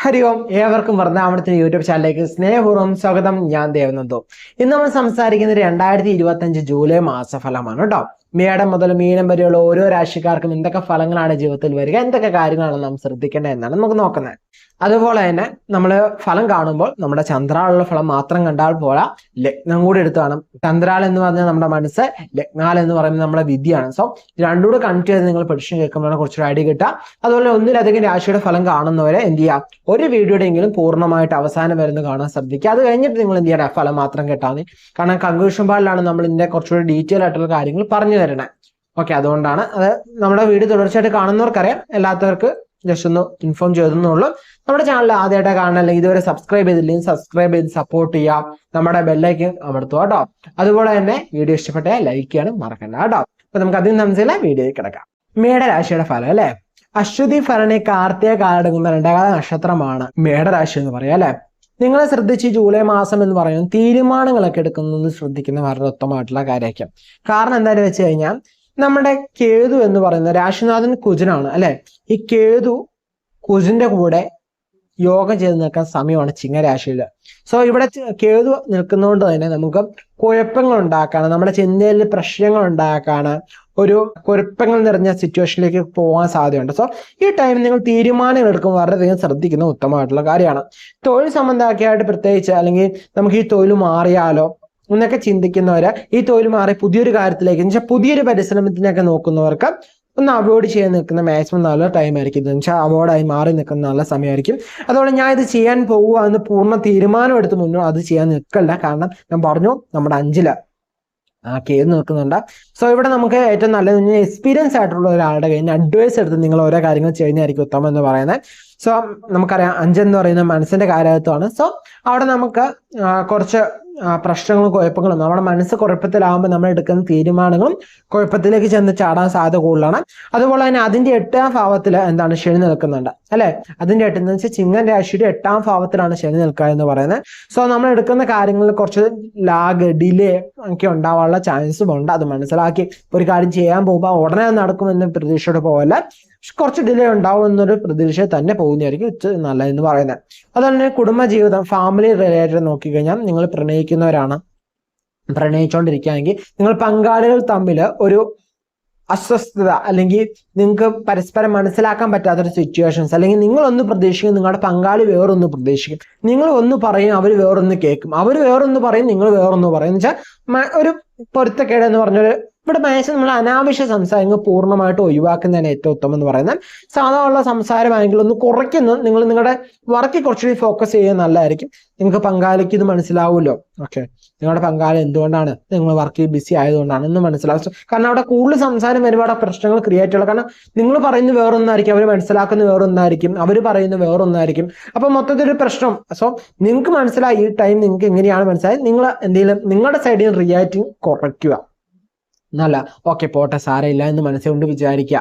ഹരി ഓം, ഏവർക്കും വൃന്ദാവനത്തിന് യൂട്യൂബ് ചാനലിലേക്ക് സ്നേഹപൂർവ്വം സ്വാഗതം. ഞാൻ ദേവനന്ദു. ഇന്ന് നമ്മൾ സംസാരിക്കുന്നത് 2025 ജൂലൈ മാസഫലമാണ് കേട്ടോ. മേടം മുതൽ മീനം വരെയുള്ള ഓരോ രാശിക്കാർക്കും എന്തൊക്കെ ഫലങ്ങളാണ് ജീവിതത്തിൽ വരിക, എന്തൊക്കെ കാര്യങ്ങളാണ് നാം ശ്രദ്ധിക്കേണ്ടത് എന്നാണ് നമുക്ക് നോക്കുന്നത്. അതുപോലെ തന്നെ നമ്മൾ ഫലം കാണുമ്പോൾ നമ്മുടെ ചന്ദ്രാലുള്ള ഫലം മാത്രം കണ്ടാൽ പോരാ, ലഗ്നം കൂടി എടുത്തു കാണും. ചന്ദ്രാൽ എന്ന് പറഞ്ഞാൽ നമ്മുടെ മനസ്സ്, ലഗ്നാൽ എന്ന് പറയുന്നത് നമ്മുടെ വിദ്യയാണ്. സോ രണ്ടുകൂടെ കണക്ട് ചെയ്ത് നിങ്ങൾ പ്രഡിക്ഷൻ കേൾക്കുമ്പോഴാണ് കുറച്ചൊരു ഐഡിയ കിട്ടുക. അതുപോലെ ഒന്നിലധികം രാശിയുടെ ഫലം കാണുന്നവരെ എന്ത് ചെയ്യുക, ഒരു വീഡിയോയുടെയെങ്കിലും പൂർണ്ണമായിട്ട് അവസാനം വരുന്ന കാണാൻ ശ്രദ്ധിക്കുക. അത് കഴിഞ്ഞിട്ട് നിങ്ങൾ എന്ത് ചെയ്യണം, ഫലം മാത്രം കേട്ടാൽ മതി. കാരണം കൺക്ലൂഷൻ പാടിലാണ് നമ്മൾ ഇതിന്റെ കുറച്ചുകൂടി ഡീറ്റെയിൽ ആയിട്ടുള്ള കാര്യങ്ങൾ പറഞ്ഞു തരണേ. ഓക്കെ, അതുകൊണ്ടാണ് അത് നമ്മുടെ വീഡിയോ തുടർച്ചയായിട്ട് കാണുന്നവർക്കറിയാം, അല്ലാത്തവർക്ക് ജസ്റ്റ് ഒന്ന് ഇൻഫോം ചെയ്തെന്നുള്ളൂ. നമ്മുടെ ചാനൽ ആദ്യമായിട്ട് കാണാൻ അല്ലെങ്കിൽ ഇതുവരെ സബ്സ്ക്രൈബ് ചെയ്തില്ലെങ്കിൽ സബ്സ്ക്രൈബ് ചെയ്ത് സപ്പോർട്ട് ചെയ്യാം. നമ്മുടെ ബെല്ലൈക്കൻ അമർത്തുക കേട്ടോ. അതുപോലെ തന്നെ വീഡിയോ ഇഷ്ടപ്പെട്ടാൽ ലൈക്ക് ചെയ്യാനും മറക്കണ്ട കേട്ടോ. അപ്പൊ നമുക്ക് അതിന് മനസ്സിലെ വീഡിയോയിൽ കിടക്കാം. മേടരാശിയുടെ ഫലം അല്ലെ, അശ്വതി ഭരണി കാർത്തിക കാലടങ്ങുന്ന രണ്ടേകാല നക്ഷത്രമാണ് മേടരാശി എന്ന് പറയാം അല്ലെ. നിങ്ങളെ ശ്രദ്ധിച്ച് ജൂലൈ മാസം എന്ന് പറയുന്നത് തീരുമാനങ്ങളൊക്കെ എടുക്കുന്നത് ശ്രദ്ധിക്കുന്ന വളരെ ഉത്തമമായിട്ടുള്ള കാര്യമായിരിക്കും. കാരണം എന്താണെന്ന് വെച്ച് കഴിഞ്ഞാൽ നമ്മുടെ കേതു എന്ന് പറയുന്ന രാശിനാഥൻ കുജനാണ് അല്ലെ. ഈ കേതു കുജന്റെ കൂടെ യോഗം ചെയ്ത് നിൽക്കാൻ സമയമാണ് ചിങ്ങരാശിയിൽ. സോ ഇവിടെ കേതു നിൽക്കുന്നതുകൊണ്ട് തന്നെ നമുക്ക് കുഴപ്പങ്ങൾ ഉണ്ടാക്കാണ്, നമ്മുടെ ചിന്തയിൽ പ്രശ്നങ്ങൾ ഉണ്ടാക്കാണ്, ഒരു കുഴപ്പങ്ങൾ നിറഞ്ഞ സിറ്റുവേഷനിലേക്ക് പോകാൻ സാധ്യതയുണ്ട്. സോ ഈ ടൈം നിങ്ങൾ തീരുമാനങ്ങൾ എടുക്കുമ്പോൾ വളരെയധികം ശ്രദ്ധിക്കുന്ന ഉത്തമമായിട്ടുള്ള കാര്യമാണ്. തൊഴിൽ സംബന്ധമാക്കിയായിട്ട് പ്രത്യേകിച്ച്, അല്ലെങ്കിൽ നമുക്ക് ഈ തൊഴിൽ മാറിയാലോ എന്നൊക്കെ ചിന്തിക്കുന്നവര്, ഈ തൊഴിൽ മാറി പുതിയൊരു കാര്യത്തിലേക്ക് എന്ന് വെച്ചാൽ പുതിയൊരു പരിശ്രമത്തിനൊക്കെ നോക്കുന്നവർക്ക് ഒന്ന് അവോയ്ഡ് ചെയ്യാൻ നിൽക്കുന്ന മാക്സിമം നല്ല ടൈം ആയിരിക്കും. എന്ന് വെച്ചാൽ അവോയ്ഡായി മാറി നിൽക്കുന്ന നല്ല സമയമായിരിക്കും. അതുപോലെ ഞാൻ ഇത് ചെയ്യാൻ പോവുക എന്ന് പൂർണ്ണ തീരുമാനം എടുത്ത് മുന്നോ അത് ചെയ്യാൻ നിൽക്കല്ല. കാരണം ഞാൻ പറഞ്ഞു, നമ്മുടെ 5 കേസ് നിൽക്കുന്നുണ്ട്. സോ ഇവിടെ നമുക്ക് ഏറ്റവും നല്ലത് എക്സ്പീരിയൻസ് ആയിട്ടുള്ള ഒരാളുടെ കയ്യിൽ നിന്ന് അഡ്വൈസ് എടുത്ത് നിങ്ങൾ ഓരോ കാര്യങ്ങൾ ചെയ്യുന്നതായിരിക്കും ഉത്തമം എന്ന് പറയുന്നത്. സോ നമുക്കറിയാം 5 എന്ന് പറയുന്നത് മനസ്സിന്റെ കാര്യത്വമാണ്. സോ അവിടെ നമുക്ക് കുറച്ച് പ്രശ്നങ്ങളും കുഴപ്പങ്ങളും, നമ്മുടെ മനസ്സ് കുഴപ്പത്തിലാകുമ്പോൾ നമ്മൾ എടുക്കുന്ന തീരുമാനങ്ങളും കുഴപ്പത്തിലേക്ക് ചെന്ന് ചാടാൻ സാധ്യത കൂടുതലാണ്. അതുപോലെ തന്നെ അതിന്റെ 8ാം ഭാവത്തിൽ എന്താണ്, ശനി നിൽക്കുന്നുണ്ട് അല്ലെ. അതിന്റെ 8 എന്ന് വെച്ചാൽ ചിങ്ങൻ രാശിയുടെ 8ാം ഭാവത്തിലാണ് ശനി നിൽക്കുക എന്ന് പറയുന്നത്. സോ നമ്മൾ എടുക്കുന്ന കാര്യങ്ങളിൽ കുറച്ച് ലാഗ്, ഡിലേ ഒക്കെ ഉണ്ടാവാനുള്ള ചാൻസും ഉണ്ട്. അത് മനസ്സിലാക്കി ഒരു കാര്യം ചെയ്യാൻ പോകുമ്പോൾ ഉടനെ നടക്കുമെന്ന് പ്രതീക്ഷയോടെ പോകല്ല, കുറച്ച് ഡിലേ ഉണ്ടാവും എന്നൊരു പ്രതീക്ഷ തന്നെ പോകുന്നതായിരിക്കും നല്ലതെന്ന് പറയുന്നത്. അതുപോലെ തന്നെ കുടുംബജീവിതം, ഫാമിലി റിലേറ്റഡ് നോക്കിക്കഴിഞ്ഞാൽ നിങ്ങൾ പ്രണയിക്കുന്നവരാണ്, പ്രണയിച്ചുകൊണ്ടിരിക്കുകയാണെങ്കിൽ നിങ്ങൾ പങ്കാളികൾ തമ്മിൽ ഒരു അസ്വസ്ഥത അല്ലെങ്കിൽ നിങ്ങൾക്ക് പരസ്പരം മനസ്സിലാക്കാൻ പറ്റാത്തൊരു സിറ്റുവേഷൻസ്, അല്ലെങ്കിൽ നിങ്ങളൊന്ന് പ്രതീക്ഷിക്കും, നിങ്ങളുടെ പങ്കാളി വേറൊന്ന് പ്രതീക്ഷിക്കും. നിങ്ങൾ ഒന്ന് പറയും, അവർ വേറൊന്ന് കേൾക്കും, അവർ വേറൊന്ന് പറയും, നിങ്ങൾ വേറൊന്ന് പറയും. എന്ന് വെച്ചാൽ ഒരു പൊരുത്തക്കേട് എന്ന് പറഞ്ഞൊരു, ഇവിടെ മാക്സിമം നമ്മൾ അനാവശ്യ സംസാരങ്ങൾ പൂർണ്ണമായിട്ട് ഒഴിവാക്കുന്നതാണ് ഏറ്റവും ഉത്തമം എന്ന് പറയുന്നത്. സാധാരണ സംസാരമാണെങ്കിൽ ഒന്ന് കുറയ്ക്കുന്നു, നിങ്ങൾ നിങ്ങളുടെ വർക്കിൽ കുറച്ചുകൂടി ഫോക്കസ് ചെയ്യുന്നത് നല്ലതായിരിക്കും. നിങ്ങൾക്ക് പങ്കാളിക്ക് ഇത് മനസ്സിലാവുമല്ലോ. ഓക്കെ, നിങ്ങളുടെ പങ്കാളി എന്തുകൊണ്ടാണ് നിങ്ങൾ വർക്കിൽ ബിസി ആയതുകൊണ്ടാണ് എന്ന് മനസ്സിലാവും. കാരണം അവിടെ കൂടുതൽ സംസാരം ഒരുപാട് പ്രശ്നങ്ങൾ ക്രിയേറ്റ് ചെയ്യുള്ളൂ. കാരണം നിങ്ങൾ പറയുന്നത് വേറൊന്നായിരിക്കും, അവർ മനസ്സിലാക്കുന്നത് വേറൊന്നായിരിക്കും, അവർ പറയുന്നത് വേറൊന്നായിരിക്കും. അപ്പൊ മൊത്തത്തിലൊരു പ്രശ്നം. സോ നിങ്ങൾക്ക് മനസ്സിലായി ഈ ടൈം നിങ്ങൾക്ക് എങ്ങനെയാണ് മനസ്സിലായി, നിങ്ങൾ എന്തെങ്കിലും നിങ്ങളുടെ സൈഡിൽ റിയാക്ടിങ് കുറയ്ക്കുക. എന്നല്ല ഓക്കെ പോട്ടെ സാരമില്ല എന്ന് മനസ്സുകൊണ്ട് വിചാരിക്കുക.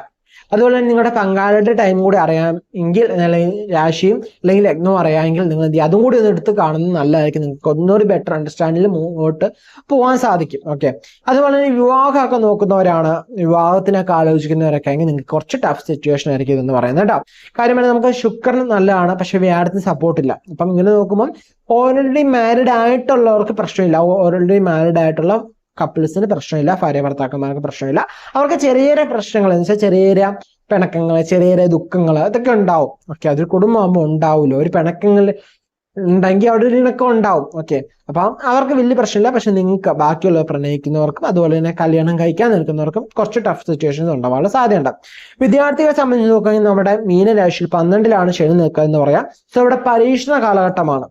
അതുപോലെ തന്നെ നിങ്ങളുടെ പങ്കാളിയുടെ ടൈം കൂടി അറിയാം എങ്കിൽ, അല്ലെങ്കിൽ രാശിയും അല്ലെങ്കിൽ ലഗ്നവും അറിയാമെങ്കിൽ നിങ്ങൾ എന്ത് ചെയ്യുക, അതും കൂടി ഒന്ന് എടുത്ത് കാണുന്നത് നല്ലതായിരിക്കും. നിങ്ങൾക്ക് ഒന്നൊരു ബെറ്റർ അണ്ടർസ്റ്റാൻഡിൽ മുന്നോട്ട് പോകാൻ സാധിക്കും. ഓക്കെ, അതുപോലെ തന്നെ വിവാഹമൊക്കെ നോക്കുന്നവരാണ്, വിവാഹത്തിനൊക്കെ ആലോചിക്കുന്നവരൊക്കെ ആണെങ്കിൽ നിങ്ങൾക്ക് കുറച്ച് ടഫ് സിറ്റുവേഷൻ ആയിരിക്കും ഇതെന്ന് പറയുന്നത് കേട്ടോ. കാര്യമാണ്, നമുക്ക് ശുക്രൻ നല്ലതാണ്, പക്ഷെ വ്യാഴത്തിന് സപ്പോർട്ടില്ല. അപ്പം ഇങ്ങനെ നോക്കുമ്പോൾ ഓൾറെഡി മാരീഡ് ആയിട്ടുള്ളവർക്ക് പ്രശ്നമില്ല, ഓൾറെഡി മാരീഡ് ആയിട്ടുള്ള കപ്പിൾസിന് പ്രശ്നമില്ല, ഭാര്യ ഭർത്താക്കന്മാർക്ക് പ്രശ്നമില്ല. അവർക്ക് ചെറിയ ചെറിയ പ്രശ്നങ്ങൾ എന്ന് വെച്ചാൽ ചെറിയ ചെറിയ പിണക്കങ്ങൾ, ചെറിയ ചെറിയ ദുഃഖങ്ങൾ അതൊക്കെ ഉണ്ടാവും. ഓക്കെ, അതൊരു കുടുംബമാകുമ്പോൾ ഉണ്ടാവില്ല. ഒരു പിണക്കങ്ങൾ ഉണ്ടെങ്കിൽ അവിടെ ഒരു ഇണക്കം ഉണ്ടാവും. ഓക്കെ, അപ്പം അവർക്ക് വലിയ പ്രശ്നമില്ല. പക്ഷെ നിങ്ങൾക്ക് ബാക്കിയുള്ളവർ പ്രണയിക്കുന്നവർക്കും അതുപോലെ തന്നെ കല്യാണം കഴിക്കാൻ നിൽക്കുന്നവർക്കും കുറച്ച് ടഫ് സിറ്റുവേഷൻസ് ഉണ്ടാവാനുള്ള സാധ്യതയുണ്ട്. വിദ്യാർത്ഥികളെ സംബന്ധിച്ച് നോക്കുകയാണെങ്കിൽ നമ്മുടെ മീനരാശിയിൽ 12ലാണ് ശനി നിൽക്കുക എന്ന് പറയാം. സോ ഇവിടെ പരീക്ഷണ കാലഘട്ടമാണ്.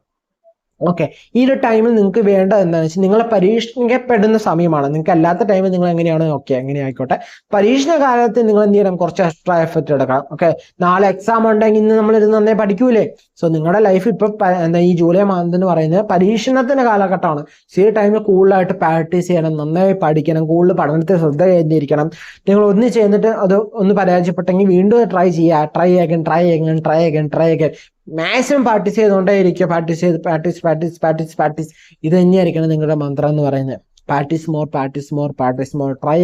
ഓക്കെ, ഈ ഒരു ടൈമിൽ നിങ്ങൾക്ക് വേണ്ടത് എന്താണെന്ന് വെച്ചാൽ നിങ്ങളെ പരീക്ഷിക്കപ്പെടുന്ന സമയമാണ്. നിങ്ങൾക്ക് അല്ലാത്ത ടൈമിൽ നിങ്ങൾ എങ്ങനെയാണ്, ഓക്കെ എങ്ങനെ ആയിക്കോട്ടെ, പരീക്ഷണ കാലത്ത് നിങ്ങൾ എന്ത് ചെയ്യണം, കുറച്ച് എക്സ്ട്രാ എഫർട്ട് എടുക്കണം. ഓക്കെ, നാളെ എക്സാം ഉണ്ടെങ്കിൽ ഇന്ന് നമ്മൾ ഇരുന്ന് നന്നായി പഠിക്കൂലേ. സോ നിങ്ങളുടെ ലൈഫ് ഇപ്പൊ എന്താ ഈ ജൂലൈ മാസം എന്ന് പറയുന്നത് പരീക്ഷണത്തിന്റെ കാലഘട്ടമാണ്. സോ ഈ ടൈമിൽ കൂടുതലായിട്ട് പ്രാക്ടീസ് ചെയ്യണം, നന്നായി പഠിക്കണം, കൂടുതൽ പഠനത്തിൽ ശ്രദ്ധ കേന്ദ്രീകരിക്കണം. നിങ്ങൾ ഒന്ന് ചെയ്തിട്ട് അത് ഒന്ന് പരാജയപ്പെട്ടെങ്കിൽ വീണ്ടും ട്രൈ ചെയ്യുക, ട്രൈ അഗൻ. മാക്സിമം പ്രാക്ടീസ് ചെയ്തുകൊണ്ടേ ഇരിക്കുക. പ്രാക്ടീസ്. ഇത് തന്നെയായിരിക്കണം നിങ്ങളുടെ മന്ത്രം എന്ന് പറയുന്നത്. Practice more, try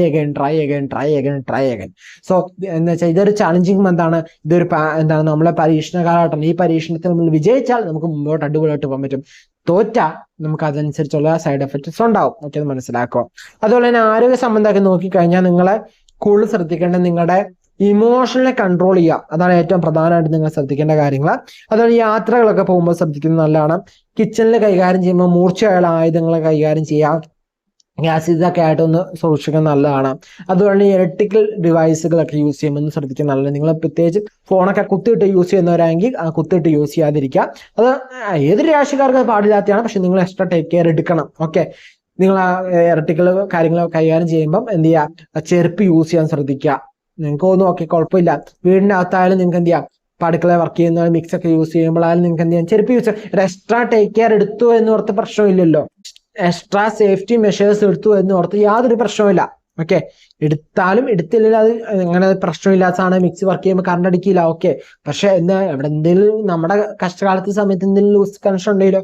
again. So എന്ന് വെച്ചാൽ ഇതൊരു ചാലഞ്ചിങ് മന്താണ്, ഇതൊരു എന്താണ് നമ്മളെ പരീക്ഷണ കാലഘട്ടം. ഈ പരീക്ഷണത്തിൽ നമ്മൾ വിജയിച്ചാൽ നമുക്ക് മുമ്പോട്ട് അടിപൊളിയായിട്ട് പോകാൻ പറ്റും, തോറ്റാൽ നമുക്ക് അതനുസരിച്ചുള്ള സൈഡ് എഫക്ട്സ് ഉണ്ടാവും. ഓക്കെ, അത് മനസ്സിലാക്കുക. അതുപോലെ തന്നെ ആരോഗ്യ സംബന്ധമൊക്കെ നോക്കിക്കഴിഞ്ഞാൽ നിങ്ങളെ കൂടുതൽ ശ്രദ്ധിക്കേണ്ടത് നിങ്ങളുടെ ഇമോഷണലെ കൺട്രോൾ ചെയ്യുക, അതാണ് ഏറ്റവും പ്രധാനമായിട്ട് നിങ്ങൾ ശ്രദ്ധിക്കേണ്ട കാര്യങ്ങൾ. അതുപോലെ യാത്രകളൊക്കെ പോകുമ്പോൾ ശ്രദ്ധിക്കുന്നത് നല്ലതാണ്. കിച്ചണിൽ കൈകാര്യം ചെയ്യുമ്പോൾ മൂർച്ചയുള്ള ആയുധങ്ങൾ കൈകാര്യം ചെയ്യാം, ഗ്യാസ് ഇതൊക്കെ ആയിട്ടൊന്ന് സൂക്ഷിക്കുന്നത് നല്ലതാണ്. അതുപോലെ ഇലക്ട്രിക്കൽ ഡിവൈസുകളൊക്കെ യൂസ് ചെയ്യുമ്പോൾ ഒന്ന് ശ്രദ്ധിക്കുന്നത് നല്ലതാണ്. നിങ്ങൾ പ്രത്യേകിച്ച് ഫോണൊക്കെ കുത്തിയിട്ട് യൂസ് ചെയ്യുന്നവരാണെങ്കിൽ കുത്തിയിട്ട് യൂസ് ചെയ്യാതിരിക്കുക. അത് ഏതൊരു രാശിക്കാർക്ക് പാടില്ലാത്തതാണ്, പക്ഷെ നിങ്ങൾ എക്സ്ട്രാ ടേക്ക് കെയർ എടുക്കണം. ഓക്കെ, നിങ്ങൾ ഇലക്ട്രിക്കൽ കാര്യങ്ങൾ കൈകാര്യം ചെയ്യുമ്പം എന്ത് ചെയ്യുക, ചെരുപ്പ് യൂസ് ചെയ്യാൻ ശ്രദ്ധിക്കുക. നിങ്ങൾക്ക് ഒന്നും ഓക്കെ കുഴപ്പമില്ല, വീടിൻ്റെ അകത്തായാലും നിങ്ങൾക്ക് എന്ത് ചെയ്യാം, അടുക്കള വർക്ക് ചെയ്യുന്ന മിക്സ് ഒക്കെ യൂസ് ചെയ്യുമ്പോഴായാലും നിങ്ങൾക്ക് എന്ത് ചെയ്യാം, ചെരുപ്പ് യൂസ് ചെയ്യാം. എക്സ്ട്രാ ടേക്ക് കെയർ എടുത്തു എന്ന് ഓർത്ത് പ്രശ്നമില്ലല്ലോ, എക്സ്ട്രാ സേഫ്റ്റി മെഷേഴ്സ് എടുത്തു എന്ന് ഓർത്ത് യാതൊരു പ്രശ്നമില്ല. ഓക്കെ, എടുത്താലും എടുത്തില്ലെങ്കിൽ അത് അങ്ങനെ പ്രശ്നമില്ലാത്തതാണ്. മിക്സി വർക്ക് ചെയ്യുമ്പോൾ കറണ്ട് അടിക്കില്ല, ഓക്കെ. പക്ഷെ എന്താ ഇവിടെ എന്തെങ്കിലും നമ്മുടെ കഷ്ടകാലത്ത് സമയത്ത് എന്തെങ്കിലും ലൂസ് കണക്ഷൻ ഉണ്ടെങ്കിലോ,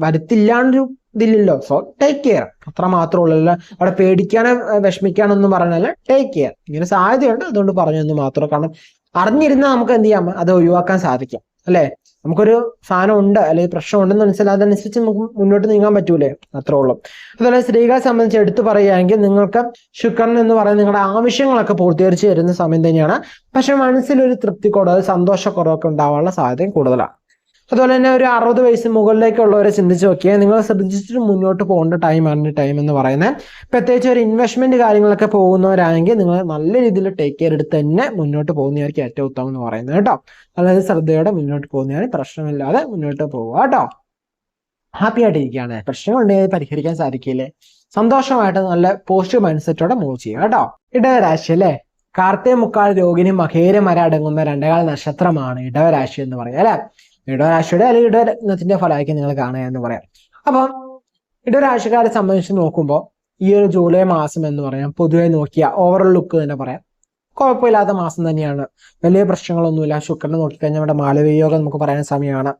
വരത്തില്ലാണ്ടൊരു ഇതില്ലല്ലോ. സോ ടേക്ക് കെയർ, അത്ര മാത്രമേ ഉള്ളൂ. അവിടെ പേടിക്കാനോ വിഷമിക്കാനൊന്നും പറഞ്ഞല്ല, ടേക്ക് കെയർ. ഇങ്ങനെ സാധ്യതയുണ്ട്, അതുകൊണ്ട് പറഞ്ഞെന്ന് മാത്രം. കാരണം അറിഞ്ഞിരുന്നാൽ നമുക്ക് എന്ത് ചെയ്യാം, അത് ഒഴിവാക്കാൻ സാധിക്കും, അല്ലെ. നമുക്കൊരു സാധനം ഉണ്ട് അല്ലെങ്കിൽ പ്രശ്നം ഉണ്ടെന്ന് മനസ്സിലായി അതനുസരിച്ച് നമുക്ക് മുന്നോട്ട് നീങ്ങാൻ പറ്റൂലേ, അത്രേ ഉള്ളൂ. അതുപോലെ സ്ത്രീകളെ സംബന്ധിച്ച് എടുത്തു പറയുകയാണെങ്കിൽ നിങ്ങൾക്ക് ശുക്രൻ എന്ന് പറയുന്നത് നിങ്ങളുടെ ആവശ്യങ്ങളൊക്കെ പൂർത്തീകരിച്ച് വരുന്ന സമയം തന്നെയാണ്. പക്ഷെ മനസ്സിലൊരു തൃപ്തിക്കുറവ്, സന്തോഷക്കുറവൊക്കെ ഉണ്ടാവാനുള്ള സാധ്യതയും കൂടുതലാണ്. അതുപോലെ തന്നെ ഒരു 60 വയസ്സ് മുകളിലേക്കുള്ളവരെ ചിന്തിച്ച് നോക്കിയാൽ നിങ്ങൾ ശ്രദ്ധിച്ചിട്ട് മുന്നോട്ട് പോകേണ്ട ടൈമാണ് ടൈം എന്ന് പറയുന്നത്. പ്രത്യേകിച്ച് ഒരു ഇൻവെസ്റ്റ്മെന്റ് കാര്യങ്ങളൊക്കെ പോകുന്നവരാണെങ്കിൽ നിങ്ങൾ നല്ല രീതിയിൽ ടേക്ക് കെയർ എടുത്ത് തന്നെ മുന്നോട്ട് പോകുന്നവർക്ക് ഏറ്റവും ഉത്തമം എന്ന് പറയുന്നത് കേട്ടോ. അതായത് ശ്രദ്ധയോടെ മുന്നോട്ട് പോകുന്നവർ പ്രശ്നമില്ലാതെ മുന്നോട്ട് പോവുക കേട്ടോ. ഹാപ്പി ആയിട്ടിരിക്കുകയാണ്, പ്രശ്നങ്ങളുണ്ടെങ്കിൽ പരിഹരിക്കാൻ സാധിക്കില്ലേ, സന്തോഷമായിട്ട് നല്ല പോസിറ്റീവ് മൈൻഡ് സെറ്റോടെ മൂവ് ചെയ്യുക കേട്ടോ. ഇടവരാശി അല്ലേ, കാർത്തിക മുക്കാൽ രോഹിണി മകേരം വരെ അടങ്ങുന്ന 2 നക്ഷത്രമാണ് ഇടവരാശി എന്ന് പറയുക അല്ലെ. ഇടവരാശിയുടെ അല്ലെങ്കിൽ ഇടവരത്നത്തിന്റെ ഫലമായിരിക്കും നിങ്ങൾ കാണുക എന്ന് പറയാം. അപ്പം ഇടവരാശിക്കാരെ സംബന്ധിച്ച് നോക്കുമ്പോൾ ഈ ഒരു ജൂലൈ മാസം എന്ന് പറയാം പൊതുവെ നോക്കിയ ഓവറോൾ ലുക്ക് തന്നെ പറയാം കുഴപ്പമില്ലാത്ത മാസം തന്നെയാണ്, വലിയ പ്രശ്നങ്ങളൊന്നുമില്ല. ശുക്രനെ നോക്കിക്കഴിഞ്ഞാൽ നമ്മുടെ മാലവീയോഗം നമുക്ക് പറയുന്ന സമയമാണ്.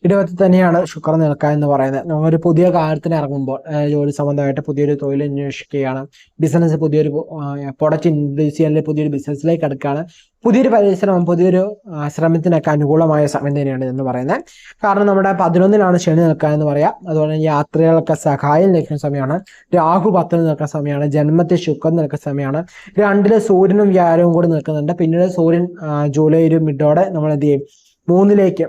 ഇടവത്തിൽ തന്നെയാണ് ശുക്രൻ നിൽക്കുക എന്ന് പറയുന്നത്. നമ്മളൊരു പുതിയ കാര്യത്തിന് ഇറങ്ങുമ്പോൾ ജോലി സംബന്ധമായിട്ട് പുതിയൊരു തൊഴിൽ അന്വേഷിക്കുകയാണ്, ബിസിനസ് പുതിയൊരു പ്രൊഡക്റ്റ് ഇൻട്രൊഡ്യൂസ് ചെയ്യാൻ പുതിയൊരു ബിസിനസ്സിലേക്ക് എടുക്കുകയാണ്, പുതിയൊരു പരിശ്രമം പുതിയൊരു ശ്രമത്തിനൊക്കെ അനുകൂലമായ സമയം തന്നെയാണ് എന്ന് പറയുന്നത്. കാരണം നമ്മുടെ 11-ലാണ് ശനി നിൽക്കുക എന്ന് പറയാം. അതുപോലെ യാത്രകളൊക്കെ സഹായം ലഭിക്കുന്ന സമയമാണ്. രാഹു 10-ൽ നിൽക്കുന്ന സമയമാണ്. ജന്മത്തിൽ ശുക്രൻ നിൽക്കുന്ന സമയമാണ്. 2-ല് സൂര്യനും വ്യാഴവും കൂടി നിൽക്കുന്നുണ്ട്. പിന്നീട് സൂര്യൻ ജൂലൈ ഒരു മിഡോടെ നമ്മൾ എന്ത് ചെയ്യും, 3-ലേക്ക്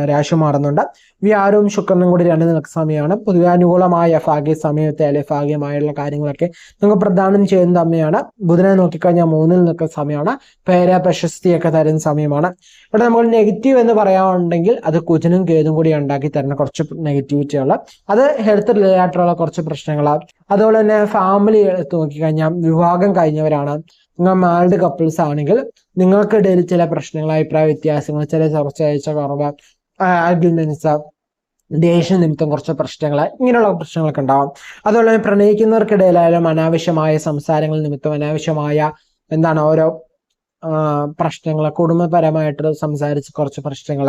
രാശി മാറുന്നുണ്ട്. വ്യാഴവും ശുക്രനും കൂടി 2 നിൽക്കുന്ന സമയമാണ്. പൊതുവെ അനുകൂലമായ ഭാഗ്യ സമയത്തെ അല്ലെ ഭാഗ്യമായുള്ള കാര്യങ്ങളൊക്കെ നമുക്ക് പ്രദാനം ചെയ്യുന്ന സമയമാണ്. ബുധനെ നോക്കിക്കഴിഞ്ഞാൽ 3-ൽ നിൽക്കുന്ന സമയമാണ്. പേര പ്രശസ്തിയൊക്കെ തരുന്ന സമയമാണ്. ഇവിടെ നമ്മൾ നെഗറ്റീവ് എന്ന് പറയാനുണ്ടെങ്കിൽ അത് കുജനും കേതും കൂടി ഉണ്ടാക്കി തരുന്ന കുറച്ച് നെഗറ്റിവിറ്റികൾ, അത് ഹെൽത്ത് റിലേറ്റഡ് ആയിട്ടുള്ള കുറച്ച് പ്രശ്നങ്ങളാണ്. അതുപോലെ തന്നെ ഫാമിലി എടുത്ത് നോക്കിക്കഴിഞ്ഞാൽ വിവാഹം കഴിഞ്ഞവരാണ്, നിങ്ങൾ മാരിഡ് കപ്പിൾസ് ആണെങ്കിൽ നിങ്ങൾക്കിടയിൽ ചില പ്രശ്നങ്ങൾ, അഭിപ്രായ വ്യത്യാസങ്ങൾ, ചില ചർച്ച കുറവ്, ആർഗ്യുമെന്റ്സ്, ദേഷ്യ നിമിത്തം കുറച്ച് പ്രശ്നങ്ങൾ, ഇങ്ങനെയുള്ള പ്രശ്നങ്ങളൊക്കെ ഉണ്ടാവാം. അതുപോലെ തന്നെ പ്രണയിക്കുന്നവർക്കിടയിലായാലും അനാവശ്യമായ സംസാരങ്ങൾ നിമിത്തം അനാവശ്യമായ ഓരോ പ്രശ്നങ്ങൾ, കുടുംബപരമായിട്ട് സംസാരിച്ച് കുറച്ച് പ്രശ്നങ്ങൾ,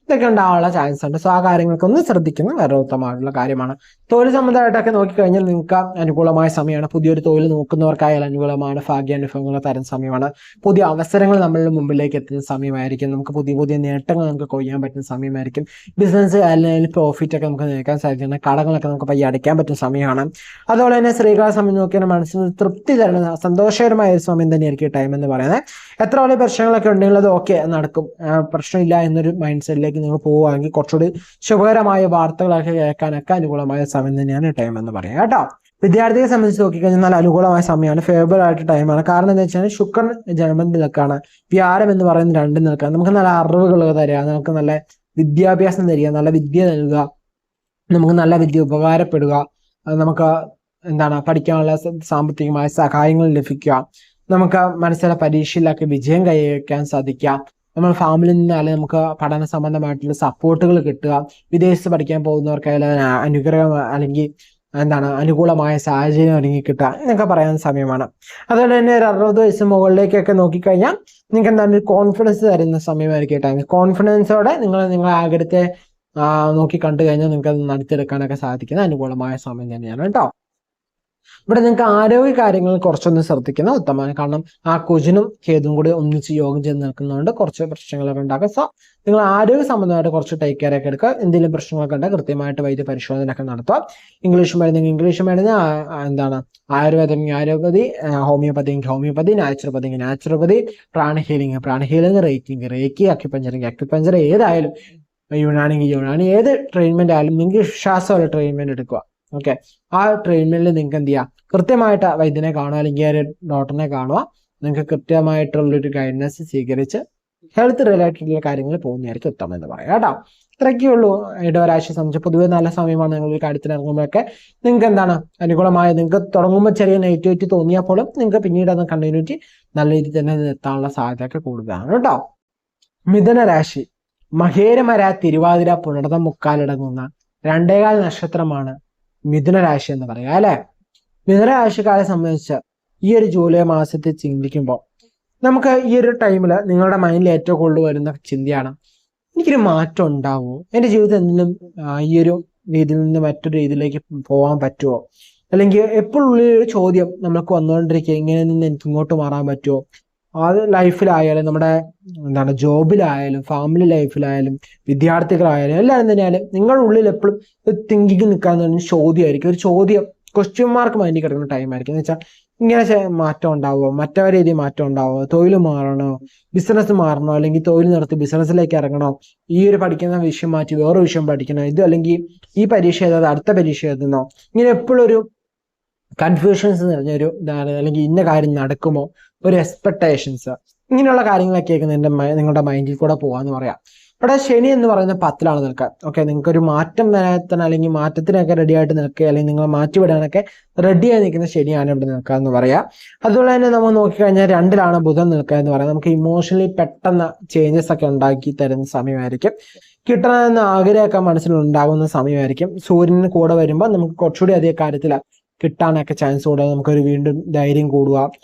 ഇതൊക്കെ ഉണ്ടാവാനുള്ള ചാൻസ് ഉണ്ട്. സോ ആ കാര്യങ്ങൾക്കൊന്ന് ശ്രദ്ധിക്കുന്നത് വളരെ ഉത്തമമായിട്ടുള്ള കാര്യമാണ്. തൊഴിൽ സംബന്ധമായിട്ടൊക്കെ നോക്കിക്കഴിഞ്ഞാൽ നിങ്ങൾക്ക് അനുകൂലമായ സമയമാണ്. പുതിയൊരു തൊഴിൽ നോക്കുന്നവർക്കായാലും അനുകൂലമാണ്. ഭാഗ്യാനുഭവങ്ങൾ തരുന്ന സമയമാണ്. പുതിയ അവസരങ്ങൾ നമ്മളുടെ മുമ്പിലേക്ക് എത്തുന്ന സമയമായിരിക്കും. നമുക്ക് പുതിയ പുതിയ നേട്ടങ്ങൾ നമുക്ക് കൊയ്യാൻ പറ്റുന്ന സമയമായിരിക്കും. ബിസിനസ് അല്ലെങ്കിൽ പ്രോഫിറ്റ് ഒക്കെ നമുക്ക് നേടാൻ സാധിക്കുന്ന, കടങ്ങളൊക്കെ നമുക്ക് പയ്യെ അടയ്ക്കാൻ പറ്റുന്ന സമയമാണ്. അതുപോലെ തന്നെ സ്ത്രീകളെ സമയം നോക്കിയാൽ മനസ്സിന് തൃപ്തി തരുന്ന സന്തോഷകരമായ ഒരു സമയം തന്നെയായിരിക്കും ടൈം എന്ന് പറയുന്നത്. എത്ര വലിയ പ്രശ്നങ്ങളൊക്കെ ഉണ്ടെങ്കിൽ അത് ഓക്കെ നടക്കും, പ്രശ്നമില്ല എന്നൊരു മൈൻഡ് സെറ്റിലേക്ക് നിങ്ങൾ പോവുകയാണെങ്കിൽ കുറച്ചുകൂടി ശുഭകരമായ വാർത്തകളൊക്കെ കേൾക്കാനൊക്കെ അനുകൂലമായ സമയം തന്നെയാണ് ടൈം എന്ന് പറയാം കേട്ടോ. വിദ്യാർത്ഥിയെ സംബന്ധിച്ച് നോക്കിക്കഴിഞ്ഞാൽ നല്ല അനുകൂലമായ സമയമാണ്, ഫേവറബിൾ ആയിട്ട് ടൈമാണ്. കാരണം എന്താ വെച്ചാൽ ശുക്രൻ ജന്മത്തിൽ നിൽക്കുകയാണ്, വ്യാഴം എന്ന് പറയുന്നത് 2 നിൽക്കുകയാണ്. നമുക്ക് നല്ല അറിവുകൾ തരിക, നമുക്ക് നല്ല വിദ്യാഭ്യാസം തരിക, നല്ല വിദ്യ നൽകുക, നമുക്ക് നല്ല വിദ്യ ഉപകാരപ്പെടുക, നമുക്ക് പഠിക്കാനുള്ള സാമ്പത്തികമായ സഹായങ്ങൾ ലഭിക്കുക, നമുക്ക് മനസ്സിലെ പരീക്ഷയിലൊക്കെ വിജയം കൈവരിക്കാൻ സാധിക്കുക, നമ്മൾ ഫാമിലിയിൽ നിന്ന് അല്ലെങ്കിൽ നമുക്ക് പഠന സംബന്ധമായിട്ടുള്ള സപ്പോർട്ടുകൾ കിട്ടുക, വിദേശത്ത് പഠിക്കാൻ പോകുന്നവർക്കായാലും അനുഗ്രഹം അല്ലെങ്കിൽ അനുകൂലമായ സാഹചര്യം ഒരുങ്ങി കിട്ടുക എന്നൊക്കെ പറയുന്ന സമയമാണ്. അതുപോലെ തന്നെ ഒരു 60 വയസ്സ് മുകളിലേക്കൊക്കെ നോക്കിക്കഴിഞ്ഞാൽ നിങ്ങൾക്ക് ഒരു കോൺഫിഡൻസ് തരുന്ന സമയമായിരിക്കും ടൈം. കോൺഫിഡൻസോടെ നിങ്ങളെ ആഗ്രഹത്തെ നോക്കി കണ്ടു കഴിഞ്ഞാൽ നിങ്ങൾക്ക് അത് നടത്തിയെടുക്കാനൊക്കെ സാധിക്കുന്ന അനുകൂലമായ സമയം തന്നെയാണ് കേട്ടോ. ഇവിടെ നിങ്ങൾക്ക് ആരോഗ്യ കാര്യങ്ങൾ കുറച്ചൊന്ന് ശ്രദ്ധിക്കുന്നത് ഉത്തമമാണ്. കാരണം ആ കുജനും കേതും കൂടി ഒന്നിച്ച് യോഗം ചെയ്ത് നിൽക്കുന്നതുകൊണ്ട് കുറച്ച് പ്രശ്നങ്ങളൊക്കെ ഉണ്ടാക്കും. സോ നിങ്ങൾ ആരോഗ്യ സംബന്ധമായിട്ട് കുറച്ച് ടേക്ക് കെയർ ഒക്കെ എടുക്കുക. എന്തെങ്കിലും പ്രശ്നങ്ങളൊക്കെ ഉണ്ടെങ്കിൽ കൃത്യമായിട്ട് വൈദ്യ പരിശോധന ഒക്കെ നടത്തുക. ഇംഗ്ലീഷ് മരുന്ന് എന്താണ് Ayurvedi, homoeopathy, naturopathy, prana healing, reiki, acupuncture ഏതായാലും യുനാനി ഏത് ട്രീറ്റ്മെന്റ് ആയാലും നിങ്ങൾക്ക് വിശ്വാസമുള്ള ട്രീറ്റ്മെന്റ് എടുക്കുക. ഓക്കെ, ആ ട്രീറ്റ്മെന്റിൽ നിങ്ങൾക്ക് എന്ത് ചെയ്യാം, കൃത്യമായിട്ട് വൈദ്യനെ കാണുക അല്ലെങ്കിൽ ഒരു ഡോക്ടറിനെ കാണുക. നിങ്ങൾക്ക് കൃത്യമായിട്ടുള്ളൊരു ഗൈഡൻസ് സ്വീകരിച്ച് ഹെൽത്ത് റിലേറ്റഡ് കാര്യങ്ങൾ പോകുന്നതായിരിക്കും ഉത്തമം എന്ന് പറയാം കേട്ടോ. ഇത്രയൊക്കെ ഉള്ളൂ ഇടവരാശിയെ സംബന്ധിച്ച്. പൊതുവെ നല്ല സമയമാണ്. നിങ്ങൾ ഒരു കാര്യത്തിന് ഇറങ്ങുമ്പോഴൊക്കെ നിങ്ങൾക്ക് എന്താണ് അനുകൂലമായ, നിങ്ങൾക്ക് തുടങ്ങുമ്പോൾ ചെറിയ നെഗറ്റിവിറ്റി തോന്നിയപ്പോഴും നിങ്ങൾക്ക് പിന്നീട് അത് കണ്ടിന്യൂറ്റി നല്ല രീതിയിൽ തന്നെ എത്താനുള്ള സാധ്യതയൊക്കെ കൂടുതലാണ് കേട്ടോ. മിഥുന രാശി മകേരമര, തിരുവാതിര, പുണർതം, മുക്കാലടങ്ങുന്ന 2.25 നക്ഷത്രമാണ് മിഥുന രാശി എന്ന് പറയാം അല്ലെ. മിഥുന രാശിക്കാരെ സംബന്ധിച്ച് ഈ ഒരു ജൂലൈ മാസത്തിൽ ചിന്തിക്കുമ്പോൾ നമുക്ക് ഈ ഒരു ടൈമിൽ നിങ്ങളുടെ മൈൻഡിൽ ഏറ്റവും കൂടുതൽ വരുന്ന ചിന്തയാണ്, എനിക്കൊരു മാറ്റം ഉണ്ടാവുമോ, എൻ്റെ ജീവിതം എന്തെങ്കിലും ഈ ഒരു രീതിയിൽ നിന്ന് മറ്റൊരു രീതിയിലേക്ക് പോകാൻ പറ്റുമോ, അല്ലെങ്കിൽ എപ്പോഴും ഉള്ളൊരു ചോദ്യം നമ്മൾക്ക് വന്നുകൊണ്ടിരിക്കുക, ഇങ്ങനെ നിന്ന് എനിക്ക് ഇങ്ങോട്ട് മാറാൻ പറ്റുമോ. അത് ലൈഫിലായാലും നമ്മുടെ ജോബിലായാലും ഫാമിലി ലൈഫിലായാലും വിദ്യാർത്ഥികളായാലും എല്ലാവരും തന്നെയായാലും നിങ്ങളുടെ ഉള്ളിൽ എപ്പോഴും തിങ്കിങ് നിൽക്കാന്ന് ചോദ്യമായിരിക്കും. ഒരു ചോദ്യം, ക്വസ്റ്റ്യൻ മാർക്ക് മൈൻഡിൽ കിടക്കുന്ന ടൈം ആയിരിക്കും. എന്ന് വെച്ചാൽ ഇങ്ങനെ മാറ്റം ഉണ്ടാവുമോ, മറ്റൊരു രീതിയിൽ മാറ്റം ഉണ്ടാവുമോ, തൊഴിൽ മാറണോ, ബിസിനസ് മാറണോ, അല്ലെങ്കിൽ തൊഴിൽ നിർത്തി ബിസിനസ്സിലേക്ക് ഇറങ്ങണോ, ഈ ഒരു പഠിക്കുന്ന വിഷയം മാറ്റി വേറെ വിഷയം പഠിക്കണോ, ഇത് അല്ലെങ്കിൽ ഈ പരീക്ഷ ഏതാ അടുത്ത പരീക്ഷ എഴുതുന്നോ, ഇങ്ങനെ എപ്പോഴും ഒരു കൺഫ്യൂഷൻസ് നിറഞ്ഞൊരു ഇതാണ്. അല്ലെങ്കിൽ ഇന്ന കാര്യം നടക്കുമോ, ഒരു എക്സ്പെക്ടേഷൻസ്, ഇങ്ങനെയുള്ള കാര്യങ്ങളൊക്കെ നിങ്ങളുടെ മൈൻഡിൽ കൂടെ പോകാന്ന് പറയാം. ഇവിടെ ശനി എന്ന് പറയുന്ന 10ലാണ് നിൽക്കുക. ഓക്കെ, നിങ്ങൾക്കൊരു മാറ്റം വരാൻ അല്ലെങ്കിൽ മാറ്റത്തിനൊക്കെ റെഡി ആയിട്ട് നിൽക്കുക, അല്ലെങ്കിൽ നിങ്ങൾ മാറ്റിവിടാനൊക്കെ റെഡിയായി നിൽക്കുന്ന ശനിയാണ് ഇവിടെ നിൽക്കുക എന്ന് പറയാം. അതുപോലെ തന്നെ നമ്മൾ നോക്കിക്കഴിഞ്ഞാൽ 2ലാണ് ബുധൻ നിൽക്കുക എന്ന് പറയാം. നമുക്ക് ഇമോഷണലി പെട്ടെന്ന് ചേഞ്ചസ് ഒക്കെ ഉണ്ടാക്കി തരുന്ന സമയമായിരിക്കും. കിട്ടണമെന്ന ആഗ്രഹമൊക്കെ മനസ്സിലുണ്ടാകുന്ന സമയമായിരിക്കും. സൂര്യന് കൂടെ വരുമ്പോൾ നമുക്ക് കുറച്ചുകൂടി അധികം കാര്യത്തിൽ കിട്ടാനൊക്കെ ചാൻസ് കൂടുക, നമുക്കൊരു വീണ്ടും ധൈര്യം കൂടുക,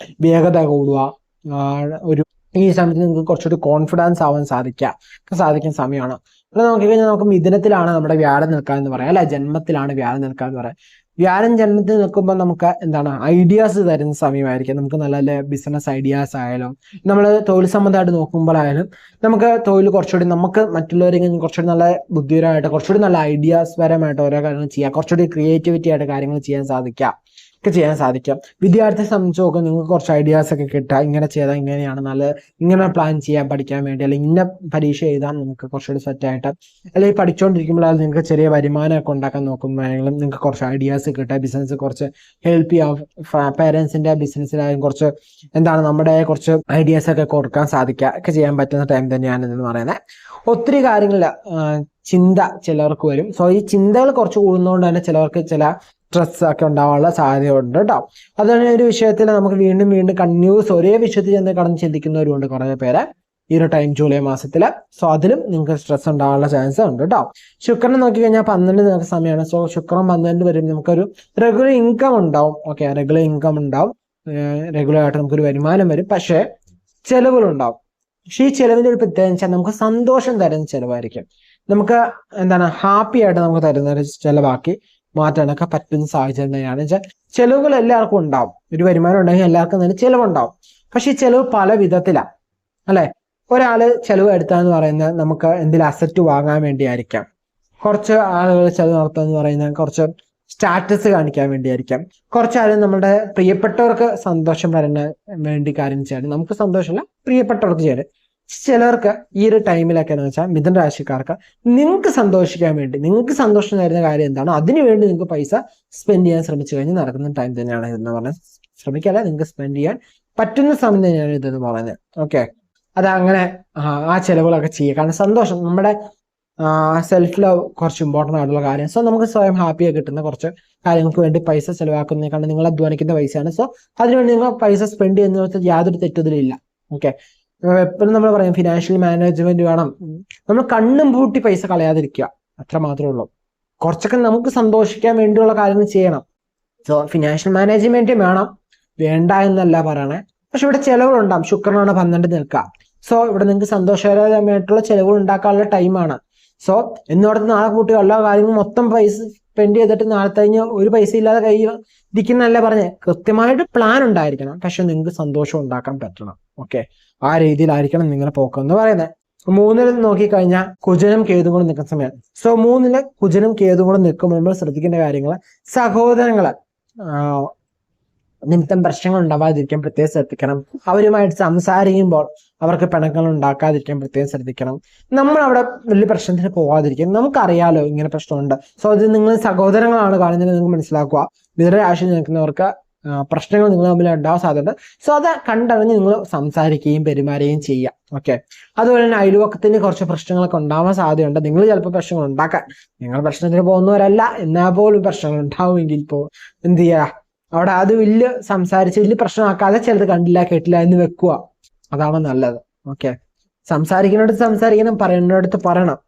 വേഗത കൂടുക. ഈ സമയത്ത് നിങ്ങൾക്ക് കുറച്ചുകൂടി കോൺഫിഡൻസ് ആവാൻ സാധിക്കുന്ന സമയമാണ്. ഇവിടെ നോക്കിക്കഴിഞ്ഞാൽ നമുക്ക് മിഥുനത്തിലാണ് നമ്മുടെ വ്യാഴം നിൽക്കുക എന്ന് പറയാം അല്ലെ, ജന്മത്തിലാണ് വ്യാഴം നിൽക്കുക എന്ന് പറയാം. വ്യാഴം ജന്മത്തിൽ നിൽക്കുമ്പോൾ നമുക്ക് ഐഡിയാസ് തരുന്ന സമയമായിരിക്കും. നമുക്ക് നല്ല നല്ല ബിസിനസ് ഐഡിയാസ് ആയാലും നമ്മൾ തൊഴിൽ സംബന്ധമായിട്ട് നോക്കുമ്പോഴായാലും നമുക്ക് തൊഴിൽ കുറച്ചുകൂടി നമുക്ക് മറ്റുള്ളവരെങ്കിലും കുറച്ചുകൂടി നല്ല ബുദ്ധിപരമായിട്ട് കുറച്ചുകൂടി നല്ല ഐഡിയാസ് പരമായിട്ട് ഓരോ കാര്യങ്ങൾ ചെയ്യാം, കുറച്ചുകൂടി ക്രിയേറ്റിവിറ്റി ആയിട്ട് കാര്യങ്ങൾ ചെയ്യാൻ സാധിക്കാം. വിദ്യാർത്ഥിയെ സംബന്ധിച്ച് നോക്കുക, നിങ്ങൾക്ക് കുറച്ച് ഐഡിയാസ് ഒക്കെ കിട്ടുക, ഇങ്ങനെ ചെയ്താൽ ഇങ്ങനെയാണ് നല്ലത്, ഇങ്ങനെ പ്ലാൻ ചെയ്യാൻ പഠിക്കാൻ വേണ്ടി, അല്ലെങ്കിൽ ഇന്ന പരീക്ഷ എഴുതാൻ നമുക്ക് കുറച്ചുകൂടി സെറ്റായിട്ട്, അല്ലെങ്കിൽ പഠിച്ചുകൊണ്ടിരിക്കുമ്പോൾ നിങ്ങൾക്ക് ചെറിയ വരുമാനമൊക്കെ ഉണ്ടാക്കാൻ നോക്കുമ്പോഴെങ്കിലും നിങ്ങൾക്ക് കുറച്ച് ഐഡിയാസ് കിട്ടുക, ബിസിനസ് കുറച്ച് ഹെൽപ്പ് ചെയ്യാം, പേരൻസിന്റെ ബിസിനസ്സിലായാലും കുറച്ച് നമ്മുടെ കുറച്ച് ഐഡിയാസ് ഒക്കെ കൊടുക്കാൻ ഒക്കെ ചെയ്യാൻ പറ്റുന്ന ടൈം തന്നെയാണ് ഇതെന്ന് പറയുന്നത്. ഒത്തിരി കാര്യങ്ങളിൽ ചിന്ത ചിലർക്ക് വരും. സോ ഈ ചിന്തകൾ കുറച്ച് കൂടുന്നതുകൊണ്ട് തന്നെ ചിലർക്ക് ചില സ്ട്രെസ് ഒക്കെ ഉണ്ടാവാനുള്ള സാധ്യതയുണ്ട് കേട്ടോ. അതുകൊണ്ട് ഒരു വിഷയത്തിൽ നമുക്ക് വീണ്ടും കണ്ടിന്യൂസ് ഒരേ വിഷയത്തിൽ ചെന്ന് കടന്ന് ചിന്തിക്കുന്നവരുണ്ട് കുറേ പേര് ഈ ഒരു ടൈം ജൂലൈ മാസത്തില്. സോ അതിലും നിങ്ങൾക്ക് സ്ട്രെസ് ഉണ്ടാവാനുള്ള ചാൻസ് ഉണ്ട് കേട്ടോ. ശുക്രനെ നോക്കിക്കഴിഞ്ഞാൽ 12 നിങ്ങൾക്ക് സമയമാണ്. സോ ശുക്രൻ 12 വരും നമുക്കൊരു റെഗുലർ ഇൻകം ഉണ്ടാവും. ഓക്കെ, റെഗുലർ ഇൻകം ഉണ്ടാവും, റെഗുലർ ആയിട്ട് നമുക്കൊരു വരുമാനം വരും. പക്ഷേ ചെലവുകളുണ്ടാവും. പക്ഷേ ഈ ചെലവിന്റെ ഒരു പ്രത്യേകത വെച്ചാൽ നമുക്ക് സന്തോഷം തരുന്ന ചെലവായിരിക്കും. നമുക്ക് ഹാപ്പി ആയിട്ട് നമുക്ക് തരുന്ന ഒരു ചെലവാക്കി മാറ്റാനൊക്കെ പറ്റുന്ന സാഹചര്യം തന്നെയാണ്. വെച്ചാൽ ചെലവുകൾ എല്ലാവർക്കും ഉണ്ടാവും. ഒരു വരുമാനം ഉണ്ടെങ്കിൽ എല്ലാവർക്കും തന്നെ ചെലവുണ്ടാവും. പക്ഷെ ഈ ചെലവ് പല വിധത്തിലാണ് അല്ലെ. ഒരാള് ചെലവ് എടുത്താന്ന് പറയുന്നത് നമുക്ക് എന്തെങ്കിലും അസറ്റ് വാങ്ങാൻ വേണ്ടിയായിരിക്കാം. കുറച്ച് ആളുകൾ ചെലവ് നടത്തുക പറയുന്നത് കുറച്ച് സ്റ്റാറ്റസ് കാണിക്കാൻ വേണ്ടിയായിരിക്കാം. കുറച്ചാളും നമ്മുടെ പ്രിയപ്പെട്ടവർക്ക് സന്തോഷം വരുന്ന വേണ്ടി കാര്യം ചെയ്യാൻ, നമുക്ക് സന്തോഷമല്ല പ്രിയപ്പെട്ടവർക്ക് ചെയ്യാൻ. ചിലർക്ക് ഈ ഒരു ടൈമിലൊക്കെ എന്ന് വെച്ചാൽ മിഥുന രാശിക്കാർക്ക് നിങ്ങൾക്ക് സന്തോഷിക്കാൻ വേണ്ടി, നിങ്ങൾക്ക് സന്തോഷം തരുന്ന കാര്യം എന്താണോ അതിനു വേണ്ടി നിങ്ങൾക്ക് പൈസ സ്പെൻഡ് ചെയ്യാൻ ശ്രമിച്ചു കഴിഞ്ഞാൽ നടക്കുന്ന ടൈം തന്നെയാണ് ഇതെന്ന് പറഞ്ഞാൽ. ശ്രമിക്കാതെ നിങ്ങൾക്ക് സ്പെൻഡ് ചെയ്യാൻ പറ്റുന്ന സമയം തന്നെയാണ് ഇതെന്ന് പറയുന്നത്. ഓക്കെ, അതങ്ങനെ ആ ചെലവുകളൊക്കെ ചെയ്യുക. കാരണം സന്തോഷം, നമ്മുടെ സെൽഫ് ലവ് കുറച്ച് ഇമ്പോർട്ടൻ്റ് ആയിട്ടുള്ള കാര്യം. സോ നമുക്ക് സ്വയം ഹാപ്പിയായി കിട്ടുന്ന കുറച്ച് കാര്യങ്ങൾക്ക് വേണ്ടി പൈസ ചെലവാക്കുന്നതിനെക്കാണ്ട് നിങ്ങൾ അധ്വാനിക്കുന്ന പൈസയാണ്. സോ അതിനുവേണ്ടി നിങ്ങൾ പൈസ സ്പെൻഡ് ചെയ്യുന്ന യാതൊരു തെറ്റുതലില്ല. ഓക്കെ, എപ്പോഴും നമ്മൾ പറയും ഫിനാൻഷ്യൽ മാനേജ്മെന്റ് വേണം. നമ്മൾ കണ്ണും പൂട്ടി പൈസ കളയാതിരിക്കുക, അത്ര മാത്രമേ ഉള്ളൂ. കുറച്ചൊക്കെ നമുക്ക് സന്തോഷിക്കാൻ വേണ്ടിയുള്ള കാര്യങ്ങൾ ചെയ്യണം. സോ ഫിനാൻഷ്യൽ മാനേജ്മെന്റ് വേണം, വേണ്ട എന്നല്ല പറയണേ. പക്ഷെ ഇവിടെ ചെലവുകളുണ്ടാവും. ശുക്രനാണ് 12 നിൽക്കുക. സോ ഇവിടെ നിങ്ങൾക്ക് സന്തോഷകരമായിട്ടുള്ള ചെലവുകൾ ഉണ്ടാക്കാനുള്ള ടൈമാണ്. സോ എന്നോടത്ത് നാളെ കൂട്ടി എല്ലാ കാര്യങ്ങളും മൊത്തം പൈസ സ്പെൻഡ് ചെയ്തിട്ട് നാളത്തെ കഴിഞ്ഞ് ഒരു പൈസ ഇല്ലാതെ കൈ ഇരിക്കുന്നല്ല പറഞ്ഞേ. കൃത്യമായിട്ട് പ്ലാൻ ഉണ്ടായിരിക്കണം, പക്ഷെ നിങ്ങൾക്ക് സന്തോഷം ഉണ്ടാക്കാൻ പറ്റണം. ഓക്കെ, ആ രീതിയിലായിരിക്കണം നിങ്ങളുടെ പോക്കെന്ന് പറയുന്നത്. 3-ൽ നോക്കിക്കഴിഞ്ഞാൽ കുജനും കേതും കൂടെ നിൽക്കുന്ന സമയമാണ്. സോ 3-ല് കുജനും കേതും കൂടെ നിൽക്കുമ്പോൾ നമ്മൾ ശ്രദ്ധിക്കേണ്ട കാര്യങ്ങൾ, സഹോദരങ്ങളെ നിമിത്തം പ്രശ്നങ്ങൾ ഉണ്ടാവാതിരിക്കാൻ പ്രത്യേകം ശ്രദ്ധിക്കണം. അവരുമായിട്ട് സംസാരിക്കുമ്പോൾ അവർക്ക് പിണക്കങ്ങൾ ഉണ്ടാക്കാതിരിക്കാൻ പ്രത്യേകം ശ്രദ്ധിക്കണം. നമ്മൾ അവിടെ വലിയ പ്രശ്നത്തിന് പോകാതിരിക്കും. നമുക്കറിയാലോ ഇങ്ങനെ പ്രശ്നമുണ്ട്. സോ അത് നിങ്ങൾ സഹോദരങ്ങളാണ് കാണുന്നത്, നിങ്ങൾക്ക് മനസ്സിലാക്കുക. മിഥുനരാശി നിൽക്കുന്നവർക്ക് പ്രശ്നങ്ങൾ നിങ്ങൾ തമ്മിൽ ഉണ്ടാവാൻ സാധ്യതയുണ്ട്. സോ അത് കണ്ടറിഞ്ഞ് നിങ്ങൾ സംസാരിക്കുകയും പെരുമാറുകയും ചെയ്യുക. ഓക്കെ, അതുപോലെ തന്നെ അയൽവക്കത്തിന് കുറച്ച് പ്രശ്നങ്ങളൊക്കെ ഉണ്ടാവാൻ സാധ്യതയുണ്ട്. നിങ്ങൾ ചിലപ്പോൾ പ്രശ്നങ്ങൾ ഉണ്ടാക്കാൻ, നിങ്ങൾ പ്രശ്നത്തിന് പോകുന്നവരല്ല, എന്നാൽ പോലും പ്രശ്നങ്ങൾ ഉണ്ടാവുമെങ്കിൽ ഇപ്പോൾ എന്ത് ചെയ്യുക, അവിടെ അത് വലിയ സംസാരിച്ച് വലിയ പ്രശ്നമാക്കാതെ ചിലത് കണ്ടില്ല കേട്ടില്ല എന്ന് വെക്കുക. അതാണ് നല്ലത്. ഓക്കെ, സംസാരിക്കുന്നിടത്ത് സംസാരിക്കണം, പറയുന്നിടത്ത് പറയണം,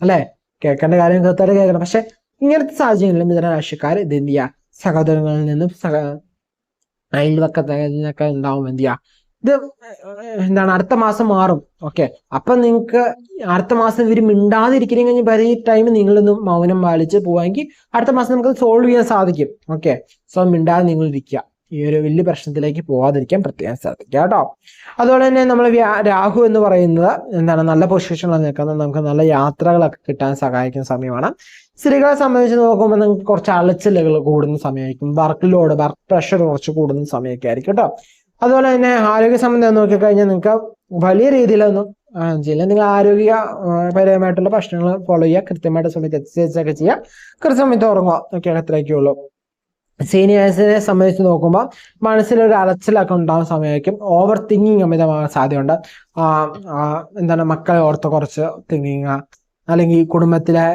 അല്ലെ? കേൾക്കേണ്ട കാര്യം കേൾക്കാതെ കേൾക്കണം. പക്ഷെ ഇങ്ങനത്തെ സാഹചര്യങ്ങളിൽ മിഥുനരാശിക്കാർ ഇത് എന്ത് ചെയ്യുക, സഹോദരങ്ങളിൽ നിന്നും അയൽവക്കത്തൊക്കെ ഉണ്ടാവും. എന്ത് ചെയ്യുക, ഇത് എന്താണ്, അടുത്ത മാസം മാറും. ഓക്കെ, അപ്പൊ നിങ്ങൾക്ക് അടുത്ത മാസം ഇവർ മിണ്ടാതിരിക്കണമെങ്കിൽ ഈ ടൈം നിങ്ങളൊന്ന് മൗനം പാലിച്ച് പോവാമെങ്കിൽ അടുത്ത മാസം നമുക്ക് സോൾവ് ചെയ്യാൻ സാധിക്കും. ഓക്കെ, സോ മിണ്ടാതെ നിങ്ങൾ ഇരിക്കുക, ഈ ഒരു വലിയ പ്രശ്നത്തിലേക്ക് പോകാതിരിക്കാൻ പ്രത്യേകം ശ്രദ്ധിക്കുക കേട്ടോ. അതുപോലെ തന്നെ നമ്മൾ രാഹു എന്ന് പറയുന്നത് എന്താണ്, നല്ല പൊസിഷനിൽ നിൽക്കുന്നത്, നമുക്ക് നല്ല യാത്രകളൊക്കെ കിട്ടാൻ സഹായിക്കുന്ന സമയമാണ്. സ്ത്രീകളെ സംബന്ധിച്ച് നോക്കുമ്പോൾ നിങ്ങൾക്ക് കുറച്ച് അലച്ചിലുകൾ കൂടുന്ന സമയമായിരിക്കും, വർക്ക് പ്രഷർ കുറച്ച് കൂടുന്ന സമയമൊക്കെ ആയിരിക്കും കേട്ടോ. അതുപോലെ തന്നെ ആരോഗ്യ സംബന്ധം നോക്കിക്കഴിഞ്ഞാൽ നിങ്ങൾക്ക് വലിയ രീതിയിലൊന്നും ചെയ്യില്ല. നിങ്ങൾ ആരോഗ്യപരമായിട്ടുള്ള ഭക്ഷണങ്ങൾ ഫോളോ ചെയ്യുക, കൃത്യമായിട്ട് സമയത്ത് എക്സസൈസ് ഒക്കെ ചെയ്യുക, കൃത്യസമയത്ത് ഉറങ്ങുക, ഒക്കെയാണ് അത്രയൊക്കെ ഉള്ളൂ. സീനിയേഴ്സിനെ സംബന്ധിച്ച് നോക്കുമ്പോൾ മനസ്സിലൊരു അലച്ചിലൊക്കെ ഉണ്ടാകുന്ന സമയമായിരിക്കും. ഓവർ തിങ്കിങ് അമിതമാകാൻ സാധ്യതയുണ്ട്. എന്താണ്, മക്കളെ ഓർത്ത് കുറച്ച് തിങ്കിങ്, അല്ലെങ്കിൽ കുടുംബത്തിലെ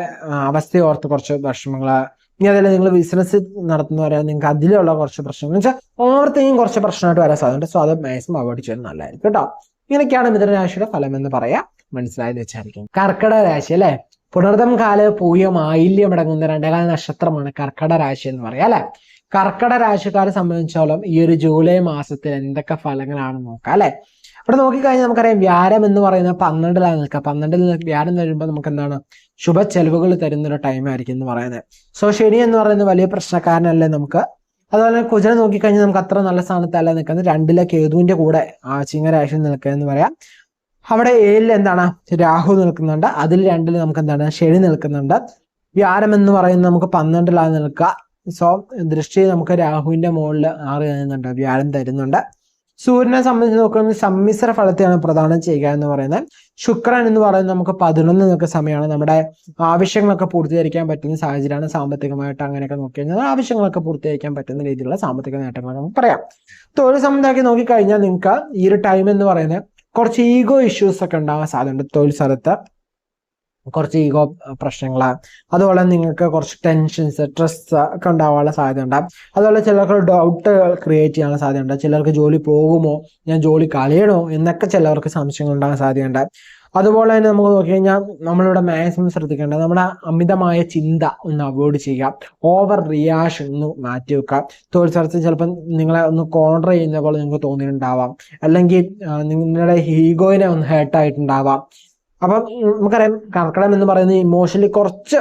അവസ്ഥയെ ഓർത്ത് കുറച്ച് വിഷമങ്ങള്, ഇനി അതല്ല നിങ്ങൾ ബിസിനസ് നടത്തുന്നവരാണ്, നിങ്ങൾക്ക് അതിലുള്ള കുറച്ച് പ്രശ്നങ്ങൾ വെച്ചാൽ ഓവർ തിങ്കിങ് കുറച്ച് പ്രശ്നമായിട്ട് വരാൻ സാധ്യതയുണ്ട്. സോ അത് മാക്സിമം അവോയ്ഡ് ചെയ്യുന്നത് നല്ലതായിരിക്കും കേട്ടോ. ഇങ്ങനെയൊക്കെയാണ് മിഥുനരാശിയുടെ ഫലം എന്ന് പറയാം. മനസ്സിലായെന്ന് വെച്ചായിരിക്കും. കർക്കിടക രാശി അല്ലെ, പുണർദം കാല് പൂയം ആയില്യം അടങ്ങുന്ന 2 നക്ഷത്രമാണ് കർക്കിടക രാശി എന്ന് പറയാം അല്ലെ. കർക്കിടക രാശിക്കാരെ സംബന്ധിച്ചോളം ഈ ഒരു ജൂലൈ മാസത്തിൽ എന്തൊക്കെ ഫലങ്ങളാണെന്ന് നോക്കാം അല്ലെ. ഇവിടെ നോക്കിക്കഴിഞ്ഞാൽ നമുക്കറിയാം, വ്യാഴം എന്ന് പറയുന്നത് 12-ലാണ് നിൽക്കുക. 12-ൽ വ്യാഴം വരുമ്പോൾ നമുക്ക് എന്താണ്, ശുഭ ചെലവുകൾ തരുന്നൊരു ടൈം ആയിരിക്കും എന്ന് പറയുന്നത്. സോ ശനി എന്ന് പറയുന്നത് വലിയ പ്രശ്നക്കാരനല്ലേ നമുക്ക്. അതുപോലെ കുജനെ നോക്കിക്കഴിഞ്ഞാൽ നമുക്ക് അത്ര നല്ല സ്ഥാനത്തല്ല നിൽക്കുന്നത്. 2-ലെ കേതുവിന്റെ കൂടെ ചിങ്ങരാശി നിൽക്കുക എന്ന് പറയാം. അവിടെ 7-ൽ എന്താണ്, രാഹു നിൽക്കുന്നുണ്ട്. അതിൽ 2-ൽ നമുക്ക് എന്താണ്, ശനി നിൽക്കുന്നുണ്ട്. വ്യാഴം എന്ന് പറയുന്നത് നമുക്ക് 12-ലാണ് നിൽക്കുക. സോ ദൃഷ്ടി നമുക്ക് രാഹുവിന്റെ മുകളിൽ 6 തരുന്നുണ്ട്, വ്യാഴം തരുന്നുണ്ട്. സൂര്യനെ സംബന്ധിച്ച് നോക്കുമ്പോൾ സമ്മിശ്ര ഫലത്തെയാണ് പ്രദാനം ചെയ്യുക എന്ന് പറയുന്നത്. ശുക്രൻ എന്ന് പറയുന്നത് നമുക്ക് 11 നിൽക്കുന്ന സമയമാണ്. നമ്മുടെ ആവശ്യങ്ങളൊക്കെ പൂർത്തീകരിക്കാൻ പറ്റുന്ന സാഹചര്യമാണ്. സാമ്പത്തികമായിട്ട് അങ്ങനെയൊക്കെ നോക്കി കഴിഞ്ഞാൽ ആവശ്യങ്ങളൊക്കെ പൂർത്തീകരിക്കാൻ പറ്റുന്ന രീതിയിലുള്ള സാമ്പത്തിക നേട്ടങ്ങൾ നമുക്ക് പറയാം. തൊഴിൽ സംബന്ധമാക്കി നോക്കിക്കഴിഞ്ഞാൽ നിങ്ങൾക്ക് ഈ ഒരു ടൈം എന്ന് പറയുന്നത് കുറച്ച് ഈഗോ ഇഷ്യൂസ് ഒക്കെ ഉണ്ടാകാൻ സാധ്യതയുണ്ട്. തൊഴിൽ സ്ഥലത്ത് കുറച്ച് ഈഗോ പ്രശ്നങ്ങൾ, അതുപോലെ നിങ്ങൾക്ക് കുറച്ച് ടെൻഷൻസ്, സ്ട്രെസ് ഒക്കെ ഉണ്ടാവാനുള്ള സാധ്യതയുണ്ട്. അതുപോലെ ചിലർക്ക് ഡൗട്ട് ക്രിയേറ്റ് ചെയ്യാനുള്ള സാധ്യതയുണ്ട്. ചിലർക്ക് ജോലി പോകുമോ, ഞാൻ ജോലി കളയണോ എന്നൊക്കെ ചിലവർക്ക് സംശയങ്ങൾ ഉണ്ടാകാൻ സാധ്യതയുണ്ട്. അതുപോലെ തന്നെ നമുക്ക് നോക്കിക്കഴിഞ്ഞാൽ നമ്മളിവിടെ മാക്സിമം ശ്രദ്ധിക്കേണ്ടത് നമ്മുടെ അമിതമായ ചിന്ത ഒന്ന് അവോയ്ഡ് ചെയ്യുക, ഓവർ റിയാക്ഷൻ ഒന്ന് മാറ്റി വെക്കുക. തൊഴിൽ സ്ഥലത്ത് ചിലപ്പോൾ നിങ്ങളെ ഒന്ന് കോൺട്ര ചെയ്യുന്ന പോലെ നിങ്ങൾക്ക് തോന്നിയിട്ടുണ്ടാവാം, അല്ലെങ്കിൽ നിങ്ങളുടെ ഈഗോയിനെ ഒന്ന് ഹേർട്ടായിട്ടുണ്ടാവാം. അപ്പം നമുക്കറിയാം, കർക്കിടകം എന്ന് പറയുന്നത് ഇമോഷണലി കുറച്ച്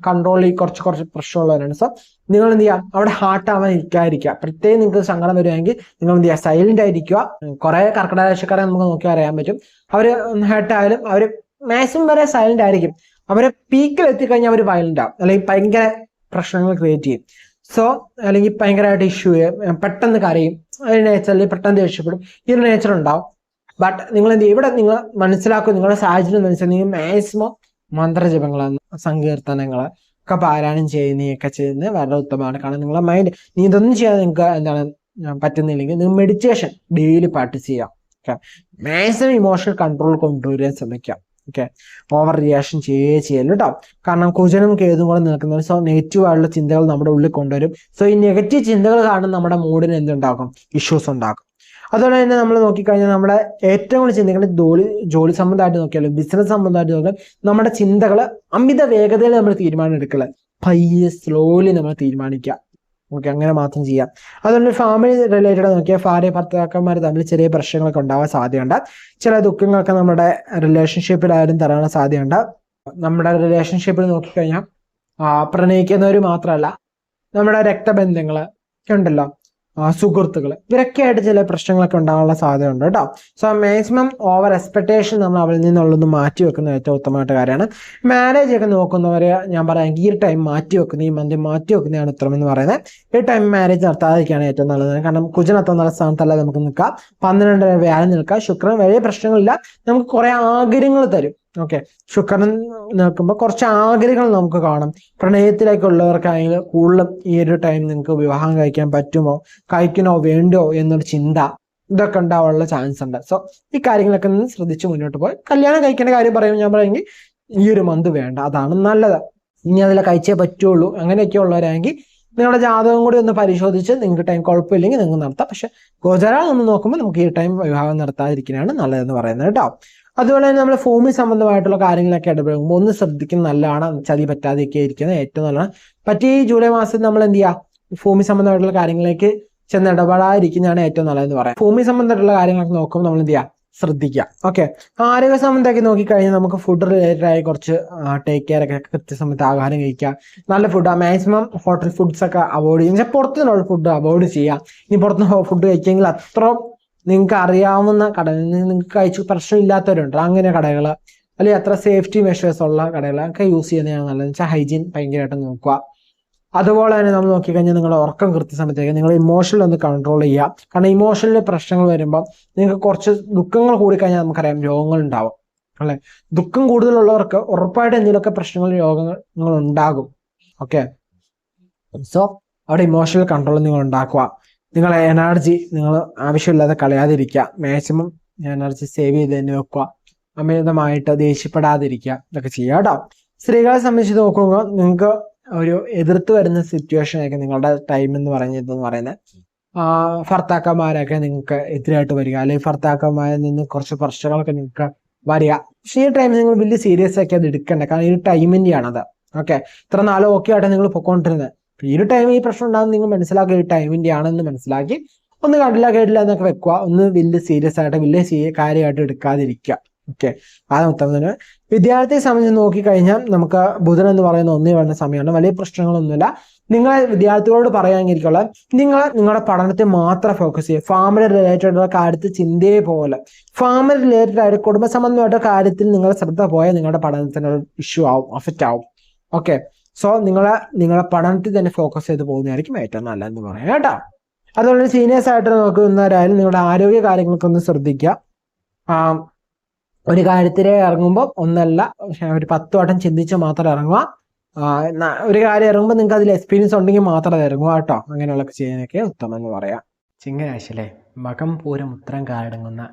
കൺട്രോളിൽ കുറച്ച് പ്രശ്നമുള്ളവരാണ്. സോ നിങ്ങൾ എന്ത് ചെയ്യുക, അവിടെ ഹാർട്ട് ആവാൻ ഇരിക്കാതിരിക്കുക. പ്രത്യേകം നിങ്ങൾക്ക് സങ്കടം വരുമെങ്കിൽ നിങ്ങൾ എന്ത് ചെയ്യുക, സൈലന്റ് ആയിരിക്കുക. കുറെ കർക്കിടക രാശിക്കാരെ നമുക്ക് നോക്കി അറിയാൻ പറ്റും, അവര് ഹേർട്ട് ആയാലും അവര് മാക്സിമം വരെ സൈലന്റ് ആയിരിക്കും. അവരെ പീക്കിൽ എത്തിക്കഴിഞ്ഞാൽ അവർ വയലന്റ് ആവും, അല്ലെങ്കിൽ ഭയങ്കര പ്രശ്നങ്ങൾ ക്രിയേറ്റ് ചെയ്യും. സോ അല്ലെങ്കിൽ ഭയങ്കരമായിട്ട് ഇഷ്യൂ പെട്ടെന്ന് കരയും, നേച്ചറിൽ പെട്ടെന്ന് ദേഷ്യപ്പെടും, ഈ ഒരു നേച്ചർ ഉണ്ടാവും. ബട്ട് നിങ്ങൾ എന്ത് ചെയ്യും, ഇവിടെ നിങ്ങൾ മനസ്സിലാക്കും, നിങ്ങളുടെ സാഹചര്യം മനസ്സിലാക്കി മാക്സിമം മന്ത്രജപങ്ങളാണ്, സങ്കീർത്തനങ്ങള് ഒക്കെ പാരായണം ചെയ്യുന്നതൊക്കെ ചെയ്യുന്നത് വളരെ ഉത്തമമാണ്. കാരണം നിങ്ങളുടെ മൈൻഡ്, നീ ഇതൊന്നും ചെയ്യാൻ നിങ്ങൾക്ക് എന്താണ് പറ്റുന്നില്ലെങ്കിൽ നിങ്ങൾ മെഡിറ്റേഷൻ ഡെയിലി പ്രാക്ടീസ് ചെയ്യാം. ഓക്കെ, മാക്സിമം ഇമോഷണൽ കൺട്രോൾ കൊണ്ടുവരാൻ ശ്രമിക്കാം. ഓക്കെ, ഓവർ റിയാക്ഷൻ ചെയ്യല്ലോ കേട്ടോ. കാരണം കുജനും കേതും കൂടെ നിൽക്കുന്നത്. സോ നെഗറ്റീവ് ആയിട്ടുള്ള ചിന്തകൾ നമ്മുടെ ഉള്ളിൽ കൊണ്ടുവരും. സോ ഈ നെഗറ്റീവ് ചിന്തകൾ കാരണം നമ്മുടെ മൂഡിന് എന്തുണ്ടാക്കും, ഇഷ്യൂസ് ഉണ്ടാക്കും. അതുപോലെ തന്നെ നമ്മൾ നോക്കിക്കഴിഞ്ഞാൽ നമ്മുടെ ഏറ്റവും കൂടുതൽ ചിന്തിക്കേണ്ടത് ജോലി സംബന്ധമായിട്ട് നോക്കിയാലും ബിസിനസ് സംബന്ധമായിട്ട് നോക്കിയാലും നമ്മുടെ ചിന്തകൾ അമിത വേഗതയിൽ നമ്മൾ തീരുമാനം എടുക്കുക, പയ്യെ സ്ലോലി നമ്മൾ തീരുമാനിക്കുക. ഓക്കെ, അങ്ങനെ മാത്രം ചെയ്യാം. അതുകൊണ്ട് ഫാമിലി റിലേറ്റഡ് നോക്കിയാൽ ഭാര്യ ഭർത്താക്കന്മാർ തമ്മിൽ ചെറിയ പ്രശ്നങ്ങളൊക്കെ ഉണ്ടാവാൻ സാധ്യതയുണ്ട്. ചില ദുഃഖങ്ങളൊക്കെ നമ്മുടെ റിലേഷൻഷിപ്പിലായാലും തരാൻ സാധ്യതയുണ്ട്. നമ്മുടെ റിലേഷൻഷിപ്പിൽ നോക്കിക്കഴിഞ്ഞാൽ പ്രണയിക്കുന്നവർ മാത്രമല്ല, നമ്മുടെ രക്തബന്ധങ്ങൾ ഉണ്ടല്ലോ, സുഹൃത്തുക്കൾ, ഇവരൊക്കെ ആയിട്ട് ചില പ്രശ്നങ്ങളൊക്കെ ഉണ്ടാകാനുള്ള സാധ്യത ഉണ്ട് കേട്ടോ. സോ മാക്സിമം ഓവർ എക്സ്പെക്ടേഷൻ നമ്മൾ അവരിൽ നിന്നുള്ളൊന്ന് മാറ്റി വെക്കുന്നത് ഏറ്റവും ഉത്തമമായിട്ട് കാര്യമാണ്. മാരേജ് ഒക്കെ നോക്കുന്നവരെ ഞാൻ പറയാം, ഈ ടൈം മാറ്റി വെക്കുന്നത്, ഈ മന്ത് മാറ്റി വെക്കുന്നതാണ് ഉത്തരം എന്ന് പറയുന്നത്. ഈ ടൈം മാരേജ് നടത്താതിരിക്കുകയാണ് ഏറ്റവും നല്ലത്. കാരണം കുജനത്ത നല്ല സ്ഥാനത്തല്ല നമുക്ക് നിൽക്കാം, 12 വ്യാഴം നിൽക്കാം, ശുക്രൻ വലിയ പ്രശ്നങ്ങളില്ല, നമുക്ക് കുറെ ആഗ്രഹങ്ങൾ തരും. ഓക്കെ, ശുക്രൻ നിൽക്കുമ്പോൾ കുറച്ച് ആഗ്രഹങ്ങൾ നമുക്ക് കാണും. പ്രണയത്തിലേക്കുള്ളവർക്കാണെങ്കിൽ കൂടുതലും ഈ ഒരു ടൈം നിങ്ങൾക്ക് വിവാഹം കഴിക്കാൻ പറ്റുമോ, കഴിക്കണോ വേണ്ടോ എന്നൊരു ചിന്ത ഇതൊക്കെ ഉണ്ടാവാനുള്ള ചാൻസ് ഉണ്ട്. സോ ഈ കാര്യങ്ങളൊക്കെ ഒന്ന് ശ്രദ്ധിച്ച് മുന്നോട്ട് പോയി കല്യാണം കഴിക്കേണ്ട കാര്യം പറയുമ്പോൾ ഞാൻ പറയുമെങ്കിൽ ഈ ഒരു മന്ത് വേണ്ട, അതാണ് നല്ലത്. ഇനി അതിൽ കഴിച്ചേ പറ്റുള്ളൂ അങ്ങനെയൊക്കെ ഉള്ളവരാണെങ്കിൽ നിങ്ങളുടെ ജാതകം കൂടി ഒന്ന് പരിശോധിച്ച് നിങ്ങൾക്ക് ടൈം കുഴപ്പമില്ലെങ്കിൽ നിങ്ങൾക്ക് നടത്താം. പക്ഷെ ഗോചരം ഒന്ന് നോക്കുമ്പോൾ നമുക്ക് ഈ ടൈം വിവാഹം നടത്താതിരിക്കുന്നതാണ് നല്ലതെന്ന് പറയുന്നത് കേട്ടോ. അതുപോലെ തന്നെ നമ്മൾ ഭൂമി സംബന്ധമായിട്ടുള്ള കാര്യങ്ങളൊക്കെ ഇടപെടുമ്പോൾ ഒന്ന് ശ്രദ്ധിക്കുന്നത് നല്ലതാണ്. ചതി പറ്റാതെയൊക്കെ ഇരിക്കുന്നത് ഏറ്റവും നല്ലതാണ്. പറ്റി ഈ ജൂലൈ മാസം നമ്മൾ എന്ത് ചെയ്യുക, ഭൂമി സംബന്ധമായിട്ടുള്ള കാര്യങ്ങളിലേക്ക് ചെന്ന് ഇടപെടാതിരിക്കുന്നതാണ് ഏറ്റവും നല്ലതെന്ന് പറയാം. ഭൂമി സംബന്ധമായിട്ടുള്ള കാര്യങ്ങളൊക്കെ നോക്കുമ്പോൾ നമ്മൾ എന്ത് ചെയ്യുക, ശ്രദ്ധിക്കുക. ഓക്കെ, ആരോഗ്യ സംബന്ധമൊക്കെ നോക്കിക്കഴിഞ്ഞാൽ നമുക്ക് ഫുഡ് റിലേറ്റഡ് ആയി കുറച്ച് ടേക്ക് കെയർ ഒക്കെ, കൃത്യസമയത്ത് ആഹാരം കഴിക്കുക, നല്ല ഫുഡ്, മാക്സിമം ഹോട്ടൽ ഫുഡ്സ് ഒക്കെ അവോയ്ഡ് ചെയ്യുക, പുറത്തുനിന്നുള്ള ഫുഡ് അവോയ്ഡ് ചെയ്യുക. ഇനി പുറത്തുനിന്ന് ഫുഡ് കഴിച്ചെങ്കിൽ അത്ര നിങ്ങൾക്ക് അറിയാവുന്ന കടകളിൽ നിങ്ങൾക്ക് കഴിച്ച് പ്രശ്നമില്ലാത്തവരുണ്ട്, അങ്ങനെ കടകൾ, അല്ലെങ്കിൽ അത്ര സേഫ്റ്റി മെഷേഴ്സ് ഉള്ള കടകളൊക്കെ യൂസ് ചെയ്യുന്നതാണ് നല്ലതെന്ന് വെച്ചാൽ ഹൈജീൻ ഭയങ്കരമായിട്ട് നോക്കുക. അതുപോലെ തന്നെ നമ്മൾ നോക്കിക്കഴിഞ്ഞാൽ നിങ്ങളുടെ ഉറക്കം കൃത്യസമയത്തേക്ക്, നിങ്ങൾ ഇമോഷണൽ ഒന്ന് കൺട്രോൾ ചെയ്യുക. കാരണം ഇമോഷണൽ പ്രശ്നങ്ങൾ വരുമ്പോൾ നിങ്ങൾക്ക് കുറച്ച് ദുഃഖങ്ങൾ കൂടിക്കഴിഞ്ഞാൽ നമുക്കറിയാം രോഗങ്ങൾ ഉണ്ടാവും അല്ലെ. ദുഃഖം കൂടുതലുള്ളവർക്ക് ഉറപ്പായിട്ട് എന്തെങ്കിലുമൊക്കെ പ്രശ്നങ്ങൾ രോഗങ്ങൾ ഉണ്ടാകും. ഓക്കെ, സോ അവിടെ ഇമോഷണൽ കൺട്രോൾ നിങ്ങൾ ഉണ്ടാക്കുക. നിങ്ങളെ എനർജി നിങ്ങൾ ആവശ്യമില്ലാതെ കളയാതിരിക്കുക, മാക്സിമം എനർജി സേവ് ചെയ്ത് തന്നെ വെക്കുക, അമിതമായിട്ട് ദേഷ്യപ്പെടാതിരിക്കുക, ഇതൊക്കെ ചെയ്യുക കേട്ടോ. സ്ത്രീകളെ സംബന്ധിച്ച് നോക്കുമ്പോൾ നിങ്ങൾക്ക് ഒരു എതിർത്ത് വരുന്ന സിറ്റുവേഷനൊക്കെ നിങ്ങളുടെ ടൈം എന്ന് പറയുന്നത് ഭർത്താക്കന്മാരൊക്കെ നിങ്ങൾക്ക് എതിരായിട്ട് വരിക, അല്ലെങ്കിൽ ഭർത്താക്കന്മാരിൽ നിന്ന് കുറച്ച് പ്രശ്നങ്ങളൊക്കെ നിങ്ങൾക്ക് വരിക. പക്ഷേ ഈ ടൈം നിങ്ങൾ വലിയ സീരിയസ് ആക്കി അത് എടുക്കണ്ട, കാരണം ഈ ഒരു ടൈമിൻ്റെയാണത്. ഓക്കെ, ഇത്ര നാളെ ഓക്കെ ആയിട്ട് നിങ്ങൾ പൊയ്ക്കൊണ്ടിരുന്നത്, ഈ ഒരു ടൈം ഈ പ്രശ്നം ഉണ്ടാകുന്ന നിങ്ങൾ മനസ്സിലാക്കി ഈ ടൈമിൻ്റെ ആണെന്ന് മനസ്സിലാക്കി ഒന്ന് കണ്ടില്ല കേട്ടില്ല എന്നൊക്കെ വെക്കുക. ഒന്ന് വലിയ സീരിയസ് ആയിട്ട് വലിയ കാര്യമായിട്ട് എടുക്കാതിരിക്കുക. ഓക്കെ, അത് ഉത്തമത്തിന്. വിദ്യാർത്ഥിയെ സംബന്ധിച്ച് നോക്കിക്കഴിഞ്ഞാൽ നമുക്ക് ബുധൻ എന്ന് പറയുന്ന ഒന്നേ വരുന്ന സമയമാണ്, വലിയ പ്രശ്നങ്ങളൊന്നുമില്ല. നിങ്ങൾ വിദ്യാർത്ഥികളോട് പറയാമെങ്കിലുള്ള നിങ്ങളുടെ പഠനത്തെ മാത്രം ഫോക്കസ് ചെയ്യുക. ഫാമിലി റിലേറ്റഡ് ആയിട്ടുള്ള കാര്യത്തിൽ ചിന്തയെ പോലെ, ഫാമിലി റിലേറ്റഡ് ആയിട്ട് കുടുംബ സംബന്ധമായിട്ടുള്ള കാര്യത്തിൽ നിങ്ങളുടെ ശ്രദ്ധ പോയാൽ നിങ്ങളുടെ പഠനത്തിന് ഒരു ഇഷ്യൂ ആവും, അഫക്റ്റ് ആവും. ഓക്കെ, സോ നിങ്ങളെ പഠനത്തിൽ തന്നെ ഫോക്കസ് ചെയ്ത് പോകുന്നതായിരിക്കും ഏറ്റവും നല്ലതെന്ന് പറയാം കേട്ടോ. അതുപോലെ തന്നെ സീനിയേഴ്സ് ആയിട്ട് നോക്കുന്നവരായാലും നിങ്ങളുടെ ആരോഗ്യ കാര്യങ്ങൾക്കൊന്ന് ശ്രദ്ധിക്കുക. ഒരു കാര്യത്തിൽ ഇറങ്ങുമ്പോൾ ഒന്നല്ല, ഒരു 10 വട്ടം ചിന്തിച്ച് മാത്രം ഇറങ്ങുക. ഒരു കാര്യം ഇറങ്ങുമ്പോൾ നിങ്ങൾക്ക് അതിൽ എക്സ്പീരിയൻസ് ഉണ്ടെങ്കിൽ മാത്രം ഇറങ്ങുക കേട്ടോ. അങ്ങനെയുള്ളതൊക്കെ ചെയ്യാനൊക്കെ ഉത്തമം എന്ന് പറയാം. ചിങ്ങരാശിയിലെ മകം പൂരം ഉത്തരം കാലടങ്ങുന്ന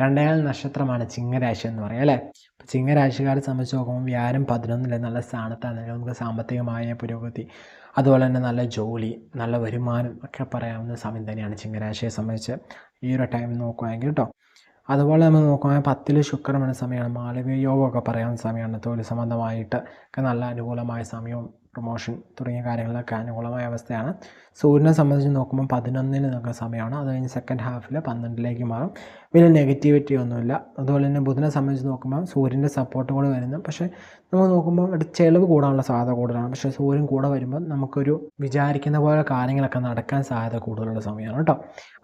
2 നക്ഷത്രമാണ് ചിങ്ങരാശി എന്ന് പറയാം അല്ലേ. ചിങ്ങരാശിക്കാരെ സംബന്ധിച്ച് നോക്കുമ്പോൾ വ്യാഴം 11 നല്ല സ്ഥാനത്താണ്. നമുക്ക് സാമ്പത്തികമായ പുരോഗതി, അതുപോലെ തന്നെ നല്ല ജോലി, നല്ല വരുമാനം ഒക്കെ പറയാവുന്ന സമയം തന്നെയാണ് ചിങ്ങരാശിയെ സംബന്ധിച്ച് ഈ ഒരു ടൈം നോക്കുകയാണെങ്കിൽ കേട്ടോ. അതുപോലെ നമ്മൾ നോക്കുകയാണെങ്കിൽ 10 ശുക്രൻ എന്ന സമയമാണ്, മാളവ്യ യോഗമൊക്കെ പറയാവുന്ന സമയമാണ്. തൊഴിൽ സംബന്ധമായിട്ട് ഒക്കെ നല്ല അനുകൂലമായ സമയവും പ്രൊമോഷൻ തുടങ്ങിയ കാര്യങ്ങളിലൊക്കെ അനുകൂലമായ അവസ്ഥയാണ്. സൂര്യനെ സംബന്ധിച്ച് നോക്കുമ്പോൾ 11 നിൽക്കുന്ന സമയമാണ്. അത് കഴിഞ്ഞ് സെക്കൻഡ് ഹാഫിൽ 12 മാറും. വലിയ നെഗറ്റിവിറ്റി ഒന്നുമില്ല. അതുപോലെ തന്നെ ബുധനെ സംബന്ധിച്ച് നോക്കുമ്പോൾ സൂര്യൻ്റെ സപ്പോർട്ട് കൂടെ വരുന്നു. പക്ഷേ നമ്മൾ നോക്കുമ്പോൾ ഇവിടെ ചെലവ് കൂടാനുള്ള സാധ്യത കൂടുതലാണ്. പക്ഷേ സൂര്യൻ കൂടെ വരുമ്പോൾ നമുക്കൊരു വിചാരിക്കുന്ന പോലെ കാര്യങ്ങളൊക്കെ നടക്കാൻ സാധ്യത കൂടുതലുള്ള സമയമാണ് കേട്ടോ.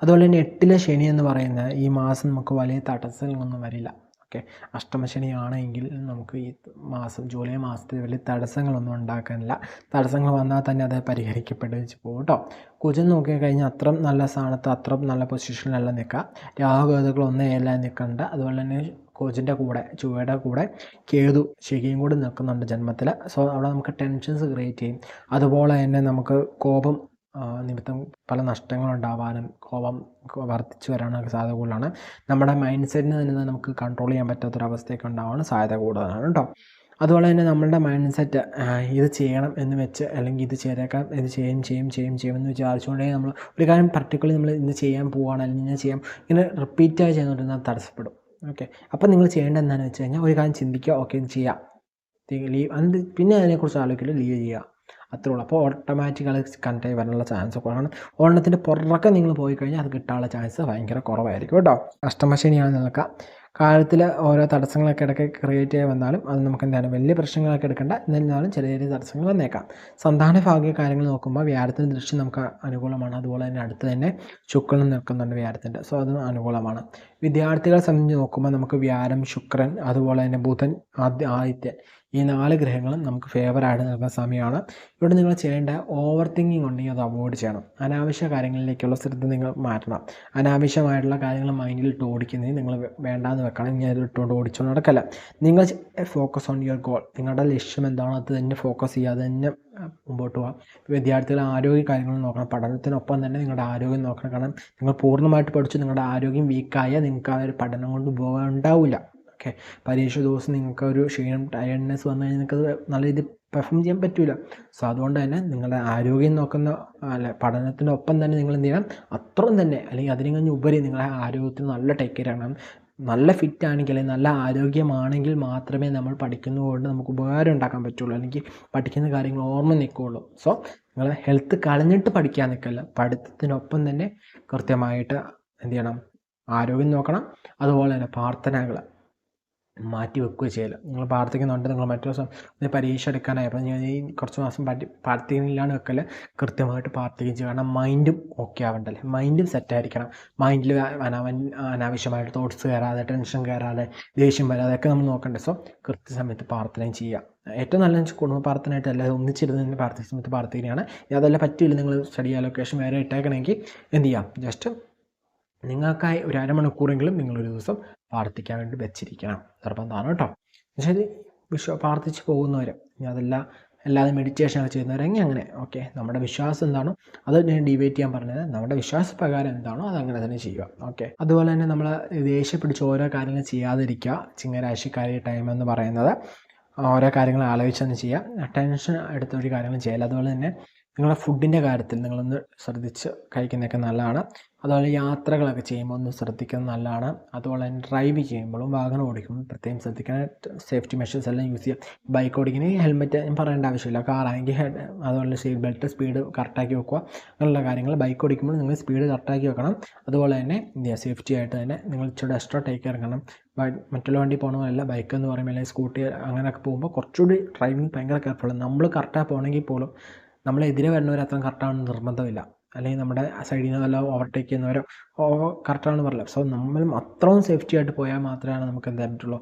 അതുപോലെ തന്നെ 8 ശനി എന്ന് പറയുന്നത് ഈ മാസം നമുക്ക് വലിയ തടസ്സങ്ങളൊന്നും വരില്ല. ഓക്കെ, അഷ്ടമശനിയാണെങ്കിൽ നമുക്ക് ഈ മാസം ജൂലൈ മാസത്തിൽ വലിയ തടസ്സങ്ങളൊന്നും ഉണ്ടാക്കാനില്ല. തടസ്സങ്ങൾ വന്നാൽ തന്നെ അത് പരിഹരിക്കപ്പെട്ട് പോകും കേട്ടോ. കുജൻ നോക്കിക്കഴിഞ്ഞാൽ അത്ര നല്ല സ്ഥാനത്ത് അത്ര നല്ല പൊസിഷനിലല്ല നിൽക്കുക. രാഹുകേതുക്കളൊന്നും എല്ലാം നിൽക്കുന്നുണ്ട്. അതുപോലെ തന്നെ കുജൻ്റെ കൂടെ ചൊവ്വയുടെ കൂടെ കേതു ശനിയും കൂടി നിൽക്കുന്നുണ്ട് ജന്മത്തിൽ. സോ അവിടെ നമുക്ക് ടെൻഷൻസ് ക്രിയേറ്റ് ചെയ്യും. അതുപോലെ തന്നെ നമുക്ക് കോപം നിമിത്തം പല നഷ്ടങ്ങളുണ്ടാവാനും കോപം വർദ്ധിച്ചു വരാനൊക്കെ സാധ്യത കൂടുതലാണ്. നമ്മുടെ മൈൻഡ് സെറ്റിന് തന്നെ നമുക്ക് കൺട്രോൾ ചെയ്യാൻ പറ്റാത്തൊരവസ്ഥയൊക്കെ ഉണ്ടാവാൻ സാധ്യത കൂടുതലാണ് കേട്ടോ. അതുപോലെ തന്നെ നമ്മളുടെ മൈൻഡ് സെറ്റ് ഇത് ചെയ്യണം എന്ന് വെച്ച്, അല്ലെങ്കിൽ ഇത് ചെയ്തേക്കാം, ഇത് ചെയ്യുമെന്ന് വിചാരിച്ചുകൊണ്ടേ നമ്മൾ ഒരു കാര്യം പർട്ടിക്കുലർ നമ്മൾ ഇന്ന് ചെയ്യാൻ പോവുകയാണ്, അല്ലെങ്കിൽ ഇങ്ങനെ ചെയ്യാം, ഇങ്ങനെ റിപ്പീറ്റായി ചെയ്യുന്നതുകൊണ്ട് തടസ്സപ്പെടും. ഓക്കെ, അപ്പോൾ നിങ്ങൾ ചെയ്യേണ്ടത് എന്താണെന്ന് വെച്ച് കഴിഞ്ഞാൽ ഒരു കാര്യം ചിന്തിക്കുക, ഓക്കെ ഇത് ചെയ്യാം, ലീവ്, പിന്നെ അതിനെക്കുറിച്ച് ആലോചിക്കില്ല, ലീവ് ചെയ്യുക. അത്രേ ഉള്ളൂ. അപ്പോൾ ഓട്ടോമാറ്റിക്കലി കണക്ട് ആയി വരാനുള്ള ചാൻസ് കുറവാണ്. ഒരെണ്ണത്തിൻ്റെ പുറകെ നിങ്ങൾ പോയി കഴിഞ്ഞാൽ അത് കിട്ടാനുള്ള ചാൻസ് ഭയങ്കര കുറവായിരിക്കും കേട്ടോ. അഷ്ടമശനിയാണ് നിൽക്കുക. കാലത്തിൽ ഓരോ തടസ്സങ്ങളൊക്കെ ഇടയ്ക്ക് ക്രിയേറ്റ് ചെയ്ത് വന്നാലും അത് നമുക്ക് എന്താണ് വലിയ പ്രശ്നങ്ങളൊക്കെ എടുക്കേണ്ട, എന്നിരുന്നാലും ചെറിയ ചെറിയ തടസ്സങ്ങൾ വന്നേക്കാം. സന്താന ഭാഗ്യ കാര്യങ്ങൾ നോക്കുമ്പോൾ വ്യാഴത്തിൻ്റെ ദൃഷ്ടി നമുക്ക് അനുകൂലമാണ്. അതുപോലെ തന്നെ അടുത്ത് തന്നെ ശുക്രൻ നിൽക്കുന്നുണ്ട് വ്യാഴത്തിൻ്റെ, സോ അതും അനുകൂലമാണ്. വിദ്യാർത്ഥികളെ സംബന്ധിച്ച് നോക്കുമ്പോൾ നമുക്ക് വ്യാഴം, ശുക്രൻ, അതുപോലെ തന്നെ ബുധൻ, ആദിത്യൻ, ഈ 4 ഗ്രഹങ്ങളും നമുക്ക് ഫേവറായിട്ട് നിൽക്കുന്ന സമയമാണ്. ഇവിടെ നിങ്ങൾ ചെയ്യേണ്ട ഓവർ തിങ്കിങ് ഉണ്ടെങ്കിൽ അത് അവോയ്ഡ് ചെയ്യണം. അനാവശ്യ കാര്യങ്ങളിലേക്കുള്ള ശ്രദ്ധ നിങ്ങൾ മാറ്റണം. അനാവശ്യമായിട്ടുള്ള കാര്യങ്ങൾ മൈൻഡിൽ ഇട്ട് ഓടിക്കുന്നത് നിങ്ങൾ വേണ്ടാന്ന് വെക്കണം. ഇനി അത് ഇട്ടുകൊണ്ട് ഓടിച്ചു നടക്കല്ല. നിങ്ങൾ ഫോക്കസ് ഓൺ യുവർ ഗോൾ. നിങ്ങളുടെ ലക്ഷ്യം എന്താണോ അത് തന്നെ ഫോക്കസ് ചെയ്യുക, അത് തന്നെ മുമ്പോട്ട് പോകാം. വിദ്യാർത്ഥികളുടെ ആരോഗ്യ കാര്യങ്ങൾ നോക്കണം. പഠനത്തിനൊപ്പം തന്നെ നിങ്ങളുടെ ആരോഗ്യം നോക്കണം. കാരണം നിങ്ങൾ പൂർണ്ണമായിട്ട് പഠിച്ചു നിങ്ങളുടെ ആരോഗ്യം വീക്കായാൽ നിങ്ങൾക്ക് ആ ഒരു പഠനം കൊണ്ട് ഉപയോഗം ഉണ്ടാവില്ല. ഓക്കെ, പരീക്ഷ ദിവസം നിങ്ങൾക്ക് ഒരു ക്ഷീണം, ടയർഡ്നെസ് വന്നു കഴിഞ്ഞാൽ നിങ്ങൾക്കത് നല്ല രീതിയിൽ പെർഫോം ചെയ്യാൻ പറ്റില്ല. സോ അതുകൊണ്ട് തന്നെ നിങ്ങളുടെ ആരോഗ്യം നോക്കുന്ന പഠനത്തിനൊപ്പം തന്നെ നിങ്ങൾ എന്ത് ചെയ്യണം, അത്രയും തന്നെ അല്ലെങ്കിൽ അതിന് കഴിഞ്ഞ് ഉപരി നിങ്ങളുടെ ആരോഗ്യത്തിന് നല്ല ടേക്ക് കെയർ ചെയ്യണം. നല്ല ഫിറ്റ് ആണെങ്കിൽ അല്ലെങ്കിൽ നല്ല ആരോഗ്യമാണെങ്കിൽ മാത്രമേ നമ്മൾ പഠിക്കുന്നതുകൊണ്ട് നമുക്ക് ഉപകാരം ഉണ്ടാക്കാൻ പറ്റുള്ളൂ, അല്ലെങ്കിൽ പഠിക്കുന്ന കാര്യങ്ങൾ ഓർമ്മ നിൽക്കുകയുള്ളൂ. സോ നിങ്ങൾ ഹെൽത്ത് കളഞ്ഞിട്ട് പഠിക്കാൻ നിൽക്കല്ല, പഠിത്തത്തിനൊപ്പം തന്നെ കൃത്യമായിട്ട് എന്ത് ചെയ്യണം, ആരോഗ്യം നോക്കണം. അതുപോലെ തന്നെ പ്രാർത്ഥനകൾ മാറ്റി വെക്കുകയോ ചെയ്യില്ല. നിങ്ങൾ പ്രാർത്ഥിക്കുന്നുണ്ട്, നിങ്ങൾ മറ്റു ദിവസം പരീക്ഷ എടുക്കാനായി അപ്പോൾ ഞാൻ ഈ കുറച്ച് മാസം പ്രാർത്ഥിക്കുന്നില്ലാണ്ട് വെക്കല്, കൃത്യമായിട്ട് പ്രാർത്ഥിക്കുകയും ചെയ്യുക. കാരണം മൈൻഡും ഓക്കെ ആവണ്ടല്ലേ, മൈൻഡും സെറ്റായിരിക്കണം. മൈൻഡിൽ അനാവശ്യമായിട്ട് തോട്ട്സ് കയറാതെ, ടെൻഷൻ കയറാതെ, ദേഷ്യം വരാതെ ഒക്കെ നമ്മൾ നോക്കണ്ടേ. സോ കൃത്യസമയത്ത് പ്രാർത്ഥനയും ചെയ്യുക. ഏറ്റവും നല്ല കുടുംബ പ്രാർത്ഥനയായിട്ട് അല്ലാതെ ഒന്നിച്ചിരുന്ന് പ്രാർത്ഥിക്കുന്ന സമയത്ത് പ്രാർത്ഥിക്കുകയാണ്. അതെല്ലാം പറ്റില്ല, നിങ്ങൾ സ്റ്റഡി അലോക്കേഷൻ വേറെ ഇട്ടേക്കണമെങ്കിൽ എന്ത് ചെയ്യാം, ജസ്റ്റ് നിങ്ങൾക്കായി ഒരു അരമണിക്കൂറെങ്കിലും നിങ്ങളൊരു ദിവസം പ്രാർത്ഥിക്കാൻ വേണ്ടി വെച്ചിരിക്കണം, നിർബന്ധമാണ് കേട്ടോ. എന്നുവെച്ചാൽ പ്രാർത്ഥിച്ച് പോകുന്നവർ, ഇനി അതെല്ലാം അല്ലാതെ മെഡിറ്റേഷനൊക്കെ ചെയ്യുന്നവരെങ്കിൽ അങ്ങനെ ഓക്കെ. നമ്മുടെ വിശ്വാസം എന്താണോ അത് ഞാൻ ഡിബേറ്റ് ചെയ്യാൻ പറഞ്ഞത്, നമ്മുടെ വിശ്വാസപ്രകാരം എന്താണോ അതങ്ങനെ തന്നെ ചെയ്യുക. ഓക്കെ, അതുപോലെ തന്നെ നമ്മൾ ദേഷ്യം പിടിച്ച് ഓരോ കാര്യങ്ങൾ ചെയ്യാതിരിക്കുക. ചിങ്ങരാശിക്കാരി ടൈം എന്ന് പറയുന്നത് ഓരോ കാര്യങ്ങൾ ആലോചിച്ച് തന്നെ ചെയ്യുക, ടെൻഷൻ എടുത്തൊരു കാര്യങ്ങളും ചെയ്യില്ല. അതുപോലെ തന്നെ നിങ്ങളുടെ ഫുഡിൻ്റെ കാര്യത്തിൽ നിങ്ങളൊന്ന് ശ്രദ്ധിച്ച് കഴിക്കുന്നതൊക്കെ നല്ലതാണ്. അതുപോലെ യാത്രകളൊക്കെ ചെയ്യുമ്പോൾ ഒന്ന് ശ്രദ്ധിക്കുന്നത് നല്ലതാണ്. അതുപോലെ തന്നെ ഡ്രൈവ് ചെയ്യുമ്പോഴും വാഹനം ഓടിക്കുമ്പോൾ പ്രത്യേകം ശ്രദ്ധിക്കണം. സേഫ്റ്റി മെഷേഴ്സ് എല്ലാം യൂസ് ചെയ്യുക. ബൈക്ക് ഓടിക്കണമെങ്കിൽ ഹെൽമെറ്റ് പറയേണ്ട ആവശ്യമില്ല. കാറാണെങ്കിൽ അതുപോലെ സീറ്റ് ബെൽറ്റ്, സ്പീഡ് കറക്റ്റാക്കി വെക്കുക, അങ്ങനെയുള്ള കാര്യങ്ങൾ. ബൈക്ക് ഓടിക്കുമ്പോൾ നിങ്ങൾ സ്പീഡ് കറക്റ്റാക്കി വെക്കണം. അതുപോലെ തന്നെ സേഫ്റ്റി ആയിട്ട് തന്നെ നിങ്ങൾ ഇച്ചിരി എക്സ്ട്രാ ടേക്ക് കെയർ എടുക്കണം. മറ്റുള്ള വണ്ടി പോകണമെന്നല്ല, ബൈക്ക് എന്ന് പറയുമ്പോൾ അല്ലെങ്കിൽ സ്കൂട്ടി അങ്ങനെയൊക്കെ പോകുമ്പോൾ കുറച്ചുകൂടി ഡ്രൈവിംഗ് ഭയങ്കര കെയർഫുൾ. നമ്മൾ കറക്റ്റായി പോകണമെങ്കിൽ പോലും നമ്മളെതിരെ വരുന്നവർ അത്രയും കറക്റ്റാണെന്ന് നിർബന്ധമില്ല, അല്ലെങ്കിൽ നമ്മുടെ സൈഡിൽ നിന്ന് വല്ല ഓവർടേക്ക് ചെയ്യുന്നവരോ കറക്റ്റാണെന്ന് പറയില്ല. സോ നമ്മളും അത്രയും സേഫ്റ്റി ആയിട്ട് പോയാൽ മാത്രമാണ് നമുക്ക് എന്താൻ പറ്റുള്ളൂ,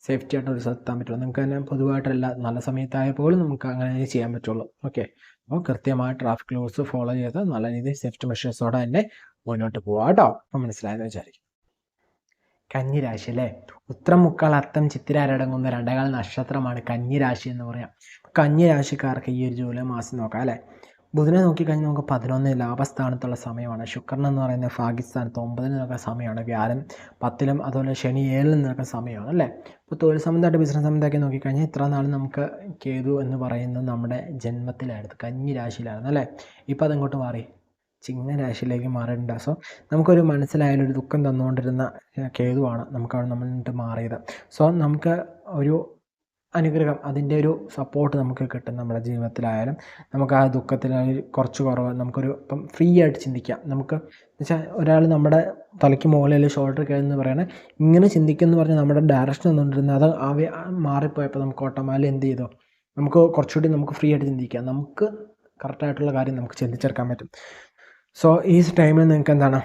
സേഫ്റ്റി ആയിട്ട് ഒരു സ്ഥലത്തെത്താൻ പറ്റുള്ളൂ. നിങ്ങൾക്ക് തന്നെ പൊതുവായിട്ടല്ല, നല്ല സമയത്തായാൽ പോലും നമുക്ക് അങ്ങനെ ചെയ്യാൻ പറ്റുള്ളൂ. ഓക്കെ, അപ്പോൾ കൃത്യമായി ട്രാഫിക് റൂൾസ് ഫോളോ ചെയ്ത് നല്ല രീതിയിൽ സേഫ്റ്റി മെഷേഴ്സോടെ തന്നെ മുന്നോട്ട് പോകാം കേട്ടോ. അപ്പോൾ മനസ്സിലായെന്ന് വിചാരിക്കും. കന്നിരാശി അല്ലേ, ഉത്രം, മുക്കാൽ, അത്തം, ചിത്തിര അടങ്ങുന്ന 2 നക്ഷത്രമാണ് കന്നിരാശി എന്ന് പറയാം. കന്നിരാശിക്കാർക്ക് ഈ ഒരു ജൂലൈ മാസം നോക്കാം അല്ലേ. ബുധനെ നോക്കിക്കഴിഞ്ഞാൽ നമുക്ക് 11 ലാഭസ്ഥാനത്തുള്ള സമയമാണ്. ശുക്രൻ എന്ന് പറയുന്നത് ഭാഗ്യസ്ഥാനത്ത് 9 നിൽക്കുന്ന സമയമാണ്. വ്യാഴം 10-ലും അതുപോലെ ശനി 7-ലും നിൽക്കുന്ന സമയമാണ് അല്ലേ. ഇപ്പോൾ തൊഴിൽ സംബന്ധമായിട്ട് ബിസിനസ് സംബന്ധമാക്കി നോക്കിക്കഴിഞ്ഞാൽ ഇത്ര നാൾ നമുക്ക് കേതു എന്ന് പറയുന്നത് നമ്മുടെ ജന്മത്തിലായിരുന്നു, കന്നിരാശിയിലായിരുന്നു അല്ലേ. ഇപ്പോൾ അതങ്ങോട്ട് മാറി ചിങ്ങരാശിയിലേക്ക് മാറിയിട്ടുണ്ട്. സോ നമുക്കൊരു മനസ്സിലായാലും ഒരു ദുഃഖം തന്നുകൊണ്ടിരുന്ന കേതുവാണ് നമുക്കവിടെ നമ്മളിട്ട് മാറിയത്. സോ നമുക്ക് ഒരു അനുഗ്രഹം, അതിൻ്റെ ഒരു സപ്പോർട്ട് നമുക്ക് കിട്ടും നമ്മുടെ ജീവിതത്തിലായാലും. നമുക്ക് ആ ദുഃഖത്തിൽ കുറച്ച് കുറവ്, നമുക്കൊരു ഇപ്പം ഫ്രീ ആയിട്ട് ചിന്തിക്കാം. നമുക്ക് എന്നുവെച്ചാൽ ഒരാൾ നമ്മുടെ തലയ്ക്ക് മുകളിൽ ഷോൾഡർ കയറുന്ന പറയണേ ഇങ്ങനെ ചിന്തിക്കുമെന്ന് പറഞ്ഞാൽ നമ്മുടെ ഡയറക്ഷൻ തന്നുകൊണ്ടിരുന്നത് അത് മാറിപ്പോയപ്പോൾ നമുക്ക് ഓട്ടോമാറ്റിക്കലി എന്ത് ചെയ്തു, നമുക്ക് കുറച്ചുകൂടി നമുക്ക് ഫ്രീ ആയിട്ട് ചിന്തിക്കാം, നമുക്ക് കറക്റ്റായിട്ടുള്ള കാര്യം നമുക്ക് ചിന്തിച്ചെടുക്കാൻ പറ്റും. സോ ഈ ടൈമിൽ നിങ്ങൾക്ക് എന്താണ്,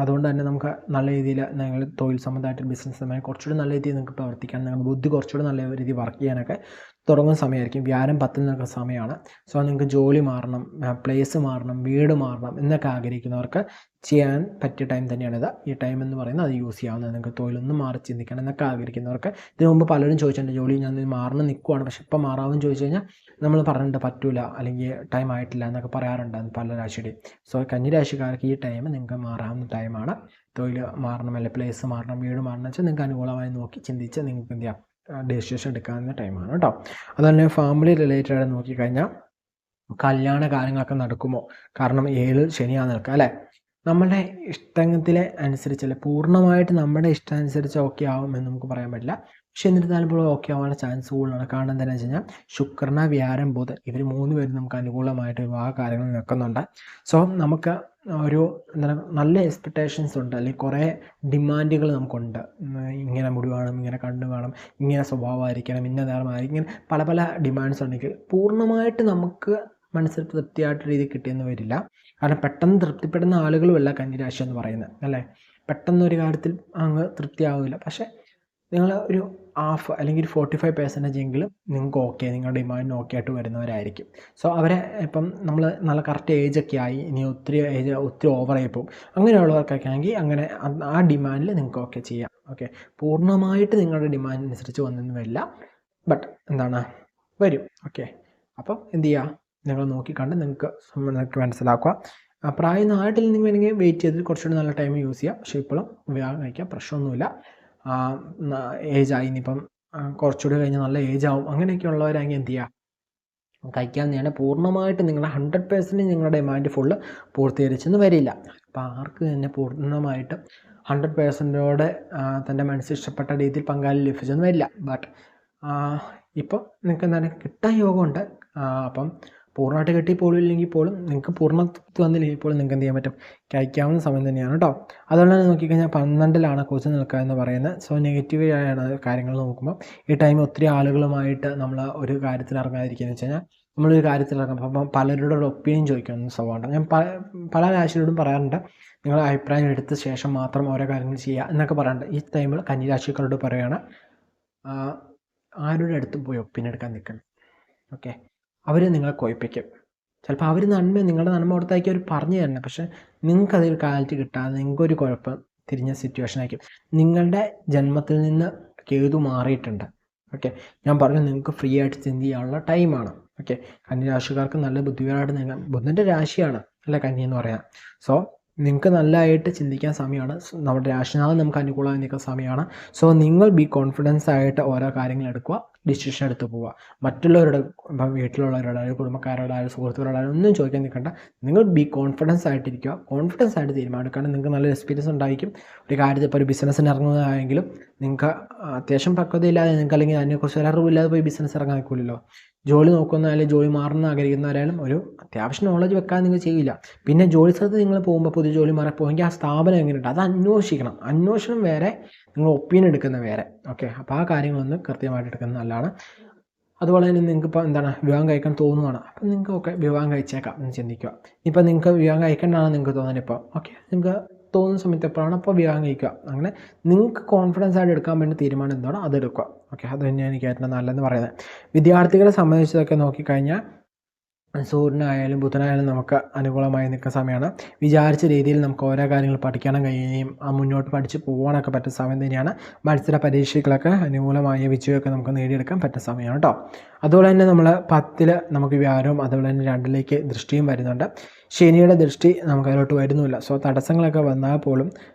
അതുകൊണ്ട് തന്നെ നമുക്ക് നല്ല രീതിയിൽ നിങ്ങൾ തൊഴിൽ സംബന്ധമായിട്ട് ബിസിനസ് സംബന്ധമായി കുറച്ചുകൂടി നല്ല രീതിയിൽ നിങ്ങൾക്ക് പ്രവർത്തിക്കാൻ, നിങ്ങളുടെ ബുദ്ധി കുറച്ചുകൂടി നല്ല രീതിയിൽ വർക്ക് ചെയ്യാനൊക്കെ തുടങ്ങുന്ന സമയമായിരിക്കും. വ്യാഴം 10-ൽ നിൽക്കുന്ന സമയമാണ്. സോ നിങ്ങൾക്ക് ജോലി മാറണം, പ്ലേസ് മാറണം, വീട് മാറണം എന്നൊക്കെ ആഗ്രഹിക്കുന്നവർക്ക് ചെയ്യാൻ പറ്റിയ ടൈം തന്നെയാണിത്. ഈ ടൈം എന്ന് പറയുന്നത് അത് യൂസ് ചെയ്യാവുന്നത്. നിങ്ങൾക്ക് തൊഴിലൊന്നും മാറി ചിന്തിക്കണം എന്നൊക്കെ ആഗ്രഹിക്കുന്നവർക്ക്, ഇതിനു മുമ്പ് പലരും ചോദിച്ചിട്ടുണ്ട് ജോലി ഞാൻ മാറണം നിൽക്കുവാണ് പക്ഷെ ഇപ്പം മാറാമെന്ന് ചോദിച്ചു കഴിഞ്ഞാൽ നമ്മൾ പറഞ്ഞിട്ട് പറ്റൂല അല്ലെങ്കിൽ ടൈം ആയിട്ടില്ല എന്നൊക്കെ പറയാറുണ്ട് പല രാശിയുടെയും. സോ കന്നിരാശിക്കാർക്ക് ഈ ടൈം നിങ്ങൾക്ക് മാറാവുന്ന ടൈമാണ്. തൊഴിൽ മാറണം, അല്ലെങ്കിൽ പ്ലേസ് മാറണം, വീട് മാറണം വെച്ചാൽ നിങ്ങൾക്ക് അനുകൂലമായി നോക്കി ചിന്തിച്ച് നിങ്ങൾക്ക് എന്ത് ചെയ്യാം, ഡിസിഷൻ എടുക്കാവുന്ന ടൈമാണ് കേട്ടോ. അതുപോലെ ഫാമിലി റിലേറ്റഡ് ആയിട്ട് നോക്കിക്കഴിഞ്ഞാൽ കല്യാണ കാര്യങ്ങളൊക്കെ നടക്കുമോ, കാരണം 7 ശനിയാണ് നിൽക്കുക അല്ലേ. നമ്മുടെ ഇഷ്ടത്തിലെ അനുസരിച്ചല്ലേ, പൂർണ്ണമായിട്ട് നമ്മുടെ ഇഷ്ടം അനുസരിച്ച് ഓക്കെ ആവുമെന്ന് നമുക്ക് പറയാൻ പറ്റില്ല. പക്ഷെ എന്നിരുന്നാലും പോലും ഓക്കെ ആവാനുള്ള ചാൻസ് കൂടുതലാണ്. കാരണം എന്താണെന്ന് വെച്ച് കഴിഞ്ഞാൽ ശുക്രന വ്യാഴം ബുധൻ ഇവർ 3 പേരും നമുക്ക് അനുകൂലമായിട്ട് വിവാഹ കാര്യങ്ങൾ നിൽക്കുന്നുണ്ട്. സോ നമുക്ക് ഒരു എന്താണ് നല്ല എക്സ്പെക്റ്റേഷൻസ് ഉണ്ട്, അല്ലെങ്കിൽ കുറേ ഡിമാൻഡുകൾ നമുക്കുണ്ട്. ഇങ്ങനെ മുടി വേണം, ഇങ്ങനെ കണ്ണ് വേണം, ഇങ്ങനെ സ്വഭാവമായിരിക്കണം, ഇന്ന നിറമായിരിക്കും, ഇങ്ങനെ പല പല ഡിമാൻഡ്സ് ഉണ്ടെങ്കിൽ പൂർണ്ണമായിട്ട് നമുക്ക് മനസ്സിൽ തൃപ്തിയായിട്ട് രീതി കിട്ടിയെന്ന് വരില്ല. കാരണം പെട്ടെന്ന് തൃപ്തിപ്പെടുന്ന ആളുകളുമല്ല കന്നിരാശി എന്ന് പറയുന്നത്, അല്ലേ? പെട്ടെന്നൊരു കാര്യത്തിൽ അങ്ങ് തൃപ്തിയാവില്ല. പക്ഷേ നിങ്ങൾ ഒരു ഹാഫ് അല്ലെങ്കിൽ ഒരു 45% എങ്കിലും നിങ്ങൾക്ക് ഓക്കെ, നിങ്ങളുടെ ഡിമാൻഡിന് ഓക്കെ ആയിട്ട് വരുന്നവരായിരിക്കും. സോ അവരെ ഇപ്പം നമ്മൾ നല്ല കറക്റ്റ് ഏജൊക്കെ ആയി, ഇനി ഒത്തിരി ഓവറായി പോകും, അങ്ങനെയുള്ളവർക്കൊക്കെ ആണെങ്കിൽ അങ്ങനെ ആ ഡിമാൻഡിൽ നിങ്ങൾക്ക് ഓക്കെ ചെയ്യാം. ഓക്കെ, പൂർണ്ണമായിട്ട് നിങ്ങളുടെ ഡിമാൻഡിനനുസരിച്ച് വന്നെന്ന് വരില്ല, ബട്ട് എന്താണ് വരും. ഓക്കെ, അപ്പം എന്ത് ചെയ്യുക, നിങ്ങൾ നോക്കിക്കണ്ട് നിങ്ങൾക്ക് മനസ്സിലാക്കുക. പ്രായം ആയിട്ടിൽ നിങ്ങൾ വേണമെങ്കിൽ വെയിറ്റ് ചെയ്ത് കുറച്ചുകൂടി നല്ല ടൈം യൂസ് ചെയ്യാം. പക്ഷേ ഇപ്പോഴും വിവാഹം കഴിക്കാം, പ്രശ്നമൊന്നുമില്ല. ഏജായി, ഇനിയിപ്പം കുറച്ചുകൂടി കഴിഞ്ഞ് നല്ല ഏജാവും, അങ്ങനെയൊക്കെ ഉള്ളവരാണെങ്കിൽ എന്ത് ചെയ്യുക, കഴിക്കാവുന്നതാണ്. പൂർണ്ണമായിട്ട് നിങ്ങളുടെ 100% നിങ്ങളുടെ ഡിമാൻഡ് ഫുള്ള് പൂർത്തീകരിച്ചെന്ന് വരില്ല. അപ്പോൾ ആർക്ക് തന്നെ പൂർണ്ണമായിട്ട് 100%ഓടെ തൻ്റെ മനസ്സിൽ ഇഷ്ടപ്പെട്ട രീതിയിൽ പങ്കാളി ലഭിച്ചെന്ന് വരില്ല. ബട്ട് ഇപ്പം നിങ്ങൾക്ക് എന്താണ് കിട്ടാൻ യോഗമുണ്ട്. അപ്പം പൂർണ്ണമായിട്ട് കിട്ടിപ്പോലും ഇല്ലെങ്കിൽ പോലും നിങ്ങൾക്ക് പൂർണ്ണത്വം വന്നില്ലെങ്കിൽ പോലും നിങ്ങൾക്ക് എന്ത് ചെയ്യാൻ പറ്റും, കഴിക്കാവുന്ന സമയം തന്നെയാണ് കേട്ടോ. അതുകൊണ്ട് തന്നെ നോക്കിക്കഴിഞ്ഞാൽ 12ലാണ് കുറിച്ച് നിൽക്കുക എന്ന് പറയുന്നത്. സോ നെഗറ്റീവായാണ് കാര്യങ്ങൾ നോക്കുമ്പോൾ ഈ ടൈം ഒത്തിരി ആളുകളുമായിട്ട് നമ്മൾ ഒരു കാര്യത്തിൽ ഇറങ്ങാതിരിക്കുകയെന്ന് വെച്ച് കഴിഞ്ഞാൽ, നമ്മളൊരു കാര്യത്തിൽ ഇറങ്ങുമ്പോൾ അപ്പം പലരുടെ ഒപ്പീനിയൻ ചോദിക്കുന്ന സ്വഭാവമുണ്ട്. ഞാൻ പല രാശികളോടും പറയാറുണ്ട്, നിങ്ങളുടെ അഭിപ്രായം എടുത്ത ശേഷം മാത്രം ഓരോ കാര്യങ്ങൾ ചെയ്യുക എന്നൊക്കെ പറയാറുണ്ട്. ഈ ടൈമിൽ കന്നിരാശിക്കാരോട് പറയുകയാണ്, ആരുടെ അടുത്തും പോയി ഒപ്പീനിയൻ എടുക്കാൻ നിൽക്കണം. ഓക്കെ, അവർ നിങ്ങളെ കൊയ്പ്പിക്കും. ചിലപ്പോൾ അവർ നിങ്ങളുടെ നന്മ കൊടുത്താക്കി അവർ പറഞ്ഞു തരണം, പക്ഷേ നിങ്ങൾക്കതൊരു ക്ലാരിറ്റി കിട്ടാതെ നിങ്ങൾക്കൊരു കുഴപ്പം തിരിഞ്ഞ സിറ്റുവേഷൻ ആയിരിക്കും. നിങ്ങളുടെ ജന്മത്തിൽ നിന്ന് കേതു മാറിയിട്ടുണ്ട്. ഓക്കെ, ഞാൻ പറഞ്ഞു നിങ്ങൾക്ക് ഫ്രീ ആയിട്ട് ചിന്ത ചെയ്യാനുള്ള ടൈമാണ്. ഓക്കെ, കന്നിരാശിക്കാർക്ക് നല്ല ബുദ്ധിപരമായിട്ട് ബുധൻ്റെ രാശിയാണ് അല്ല കന്നി എന്ന് പറയാം. സോ നിങ്ങൾക്ക് നല്ലതായിട്ട് ചിന്തിക്കാൻ സമയമാണ്. നമ്മുടെ രാശിനാഥൻ നമുക്ക് അനുകൂലമായി നിൽക്കുന്ന സമയമാണ്. സോ നിങ്ങൾ ബി കോൺഫിഡൻസ് ആയിട്ട് ഓരോ കാര്യങ്ങൾ എടുക്കുക, ഡിസിഷൻ എടുത്ത് പോവുക. മറ്റുള്ളവരുടെ ഇപ്പം വീട്ടിലുള്ളവരോടായാലും കുടുംബക്കാരോടായാലും സുഹൃത്തുക്കളോടായാലും ഒന്നും ചോദിക്കാൻ നിൽക്കണ്ട. നിങ്ങൾ ബി കോൺഫിഡൻസ് ആയിട്ടിരിക്കുക, കോൺഫിഡൻസ് ആയിട്ട് തീരുമാനിക്കണം. നിങ്ങൾക്ക് നല്ല എക്സ്പീരിയൻസ് ഉണ്ടായിരിക്കും. ഒരു കാര്യത്തിൽ ഇപ്പോൾ ഒരു ബിസിനസ്സിന് ഇറങ്ങുന്നതായെങ്കിലും നിങ്ങൾക്ക് അത്യാവശ്യം പക്വതയില്ലാതെ, നിങ്ങൾക്ക് അല്ലെങ്കിൽ അതിനെക്കുറിച്ച് ഒരു അറിവില്ലാതെ പോയി ബിസിനസ് ഇറങ്ങാൻ നിൽക്കില്ലല്ലോ. ജോലി നോക്കുന്ന അല്ലെങ്കിൽ ജോലി മാറുന്ന ആഗ്രഹിക്കുന്നവരായാലും ഒരു അത്യാവശ്യം നോളജ് വെക്കാൻ നിങ്ങൾ ചെയ്യില്ല. പിന്നെ ജോലി സ്ഥലത്ത് നിങ്ങൾ പോകുമ്പോൾ പുതിയ ജോലി മാറിപ്പോയെങ്കിൽ ആ സ്ഥാപനം എങ്ങനെയുണ്ട് അത് അന്വേഷിക്കണം. അന്വേഷണം വേറെ, നിങ്ങൾ ഒപ്പീനിയൻ എടുക്കുന്ന വേറെ. ഓക്കെ, അപ്പോൾ ആ കാര്യങ്ങളൊന്ന് കൃത്യമായിട്ട് എടുക്കുന്നത് നല്ലതാണ്. അതുപോലെ തന്നെ നിങ്ങൾക്ക് ഇപ്പോൾ എന്താണ് വിവാഹം കഴിക്കാൻ തോന്നുകയാണ്, അപ്പം നിങ്ങൾക്ക് ഓക്കെ വിവാഹം കഴിച്ചേക്കാം എന്ന് ചിന്തിക്കുക. ഇപ്പം നിങ്ങൾക്ക് വിവാഹം കഴിക്കേണ്ടതാണെന്ന് നിങ്ങൾക്ക് തോന്നുന്നത് ഇപ്പോൾ ഓക്കെ, നിങ്ങൾക്ക് തോന്നുന്ന സമയത്ത് എപ്പോഴാണ് അപ്പോൾ വിവാഹം കഴിക്കുക. അങ്ങനെ നിങ്ങൾക്ക് കോൺഫിഡൻസ് ആയിട്ട് എടുക്കാൻ വേണ്ടി തീരുമാനം എന്താണോ അതെടുക്കുക. ഓക്കെ, അത് തന്നെയാണ് എനിക്ക് ഏറ്റവും നല്ലതെന്ന് പറയുന്നത്. വിദ്യാർത്ഥികളെ സംബന്ധിച്ചതൊക്കെ നോക്കിക്കഴിഞ്ഞാൽ സൂര്യനായാലും ബുധനായാലും നമുക്ക് അനുകൂലമായി നിൽക്കുന്ന സമയമാണ്. വിചാരിച്ച രീതിയിൽ നമുക്ക് ഓരോ കാര്യങ്ങൾ പഠിക്കണം കഴിയുകയും മുന്നോട്ട് പഠിച്ച് പോകാനൊക്കെ പറ്റുന്ന സമയം തന്നെയാണ്. മത്സര പരീക്ഷകളൊക്കെ അനുകൂലമായ വിജയമൊക്കെ നമുക്ക് നേടിയെടുക്കാൻ പറ്റുന്ന സമയമാണ് കേട്ടോ. അതുപോലെ തന്നെ നമ്മൾ 10 നമുക്ക് വ്യാഴവും അതുപോലെ തന്നെ 2 ദൃഷ്ടിയും വരുന്നുണ്ട്. ശനിയുടെ ദൃഷ്ടി നമുക്ക് അതിലോട്ട് വരുന്നുമില്ല. സോ തടസ്സങ്ങളൊക്കെ വന്നാൽ പോലും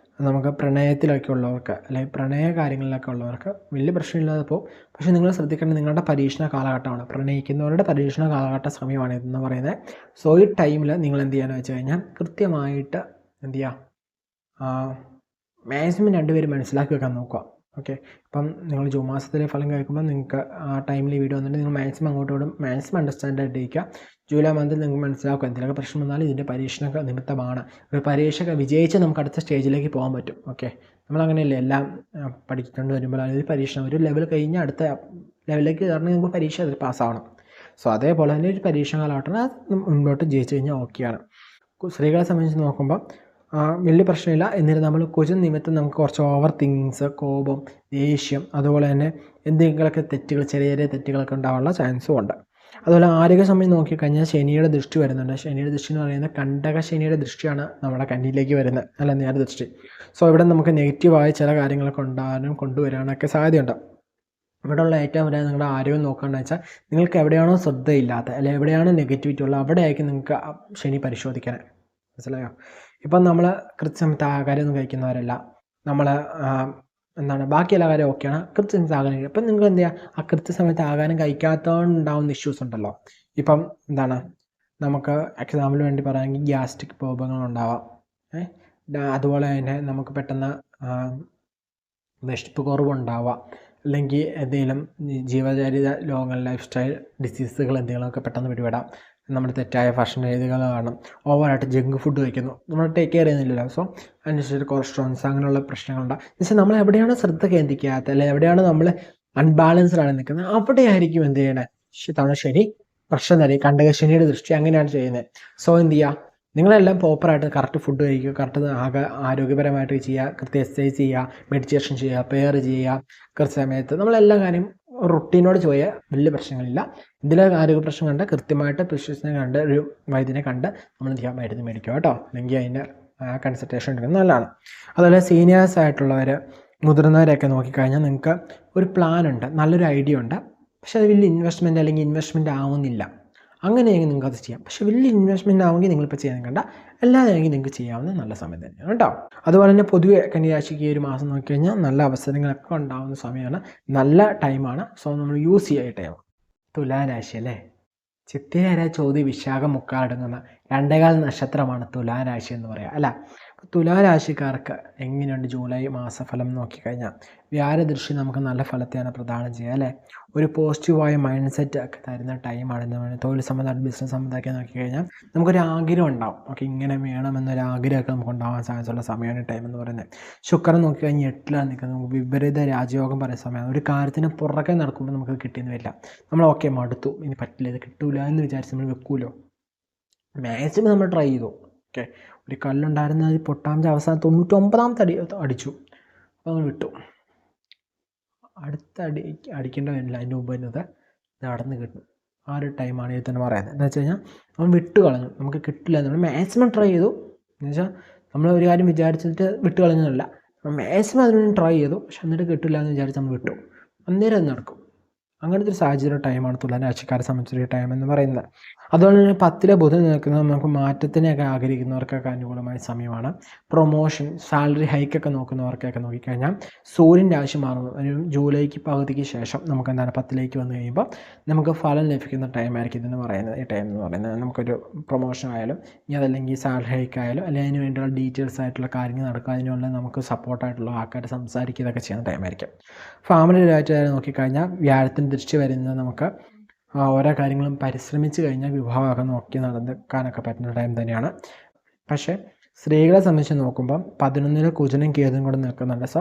നമുക്ക് പ്രണയത്തിലൊക്കെ ഉള്ളവർക്ക് അല്ലെങ്കിൽ പ്രണയ കാര്യങ്ങളിലൊക്കെ ഉള്ളവർക്ക് വലിയ പ്രശ്നമില്ലാതെ പോകും. പക്ഷേ നിങ്ങൾ ശ്രദ്ധിക്കേണ്ടത് നിങ്ങളുടെ പരീക്ഷണ കാലഘട്ടമാണ്, പ്രണയിക്കുന്നവരുടെ പരീക്ഷണ കാലഘട്ട സമയമാണ് ഇതെന്ന് പറയുന്നത്. സോ ഈ ടൈമിൽ നിങ്ങൾ എന്ത് ചെയ്യാന്ന് വെച്ച് കഴിഞ്ഞാൽ കൃത്യമായിട്ട് എന്ത് ചെയ്യുക, മാക്സിമം 2 പേരും മനസ്സിലാക്കി വെക്കാൻ നോക്കുക. ഓക്കെ, ഇപ്പം നിങ്ങൾ ജൂൺ മാസത്തിലെ ഫലം കേൾക്കുമ്പോൾ നിങ്ങൾക്ക് ആ ടൈമിൽ വീഡിയോ വന്നിട്ട് നിങ്ങൾ മാക്സിമം അങ്ങോട്ടും മാക്സിമം അണ്ടർസ്റ്റാൻഡ് ആയിട്ട് ഇരിക്കുക. ജൂലൈ മന്തിൽ നിങ്ങൾക്ക് മനസ്സിലാക്കുക എന്തെങ്കിലുമൊക്കെ പ്രശ്നം വന്നാലും ഇതിൻ്റെ പരീക്ഷണ നിമിത്തമാണ്. ഒരു പരീക്ഷ വിജയിച്ച് നമുക്ക് അടുത്ത സ്റ്റേജിലേക്ക് പോകാൻ പറ്റും. ഓക്കെ, നമ്മളങ്ങനെയല്ലേ എല്ലാം പഠിച്ചുകൊണ്ട് വരുമ്പോൾ അതൊരു പരീക്ഷണം ഒരു ലെവൽ കഴിഞ്ഞ് അടുത്ത ലെവലിലേക്ക് കയറണമെങ്കിൽ നമുക്ക് പരീക്ഷ അതിൽ പാസ്സാവണം. സോ അതേപോലെ തന്നെ ഒരു പരീക്ഷ കാലഘട്ടം മുന്നോട്ട് ജയിച്ചു കഴിഞ്ഞാൽ ഓക്കെയാണ്. സ്ത്രീകളെ സംബന്ധിച്ച് നോക്കുമ്പോൾ വലിയ പ്രശ്നമില്ല. എന്നിട്ട് നമ്മൾ കുജൻ നിമിത്തം നമുക്ക് കുറച്ച് ഓവർ തിങ്കിങ്സ്, കോപം, ദേഷ്യം, അതുപോലെ തന്നെ എന്തെങ്കിലുമൊക്കെ തെറ്റുകൾ, ചെറിയ ചെറിയ തെറ്റുകളൊക്കെ ഉണ്ടാകാനുള്ള ചാൻസും ഉണ്ട്. അതുപോലെ ആരോഗ്യ സമയം നോക്കിക്കഴിഞ്ഞാൽ ശനിയുടെ ദൃഷ്ടി വരുന്നുണ്ട്. ശനിയുടെ ദൃഷ്ടി എന്ന് പറയുന്നത് കണ്ടക ശനിയുടെ ദൃഷ്ടിയാണ് നമ്മുടെ കന്നിയിലേക്ക് വരുന്നത്, അല്ല നേരെ ദൃഷ്ടി. സോ ഇവിടെ നമുക്ക് നെഗറ്റീവായ ചില കാര്യങ്ങളൊക്കെ ഉണ്ടാകാനും കൊണ്ടുവരാനൊക്കെ സാധ്യതയുണ്ട്. ഇവിടെയുള്ള ഏറ്റവും വലിയ നിങ്ങളുടെ ആരോഗ്യം നോക്കുകയാണെന്ന് വെച്ചാൽ നിങ്ങൾക്ക് എവിടെയാണോ ശ്രദ്ധയില്ലാത്ത അല്ലെങ്കിൽ എവിടെയാണോ നെഗറ്റിവിറ്റി ഉള്ളത് അവിടെയായിരിക്കും നിങ്ങൾക്ക് ശനി പരിശോധിക്കാൻ. മനസ്സിലായോ? ഇപ്പം നമ്മൾ കൃത്യസമയത്ത് ആഹാരമൊന്നും കഴിക്കുന്നവരല്ല, നമ്മൾ എന്താണ് ബാക്കി എല്ലാ കാര്യം ഓക്കെയാണ്, കൃത്യസമയത്ത് ആഹാരം കഴിക്കുക. ഇപ്പം നിങ്ങൾ എന്ത് ചെയ്യുക, ആ കൃത്യസമയത്ത് ആഹാരം കഴിക്കാത്തതുകൊണ്ടുണ്ടാകുന്ന ഇഷ്യൂസ് ഉണ്ടല്ലോ. ഇപ്പം എന്താണ് നമുക്ക് എക്സാമ്പിൾ വേണ്ടി പറയുകയാണെങ്കിൽ ഗ്യാസ്ട്രിക് പ്രോബ്ലങ്ങളുണ്ടാവാം. അതുപോലെ തന്നെ നമുക്ക് പെട്ടെന്ന് വിശപ്പ് കുറവുണ്ടാവാം, അല്ലെങ്കിൽ എന്തെങ്കിലും ജീവചരിത രോഗങ്ങൾ, ലൈഫ് സ്റ്റൈൽ ഡിസീസുകൾ എന്തെങ്കിലുമൊക്കെ പെട്ടെന്ന് പിടിപെടാം. നമ്മുടെ തെറ്റായ ഭക്ഷണ രീതികൾ കാരണം ഓവറായിട്ട് ജങ്ക് ഫുഡ് കഴിക്കുന്നു, നമ്മൾ ടേക്ക് കെയർ ചെയ്യുന്നില്ലല്ലോ. സോ അതിനനുസരിച്ച് കൊളസ്ട്രോൾസ് അങ്ങനെയുള്ള പ്രശ്നങ്ങളുണ്ട്. എന്നുവെച്ചാൽ നമ്മൾ എവിടെയാണ് ശ്രദ്ധ കേന്ദ്രീകരിക്കാത്ത, അല്ലെങ്കിൽ എവിടെയാണ് നമ്മൾ അൺബാലൻസ്ഡ് ആണ് നിൽക്കുന്നത്, അവിടെയായിരിക്കും എന്ത് ചെയ്യണേ തവണ ശനി പ്രശ്നം തരും. കണ്ടകശനിയുടെ ദൃഷ്ടി അങ്ങനെയാണ് ചെയ്യുന്നത്. സോ എന്ത് ചെയ്യുക, നിങ്ങളെല്ലാം പ്രോപ്പറായിട്ട് കറക്റ്റ് ഫുഡ് കഴിക്കുക, കറക്റ്റ് ആരോഗ്യപരമായിട്ട് ചെയ്യുക, കൃത്യ എക്സസൈസ് ചെയ്യുക, മെഡിറ്റേഷൻ ചെയ്യുക, പ്രെയർ ചെയ്യുക, കൃത്യസമയത്ത് നമ്മളെല്ലാ കാര്യം റുട്ടീനോട് ചോദിയാൽ വലിയ പ്രശ്നങ്ങളില്ല. ഇതിലെ ആരോഗ്യ പ്രശ്നം കണ്ട് കൃത്യമായിട്ട് സ്പെഷ്യലിസ്റ്റിനെ കണ്ട് ഒരു വൈദ്യനെ കണ്ട് നമ്മൾ എന്ത് ചെയ്യുക, മരുന്ന് മേടിക്കുക കേട്ടോ. അല്ലെങ്കിൽ അതിൻ്റെ കൺസൾട്ടേഷൻ എടുക്കുന്നത് നല്ലതാണ്. അതുപോലെ സീനിയേഴ്സ് ആയിട്ടുള്ളവർ, മുതിർന്നവരെയൊക്കെ നോക്കിക്കഴിഞ്ഞാൽ നിങ്ങൾക്ക് ഒരു പ്ലാൻ ഉണ്ട്, നല്ലൊരു ഐഡിയ ഉണ്ട്, പക്ഷെ അത് വലിയ ഇൻവെസ്റ്റ്മെൻറ്റ് അല്ലെങ്കിൽ ഇൻവെസ്റ്റ്മെൻറ്റ് ആവുന്നില്ല. അങ്ങനെയെങ്കിൽ നിങ്ങൾക്ക് അത് ചെയ്യാം. പക്ഷേ വലിയ ഇൻവെസ്റ്റ്മെൻറ്റ് ആവുമെങ്കിൽ നിങ്ങളിപ്പോൾ ചെയ്യാൻ കണ്ട, അല്ലാതെയെങ്കിൽ നിങ്ങൾക്ക് ചെയ്യാവുന്ന നല്ല സമയം തന്നെയാണ് കേട്ടോ. അതുപോലെ തന്നെ പൊതുവെ കന്യാരാശിക്ക് ഈ ഒരു മാസം നോക്കിക്കഴിഞ്ഞാൽ നല്ല അവസരങ്ങളൊക്കെ ഉണ്ടാകുന്ന സമയമാണ്, നല്ല ടൈമാണ്. സോ നമ്മൾ യൂസ് ചെയ്യുക ടൈം. തുലാരാശി അല്ലേ, ചിത്തിര, ചോതി, വിശാഖം, മുക്കാടങ്ങുന്ന 2.25 നക്ഷത്രമാണ് തുലാരാശി എന്ന് പറയുക അല്ല. തുലാരാശിക്കാർക്ക് എങ്ങനെയുണ്ട് ജൂലൈ മാസഫലം നോക്കിക്കഴിഞ്ഞാൽ, വ്യാഴദൃഷ്ടി നമുക്ക് നല്ല ഫലത്തെയാണ് പ്രദാനം ചെയ്യുക അല്ലേ. ഒരു പോസിറ്റീവായ മൈൻഡ് സെറ്റ് ഒക്കെ തരുന്ന ടൈമാണ്. തൊഴിൽ സംബന്ധമായിട്ട് ബിസിനസ് സംബന്ധമൊക്കെ നോക്കിക്കഴിഞ്ഞാൽ നമുക്കൊരു ആഗ്രഹം ഉണ്ടാവും. ഓക്കെ, ഇങ്ങനെ വേണമെന്നൊരു ആഗ്രഹമൊക്കെ നമുക്ക് ഉണ്ടാകാൻ സാധ്യതയുള്ള സമയമാണ് ടൈം എന്ന് പറയുന്നത്. ശുക്രൻ നോക്കിക്കഴിഞ്ഞാൽ 8ലാണ് നിൽക്കുന്നത്. നമുക്ക് വിപരീത രാജയോഗം പറയുന്ന സമയമാണ്. ഒരു കാര്യത്തിന് പുറകെ നടക്കുമ്പോൾ നമുക്ക് കിട്ടിയെന്ന് വരില്ല. നമ്മൾ ഓക്കെ മടുത്തു, ഇനി പറ്റില്ല, ഇത് കിട്ടൂല എന്ന് വിചാരിച്ച് നമ്മൾ വെക്കൂലോ, മാക്സിമം നമ്മൾ ട്രൈ ചെയ്തു. ഓക്കെ, ഒരു കല്ലുണ്ടായിരുന്ന അത് പൊട്ടാമിൻ്റെ അവസാനം 99ാമത്തെ അടിച്ചു, അപ്പോൾ നമ്മൾ വിട്ടു. അടുത്ത അടിക്കേണ്ട വരില്ല, അതിൻ്റെ മുമ്പ് വരുന്നത് നടന്ന് കിട്ടും. ആ ഒരു ടൈമാണ് ഇതിൽ തന്നെ പറയുന്നത്. എന്താ വെച്ച് കഴിഞ്ഞാൽ അവൻ വിട്ട് കളഞ്ഞു, നമുക്ക് കിട്ടില്ല. നമ്മൾ മാക്സിമം ട്രൈ ചെയ്തു. എന്ന് വെച്ചാൽ നമ്മൾ ഒരു കാര്യം വിചാരിച്ചിട്ട് വിട്ട് കളഞ്ഞതല്ല, മാക്സിമം അതിനൊന്നും ട്രൈ ചെയ്തു, പക്ഷെ എന്നിട്ട് കിട്ടില്ല എന്ന് വിചാരിച്ച് നമ്മൾ വിട്ടു. അന്നേരം അത് നടക്കും. അങ്ങനത്തെ ഒരു സാഹചര്യ ടൈമാണ് തുലാരാശിക്കാരെ സംബന്ധിച്ചൊരു ടൈം എന്ന് പറയുന്നത്. അതുപോലെ തന്നെ 10ലെ ബുധൻ നിൽക്കുന്നത് നമുക്ക് മാറ്റത്തിനെയൊക്കെ ആഗ്രഹിക്കുന്നവർക്കൊക്കെ അനുകൂലമായ സമയമാണ്. പ്രൊമോഷൻ, സാലറി ഹൈക്കൊക്കെ നോക്കുന്നവർക്കൊക്കെ നോക്കിക്കഴിഞ്ഞാൽ സൂര്യൻ രാശി മാറുന്നു. ഒരു ജൂലൈക്ക് പകുതിക്ക് ശേഷം നമുക്ക് എന്താണ് 10ലേക്ക് വന്നു കഴിയുമ്പോൾ നമുക്ക് ഫലം ലഭിക്കുന്ന ടൈമായിരിക്കും ഇതെന്ന് പറയുന്നത്. ഈ ടൈം എന്ന് പറയുന്നത് നമുക്കൊരു പ്രൊമോഷൻ ആയാലും ഇനി അതല്ലെങ്കിൽ സാലറി ഹൈക്ക് ആയാലും അല്ലെങ്കിൽ അതിന് വേണ്ടിയുള്ള ഡീറ്റെയിൽസ് ആയിട്ടുള്ള കാര്യങ്ങൾ നടക്കുക, അതിനുള്ള നമുക്ക് സപ്പോർട്ടായിട്ടുള്ള ആൾക്കാർ സംസാരിക്കുക, ഇതൊക്കെ ചെയ്യുന്ന ടൈമായിരിക്കും. ഫാമിലി റിലേറ്റഡ് നോക്കിക്കഴിഞ്ഞാൽ വ്യാഴത്തിന് ദൃഷ്ടി വരുന്നത് നമുക്ക് ഓരോ കാര്യങ്ങളും പരിശ്രമിച്ച് കഴിഞ്ഞാൽ വിവാഹമൊക്കെ നോക്കി നടക്കാനൊക്കെ പറ്റുന്ന ടൈം തന്നെയാണ്. പക്ഷേ സ്ത്രീകളെ സംബന്ധിച്ച് നോക്കുമ്പം 11ൽ കുജനും കേതും കൂടെ നിൽക്കുന്നുണ്ട്. സോ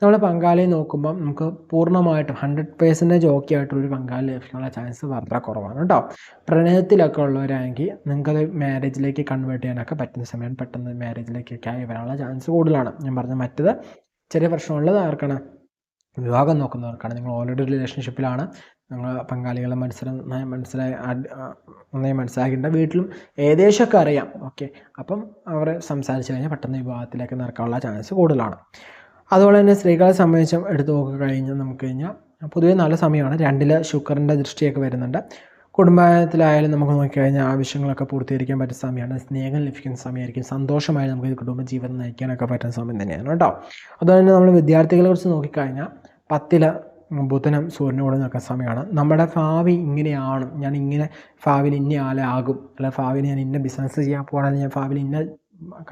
നമ്മൾ പങ്കാളിയെ നോക്കുമ്പം നമുക്ക് പൂർണ്ണമായിട്ടും 100% ഓക്കെ ആയിട്ടുള്ളൊരു പങ്കാളി ലഭിക്കാനുള്ള ചാൻസ് വളരെ കുറവാണ് കേട്ടോ. പ്രണയത്തിലൊക്കെ ഉള്ളവരാണെങ്കിൽ നിങ്ങൾക്കത് മാരേജിലേക്ക് കൺവേർട്ട് ചെയ്യാനൊക്കെ പറ്റുന്ന സമയം പെട്ടെന്ന് മാരേജിലേക്കൊക്കെ ആയി വരാനുള്ള ചാൻസ് കൂടുതലാണ്. ഞാൻ പറഞ്ഞ മറ്റത് ചെറിയ പ്രശ്നമുള്ളത് ആർക്കാണ്, വിവാഹം നോക്കുന്നവർക്കാണ്. നിങ്ങൾ ഓൾറെഡി റിലേഷൻഷിപ്പിലാണ്, നിങ്ങൾ പങ്കാളികളെ നന്നായി മനസ്സിലാക്കിയിട്ട് വീട്ടിലും ഏകദേശമൊക്കെ അറിയാം. ഓക്കെ, അപ്പം അവർ സംസാരിച്ച് കഴിഞ്ഞാൽ പെട്ടെന്ന് വിവാഹത്തിലേക്ക് നടക്കാനുള്ള ചാൻസ് കൂടുതലാണ്. അതുപോലെ തന്നെ സ്ത്രീകളെ സംബന്ധിച്ചും എടുത്തു നോക്കി കഴിഞ്ഞാൽ നമുക്ക് കഴിഞ്ഞാൽ പൊതുവേ നല്ല സമയമാണ്. 2ൽ ശുക്രൻ്റെ ദൃഷ്ടിയൊക്കെ വരുന്നുണ്ട്. കുടുംബത്തിലായാലും നമുക്ക് നോക്കിക്കഴിഞ്ഞാൽ ആവശ്യങ്ങളൊക്കെ പൂർത്തീകരിക്കാൻ പറ്റുന്ന സമയമാണ്. സ്നേഹം ലഭിക്കുന്ന സമയമായിരിക്കും. സന്തോഷമായി നമുക്ക് കുടുംബ ജീവിതം നയിക്കാനൊക്കെ പറ്റുന്ന സമയം തന്നെയാണ് കേട്ടോ. അതുപോലെ തന്നെ നമ്മൾ വിദ്യാർത്ഥികളെ കുറിച്ച് നോക്കിക്കഴിഞ്ഞാൽ 10ൽ ബുധനും സൂര്യനോട് നിൽക്കുന്ന സമയമാണ്. നമ്മുടെ ഭാവി ഇങ്ങനെയാണ്, ഞാൻ ഇങ്ങനെ ഭാവിയിൽ ഇന്ന ആളാകും, അല്ല ഭാവിയിൽ ഞാൻ ഇന്ന ബിസിനസ് ചെയ്യാൻ പോകണമെങ്കിൽ ഞാൻ ഭാവിയിൽ ഇന്ന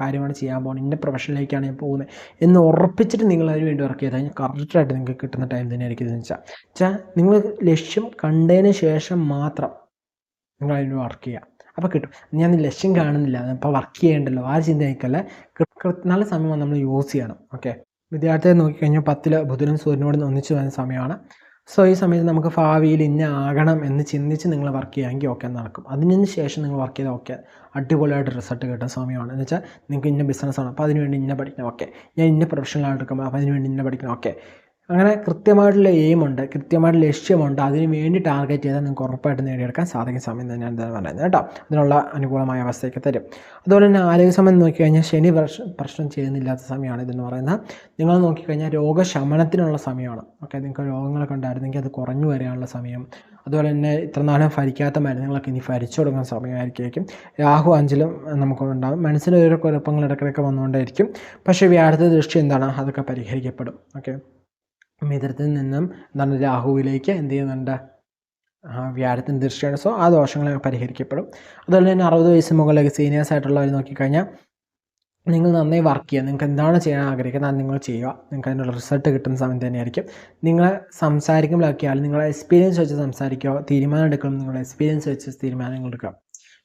കാര്യമാണ് ചെയ്യാൻ പോകുന്നത്, ഇന്ന പ്രൊഫഷനിലേക്കാണ് ഞാൻ പോകുന്നത് എന്ന് ഉറപ്പിച്ചിട്ട് നിങ്ങൾ അതിന് വേണ്ടി വർക്ക് ചെയ്താൽ കറക്റ്റായിട്ട് നിങ്ങൾക്ക് കിട്ടുന്ന ടൈം തന്നെയായിരിക്കും. ഇതെന്ന് വെച്ചാൽ നിങ്ങൾ ലക്ഷ്യം കണ്ടതിന് ശേഷം മാത്രം നിങ്ങൾ അതിന് വർക്ക് ചെയ്യുക, അപ്പോൾ കിട്ടും. ഞാൻ ലക്ഷ്യം കാണുന്നില്ല, അപ്പോൾ വർക്ക് ചെയ്യേണ്ടല്ലോ, ആ ചിന്ത എനിക്കല്ല. നല്ല സമയം നമ്മൾ യൂസ് ചെയ്യണം. ഓക്കെ, വിദ്യാർത്ഥിയെ നോക്കിക്കഴിഞ്ഞാൽ 10ൽ ബുധനും സൂര്യനോട് ഒന്നിച്ച് വരുന്ന സമയമാണ്. സോ ഈ സമയത്ത് നമുക്ക് ഭാവിയിൽ ഇന്ന ആകണം എന്ന് ചിന്തിച്ച് നിങ്ങൾ വർക്ക് ചെയ്യുമെങ്കിൽ ഓക്കെ നടക്കും. അതിന് ശേഷം നിങ്ങൾ വർക്ക് ചെയ്താൽ ഓക്കെ അടിപൊളിയായിട്ട് റിസൾട്ട് കിട്ടുന്ന സമയമാണ്. എന്ന് വെച്ചാൽ നിങ്ങൾക്ക് ഇന്ന ബിസിനസ്സാണ്, അപ്പോൾ അതിനുവേണ്ടി ഇന്ന പഠിക്കണം, ഓക്കെ ഞാൻ ഇന്ന പ്രൊഫഷണലായിട്ട് എടുക്കുമ്പോൾ അപ്പോൾ അതിനുവേണ്ടി ഇന്ന പഠിക്കണം, ഓക്കെ അങ്ങനെ കൃത്യമായിട്ടുള്ള എയിമുണ്ട്, കൃത്യമായിട്ടുള്ള ലക്ഷ്യമുണ്ട്. അതിന് വേണ്ടി ടാർഗറ്റ് ചെയ്താൽ നിങ്ങൾക്ക് ഉറപ്പായിട്ട് നേടിയെടുക്കാൻ സാധിക്കുന്ന സമയം തന്നെയാണ് ഇതാണ് പറയുന്നത് കേട്ടോ. അതിനുള്ള അനുകൂലമായ അവസ്ഥയൊക്കെ തരും. അതുപോലെ തന്നെ ആരോഗ്യ സമയം നോക്കിക്കഴിഞ്ഞാൽ ശനി പ്രശ്നം ചെയ്യുന്നില്ലാത്ത സമയമാണ് ഇതെന്ന് പറയുന്നത്. നിങ്ങൾ നോക്കിക്കഴിഞ്ഞാൽ രോഗശമനത്തിനുള്ള സമയമാണ്. ഓക്കെ, നിങ്ങൾക്ക് രോഗങ്ങളൊക്കെ ഉണ്ടായിരുന്നെങ്കിൽ അത് കുറഞ്ഞു വരാനുള്ള സമയം. അതുപോലെ തന്നെ ഇത്ര നാളും ഭരിക്കാത്ത മരുന്നുകളൊക്കെ ഇനി ഭരിച്ചു കൊടുക്കുന്ന സമയമായിരിക്കും. രാഹു 5ലും നമുക്ക് ഉണ്ടാകും. മനസ്സിൽ ഓരോ കുഴപ്പങ്ങൾ ഇടയ്ക്കിടയ്ക്ക് വന്നുകൊണ്ടായിരിക്കും. പക്ഷേ വ്യാഴത്തെ ദൃഷ്ടി എന്താണ്, അതൊക്കെ പരിഹരിക്കപ്പെടും. ഓക്കെ, മിഥുനത്തിൽ നിന്നും എന്താണ് രാഹുവിലേക്ക് എന്ത് ചെയ്യുന്നുണ്ട്, വ്യാഴത്തിൻ്റെ ദൃഷ്ടിയാണ്. സോ ആ ദോഷങ്ങളെ പരിഹരിക്കപ്പെടും. അതുപോലെ തന്നെ 60 വയസ്സ് മുകളിലേക്ക് സീനിയേഴ്സ് ആയിട്ടുള്ളവർ നോക്കിക്കഴിഞ്ഞാൽ നിങ്ങൾ നന്നായി വർക്ക് ചെയ്യുക. നിങ്ങൾക്ക് എന്താണ് ചെയ്യാൻ ആഗ്രഹിക്കുന്നത് അത് നിങ്ങൾ ചെയ്യുക. നിങ്ങൾക്ക് അതിനുള്ള റിസൾട്ട് കിട്ടുന്ന സമയം തന്നെയായിരിക്കും. നിങ്ങൾ സംസാരിക്കുമ്പോഴൊക്കെ ആയാലും നിങ്ങളെ എക്സ്പീരിയൻസ് വെച്ച് സംസാരിക്കുക. തീരുമാനം എടുക്കണം, നിങ്ങളുടെ എക്സ്പീരിയൻസ് വെച്ച് തീരുമാനങ്ങൾ എടുക്കുക.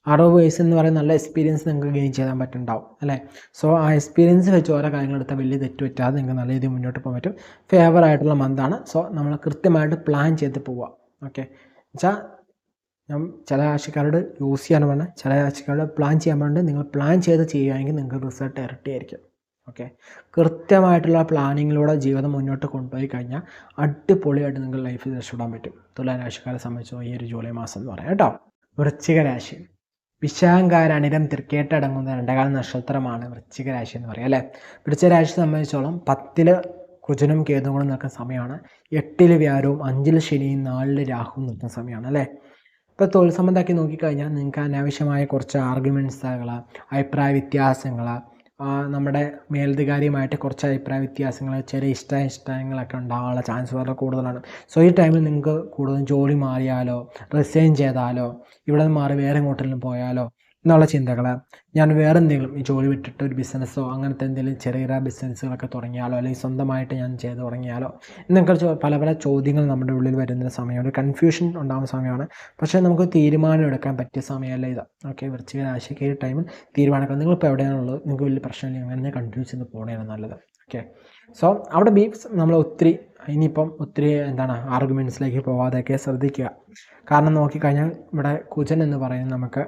60 വയസ്സ് എന്ന് പറയുന്ന നല്ല എക്സ്പീരിയൻസ് നിങ്ങൾക്ക് ഗെയിൻ ചെയ്യാൻ പറ്റുന്നുണ്ടാവും അല്ലേ. സോ ആ എക്സ്പീരിയൻസ് വെച്ച് ഓരോ കാര്യങ്ങൾ എടുത്താൽ വലിയ തെറ്റ് പറ്റാതെ നിങ്ങൾക്ക് നല്ല രീതിയിൽ മുന്നോട്ട് പോകാൻ പറ്റും. ഫേവർ ആയിട്ടുള്ള മന്താണ്. സോ നമ്മൾ കൃത്യമായിട്ട് പ്ലാൻ ചെയ്ത് പോവുക. ഓക്കെ, എന്നുവെച്ചാൽ ഞാൻ ചില രാശിക്കാരോട് യൂസ് ചെയ്യാൻ പറഞ്ഞാൽ ചില രാശിക്കാരോട് പ്ലാൻ ചെയ്യാൻ പറഞ്ഞിട്ട് നിങ്ങൾ പ്ലാൻ ചെയ്ത് ചെയ്യുകയാണെങ്കിൽ നിങ്ങൾക്ക് റിസൾട്ട് ഇരട്ടിയായിരിക്കും. ഓക്കെ, കൃത്യമായിട്ടുള്ള പ്ലാനിങ്ങിലൂടെ ജീവിതം മുന്നോട്ട് കൊണ്ടുപോയി കഴിഞ്ഞാൽ അടിപൊളിയായിട്ട് നിങ്ങൾക്ക് ലൈഫിൽ രക്ഷപ്പെടാൻ പറ്റും. തുലാ രാശിക്കാരെ സംബന്ധിച്ചോ ഈ ഒരു ജൂലൈ മാസം എന്ന് പറയാം കേട്ടോ. വൃശ്ചിക രാശി വിശാഖാരണിരം തൃക്കേട്ടടങ്ങുന്ന 2 നക്ഷത്രമാണ് വൃശ്ചിക രാശി എന്ന് പറയുക അല്ലേ. വൃശ്ചിക രാശിയെ സംബന്ധിച്ചോളം 10 കുജനും കേതുവും കൂടെ നിൽക്കുന്ന സമയമാണ്. 8 വ്യാഴവും 5 ശനിയും 4 രാഹുവും നിൽക്കുന്ന സമയമാണ് അല്ലേ. ഇപ്പോൾ തൊഴിൽ സംബന്ധമാക്കി നോക്കിക്കഴിഞ്ഞാൽ നിങ്ങൾക്ക് അനാവശ്യമായ കുറച്ച് ആർഗ്യുമെൻറ്റ്സുകൾ, അഭിപ്രായ വ്യത്യാസങ്ങൾ, നമ്മുടെ മേലധികാരിയുമായിട്ട് കുറച്ച് അഭിപ്രായ വ്യത്യാസങ്ങൾ, ചെറിയ ഇഷ്ടങ്ങളൊക്കെ ഉണ്ടാകാനുള്ള ചാൻസ് വളരെ കൂടുതലാണ്. സോ ഈ ടൈമിൽ നിങ്ങൾക്ക് കൂടുതലും ജോലി മാറിയാലോ, റിസൈൻ ചെയ്താലോ, ഇവിടെ നിന്ന് മാറി വേറെ എങ്ങോട്ടെങ്കിലും പോയാലോ എന്നുള്ള ചിന്തകൾ, ഞാൻ വേറെ എന്തെങ്കിലും ഈ ജോലി വിട്ടിട്ട് ഒരു ബിസിനസ്സോ അങ്ങനത്തെ എന്തെങ്കിലും ചെറിയ ബിസിനസ്സുകളൊക്കെ തുടങ്ങിയാലോ, അല്ലെങ്കിൽ സ്വന്തമായിട്ട് ഞാൻ ചെയ്ത് തുടങ്ങിയാലോ എന്നൊക്കെ പല പല ചോദ്യങ്ങൾ നമ്മുടെ ഉള്ളിൽ വരുന്ന സമയമാണ്. ഒരു കൺഫ്യൂഷൻ ഉണ്ടാകുന്ന സമയമാണ്. പക്ഷേ നമുക്ക് തീരുമാനം എടുക്കാൻ പറ്റിയ സമയമല്ല ഇത്. ഓക്കെ, വൃശ്ചിക രാശിക്ക് ഈ ടൈമിൽ തീരുമാനങ്ങൾ, നിങ്ങളിപ്പോൾ എവിടെയാണുള്ളത്, നിങ്ങൾക്ക് വലിയ പ്രശ്നമില്ല, അങ്ങനെ കൺഫ്യൂസ് ചെയ്ത് പോകണതാണ് നല്ലത്. ഓക്കെ, സോ അവിടെ നമ്മൾ ഒത്തിരി ആർഗ്യുമെൻറ്റ്സിലേക്ക് പോവാതെയൊക്കെ ശ്രദ്ധിക്കുക. കാരണം നോക്കിക്കഴിഞ്ഞാൽ ഇവിടെ കുജൻ എന്ന് പറയുന്നത് നമുക്ക്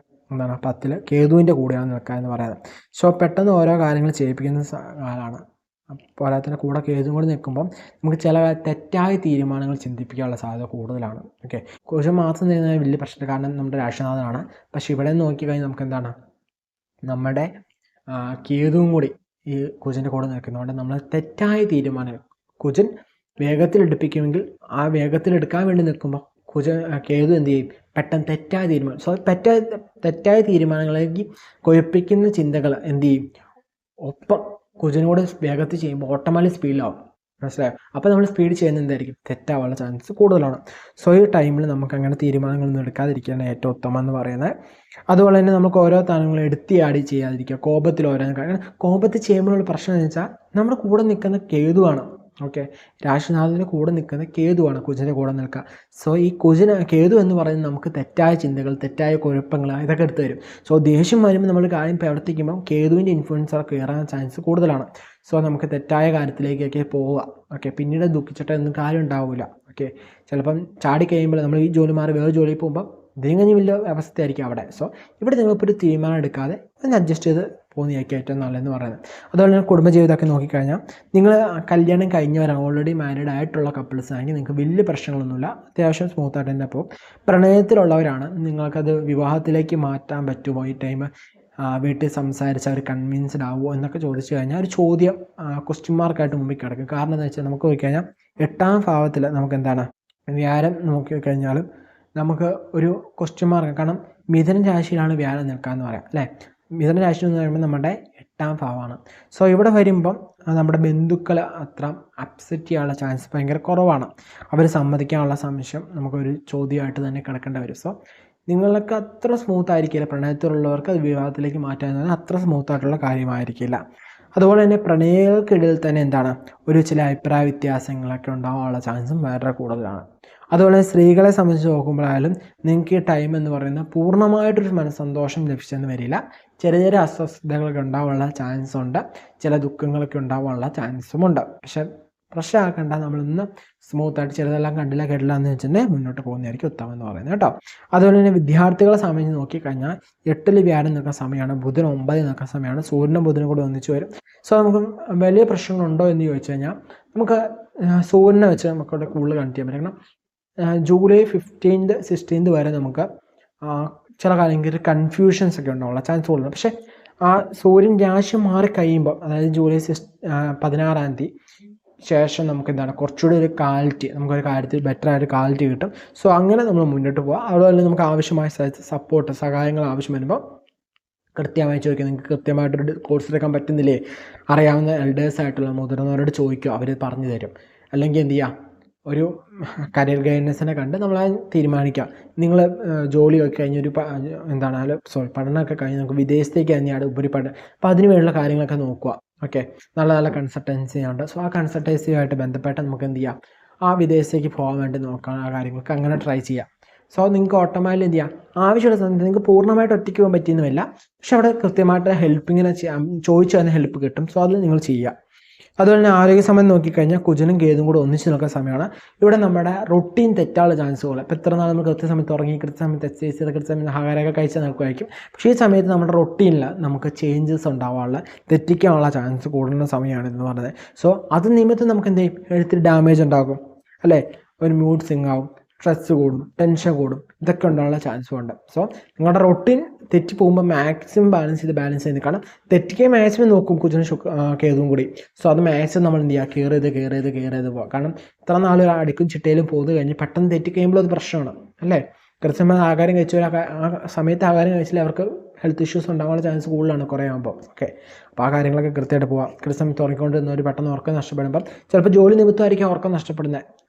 10 കേതുവിൻ്റെ കൂടെയാണ് നിൽക്കുക എന്ന് പറയുന്നത്. സോ പെട്ടെന്ന് ഓരോ കാര്യങ്ങൾ ചെയ്യിപ്പിക്കുന്ന കാലമാണ്. പോരാത്തതിന് കൂടെ കേതുവും കൂടെ നിൽക്കുമ്പം നമുക്ക് ചില തെറ്റായ തീരുമാനങ്ങൾ ചിന്തിപ്പിക്കാനുള്ള സാധ്യത കൂടുതലാണ്. ഓക്കെ, കുജൻ മാത്രം ചെയ്യുന്നത് വലിയ പ്രശ്നം, കാരണം നമ്മുടെ രാശിനാഥനാണ്. പക്ഷേ ഇവിടെ നോക്കിക്കഴിഞ്ഞാൽ നമുക്ക് നമ്മുടെ കേതുവും കൂടി ഈ കുജൻ്റെ കൂടെ നിൽക്കുന്നതുകൊണ്ട് നമ്മൾ തെറ്റായ തീരുമാനങ്ങൾ, കുജൻ വേഗത്തിലെടുപ്പിക്കുമെങ്കിൽ ആ വേഗത്തിലെടുക്കാൻ വേണ്ടി നിൽക്കുമ്പോൾ കേതു എന്ത് ചെയ്യും, പെട്ടെന്ന് തെറ്റായ തീരുമാനം. സോ തെറ്റായ തീരുമാനങ്ങളിലേക്ക് കൊഴിപ്പിക്കുന്ന ചിന്തകൾ എന്ത് ചെയ്യും, ഒപ്പം കുജനോട് വേഗത്തിൽ ചെയ്യുമ്പോൾ ഓട്ടോമാറ്റിക് സ്പീഡിലാവും. മനസ്സിലായോ? അപ്പോൾ നമ്മൾ സ്പീഡ് ചെയ്യുന്ന എന്തായിരിക്കും, തെറ്റാവാനുള്ള ചാൻസ് കൂടുതലാണ്. സോ ഈ ടൈമിൽ നമുക്ക് അങ്ങനെ തീരുമാനങ്ങളൊന്നും എടുക്കാതിരിക്കുകയാണ് ഏറ്റവും ഉത്തമം എന്ന് പറയുന്നത്. അതുപോലെ തന്നെ നമുക്ക് ഓരോ താരങ്ങളും എടുത്തിയാടി ചെയ്യാതിരിക്കുക. കോപത്തിൽ കോപത്തിൽ ചെയ്യുമ്പോഴുള്ള പ്രശ്നം എന്ന് വെച്ചാൽ നമ്മുടെ കൂടെ നിൽക്കുന്ന കേതുവാണ്. ഓക്കെ, രാശിനാഥൻ്റെ കൂടെ നിൽക്കുന്ന കേതുവാണ് കുജൻ്റെ കൂടെ നിൽക്കുക. സോ ഈ കേതു എന്ന് പറയുന്നത് നമുക്ക് തെറ്റായ ചിന്തകൾ, തെറ്റായ കുഴപ്പങ്ങൾ ഇതൊക്കെ എടുത്തു തരും. സോ ദേഷ്യം വരുമ്പോൾ നമ്മൾ കാര്യം പ്രവർത്തിക്കുമ്പോൾ കേതുവിൻ്റെ ഇൻഫ്ലുവൻസറൊക്കെ കയറാൻ ചാൻസ് കൂടുതലാണ്. സോ നമുക്ക് തെറ്റായ കാര്യത്തിലേക്കൊക്കെ പോവുക. ഓക്കെ, പിന്നീട് ദുഃഖിച്ചിട്ടൊന്നും കാര്യം ഉണ്ടാവില്ല. ഓക്കെ, ചിലപ്പം ചാടി കഴിയുമ്പോൾ നമ്മൾ ഈ ജോലി മാറി വേറെ ജോലിയിൽ പോകുമ്പോൾ ഇതിനും കഴിഞ്ഞ് വലിയ അവസ്ഥയായിരിക്കും അവിടെ. സോ ഇവിടെ നിങ്ങളിപ്പോൾ ഒരു തീരുമാനം എടുക്കാതെ ഒന്ന് അഡ്ജസ്റ്റ് ചെയ്ത് പോകുന്നതായിരിക്കും ഏറ്റവും നല്ലതെന്ന് പറയുന്നത്. അതുപോലെ തന്നെ കുടുംബജീവിതമൊക്കെ നോക്കിക്കഴിഞ്ഞാൽ നിങ്ങൾ കല്യാണം കഴിഞ്ഞവരാണ്, ഓൾറെഡി മാരീഡ് ആയിട്ടുള്ള കപ്പിൾസ് ആണെങ്കിൽ നിങ്ങൾക്ക് വലിയ പ്രശ്നങ്ങളൊന്നുമില്ല, അത്യാവശ്യം സ്മൂത്തായിട്ട് തന്നെ പോകും. പ്രണയത്തിലുള്ളവരാണ്, നിങ്ങൾക്കത് വിവാഹത്തിലേക്ക് മാറ്റാൻ പറ്റുമോ ഈ ടൈം, വീട്ടിൽ സംസാരിച്ച് അവർ കൺവിൻസ്ഡ് ആവുമോ എന്നൊക്കെ ചോദിച്ചു കഴിഞ്ഞാൽ ഒരു ചോദ്യം ക്വസ്റ്റ്യൻ മാർക്കായിട്ട് മുമ്പിൽ കിടക്കും. കാരണം എന്താ വെച്ചാൽ നമുക്ക് നോക്കിക്കഴിഞ്ഞാൽ 8ാം ഭാവത്തിൽ നമുക്ക് വ്യാഴം നോക്കിക്കഴിഞ്ഞാലും നമുക്ക് ഒരു ക്വസ്റ്റ്യൻ മാർക്ക്. കാരണം മിഥുന രാശിയിലാണ് വ്യാഴം നിൽക്കാമെന്ന് പറയാം അല്ലേ. മിഥുന രാശി എന്ന് പറയുമ്പോൾ നമ്മുടെ 8ാം ഭാവമാണ്. സോ ഇവിടെ വരുമ്പം നമ്മുടെ ബന്ധുക്കൾ അത്ര അപ്സെറ്റ് ചെയ്യാനുള്ള ചാൻസ് ഭയങ്കര കുറവാണ്. അവർ സമ്മതിക്കാനുള്ള സംശയം നമുക്കൊരു ചോദ്യമായിട്ട് തന്നെ കിടക്കേണ്ടി വരും. സോ നിങ്ങൾക്ക് അത്ര സ്മൂത്ത് ആയിരിക്കില്ല, പ്രണയത്തിലുള്ളവർക്ക് അത് വിവാഹത്തിലേക്ക് മാറ്റാൻ അത്ര സ്മൂത്തായിട്ടുള്ള കാര്യമായിരിക്കില്ല. അതുപോലെ തന്നെ പ്രണയികൾക്കിടയിൽ തന്നെ ചില അഭിപ്രായ വ്യത്യാസങ്ങളൊക്കെ ഉണ്ടാകാനുള്ള ചാൻസും വളരെ കൂടുതലാണ്. അതുപോലെ സ്ത്രീകളെ സംബന്ധിച്ച് നോക്കുമ്പോഴായാലും നിങ്ങൾക്ക് ഈ ടൈം എന്ന് പറയുന്നത് പൂർണ്ണമായിട്ടൊരു മനസ്സന്തോഷം ലഭിച്ചെന്ന് വരില്ല. ചെറിയ അസ്വസ്ഥതകളൊക്കെ ഉണ്ടാവാനുള്ള ചാൻസ് ഉണ്ട്, ചില ദുഃഖങ്ങളൊക്കെ ഉണ്ടാവാനുള്ള ചാൻസുമുണ്ട്. പക്ഷെ പ്രശ്നമാക്കേണ്ട, നമ്മളൊന്ന് സ്മൂത്തായിട്ട് ചിലതെല്ലാം കണ്ടില്ല കേട്ടില്ല എന്ന് വെച്ചിട്ടുണ്ടെങ്കിൽ മുന്നോട്ട് പോകുന്നതായിരിക്കും ഉത്തമം എന്ന് പറയുന്നത് കേട്ടോ. അതുപോലെ തന്നെ വിദ്യാർത്ഥികളെ സംബന്ധിച്ച് നോക്കിക്കഴിഞ്ഞാൽ 8 വ്യാഴം നിൽക്കുന്ന സമയമാണ്, ബുധൻ 9 നിൽക്കുന്ന സമയമാണ്, സൂര്യനും ബുധനും കൂടെ ഒന്നിച്ച് വരും. സോ നമുക്ക് വലിയ പ്രശ്നങ്ങളുണ്ടോ എന്ന് ചോദിച്ചു കഴിഞ്ഞാൽ നമുക്ക് സൂര്യനെ വെച്ച് നമുക്കവിടെ കൂടുതൽ കണക്ട് ചെയ്യാൻ പറ്റും. കാരണം ജൂലൈ 15th 16th വരെ നമുക്ക് ചില കാര്യങ്ങൾക്ക് കൺഫ്യൂഷൻസ് ഒക്കെ ഉണ്ടാവുള്ള ചാൻസ് കൂടുതലാണ്. പക്ഷേ ആ സൂര്യൻ രാശി മാറി കഴിയുമ്പോൾ, അതായത് ജൂലൈ 16ാം തീയതി ശേഷം നമുക്ക് കുറച്ചുകൂടി ഒരു ക്ലാരിറ്റി, നമുക്കൊരു കാര്യത്തിൽ ബെറ്റർ ആയിട്ട് ക്ലാരിറ്റി കിട്ടും. സോ അങ്ങനെ നമ്മൾ മുന്നോട്ട് പോകാം. അതുപോലെ നമുക്ക് ആവശ്യമായ സപ്പോർട്ട്, സഹായങ്ങൾ ആവശ്യം വരുമ്പോൾ കൃത്യമായി ചോദിക്കുക. നിങ്ങൾക്ക് കൃത്യമായിട്ടൊരു കോഴ്സ് എടുക്കാൻ പറ്റുന്നില്ലേ, അറിയാവുന്ന എൽഡേഴ്സ് ആയിട്ടുള്ള മുതിർന്നവരോട് ചോദിക്കുക, അവർ പറഞ്ഞു തരും. അല്ലെങ്കിൽ എന്ത് ചെയ്യുക, ഒരു കരിയർ ഗൈഡൻസിനെ കണ്ട് നമ്മൾ തീരുമാനിക്കാം. നിങ്ങൾ ജോലിയൊക്കെ കഴിഞ്ഞൊരു പഠനമൊക്കെ കഴിഞ്ഞ് നമുക്ക് വിദേശത്തേക്ക് തന്നെയാണ് ഉപരിപഠനം. അപ്പോൾ അതിന് വേണ്ടിയുള്ള കാര്യങ്ങളൊക്കെ നോക്കുക. ഓക്കെ, നല്ല നല്ല കൺസൾട്ടൻസി ഉണ്ട്. സോ ആ കൺസൾട്ടൻസിയുമായിട്ട് ബന്ധപ്പെട്ട് നമുക്ക് എന്ത് ചെയ്യാം, ആ വിദേശത്തേക്ക് പോകാൻ വേണ്ടി നോക്കാം. ആ കാര്യങ്ങൾക്ക് അങ്ങനെ ട്രൈ ചെയ്യാം. സോ നിങ്ങൾക്ക് ഓട്ടോമാറ്റിക്കലി എന്ത് ചെയ്യാം, ആവശ്യമുള്ള സമയത്ത് നിങ്ങൾക്ക് പൂർണ്ണമായിട്ട് ഒറ്റയ്ക്ക് പോകാൻ പറ്റിയെന്നുമില്ല, പക്ഷെ അവിടെ കൃത്യമായിട്ട് ഹെൽപ്പിങ്ങിനെ ചോദിച്ചു തന്നെ ഹെൽപ്പ് കിട്ടും. സോ അത് നിങ്ങൾ ചെയ്യുക. അതുപോലെ തന്നെ ആരോഗ്യ സമയം നോക്കിക്കഴിഞ്ഞാൽ കുജനും കേതും കൂടെ ഒന്നിച്ച് നിൽക്കുന്ന സമയമാണ്. ഇവിടെ നമ്മുടെ റൊട്ടീൻ തെറ്റാനുള്ള ചാൻസുകൾ. ഇപ്പോൾ ഇത്ര നാൾ നമ്മൾ കൃത്യസമയത്ത് ഉറങ്ങി, കൃത്യസമയത്ത് എക്സസൈസ് ചെയ്ത്, കൃത്യസമയത്ത് ആഹാരമൊക്കെ കഴിച്ചാൽ നിൽക്കുമായിരിക്കും. പക്ഷേ ഈ സമയത്ത് നമ്മുടെ റൊട്ടീനിൽ നമുക്ക് ചേഞ്ചസ് ഉണ്ടാവാനുള്ള, തെറ്റിക്കാനുള്ള ചാൻസ് കൂടുന്ന സമയമാണ് എന്ന് പറഞ്ഞത്. സോ അത് നിമിത്തം നമുക്ക് എന്ത് ചെയ്യും, ഹെൽത്തിൽ ഡാമേജ് ഉണ്ടാകും അല്ലേ, ഒരു മൂഡ് സ്വിങ് ആവും, സ്ട്രെസ് കൂടും, ടെൻഷൻ കൂടും, ഇതൊക്കെ ഉണ്ടാകാനുള്ള ചാൻസും ഉണ്ട്. സോ നിങ്ങളുടെ റൊട്ടീൻ തെറ്റി പോകുമ്പോൾ മാക്സിമം ബാലൻസ് ചെയ്ത് നിൽക്കണം. തെറ്റിക്കാൻ മാക്സിമം നോക്കും കുജനും കേതുവും കൂടി. സോ അത് മാക്സിമം നമ്മൾ എന്ത് ചെയ്യുക, കെയർ ചെയ്ത് പോകാം. കാരണം ഇത്ര നാൾ അടിക്കും ചിട്ടയിലും പോന്നു കഴിഞ്ഞ് പെട്ടെന്ന് തെറ്റിക്കഴിയുമ്പോൾ അത് പ്രശ്നമാണ് അല്ലേ. കൃത്യമായി ആഹാരം കഴിച്ചവർ ആ സമയത്ത് ആഹാരം കഴിച്ചാൽ അവർക്ക് ഹെൽത്ത് ഇഷ്യൂസ് ഉണ്ടാകാനുള്ള ചാൻസ് കൂടുതലാണ് കുറേ ആകുമ്പോൾ. ഓക്കെ, അപ്പോൾ ആ കാര്യങ്ങളൊക്കെ കൃത്യമായിട്ട് പോകാം. കൃത്യസമയത്ത് ഉറങ്ങിക്കൊണ്ടിരുന്നവർ പെട്ടെന്ന് ഉറക്കം നഷ്ടപ്പെടുമ്പം ചിലപ്പോൾ ജോലി നിമിത്തമായിരിക്കും ഉറക്കം നഷ്ടപ്പെടുന്നത്,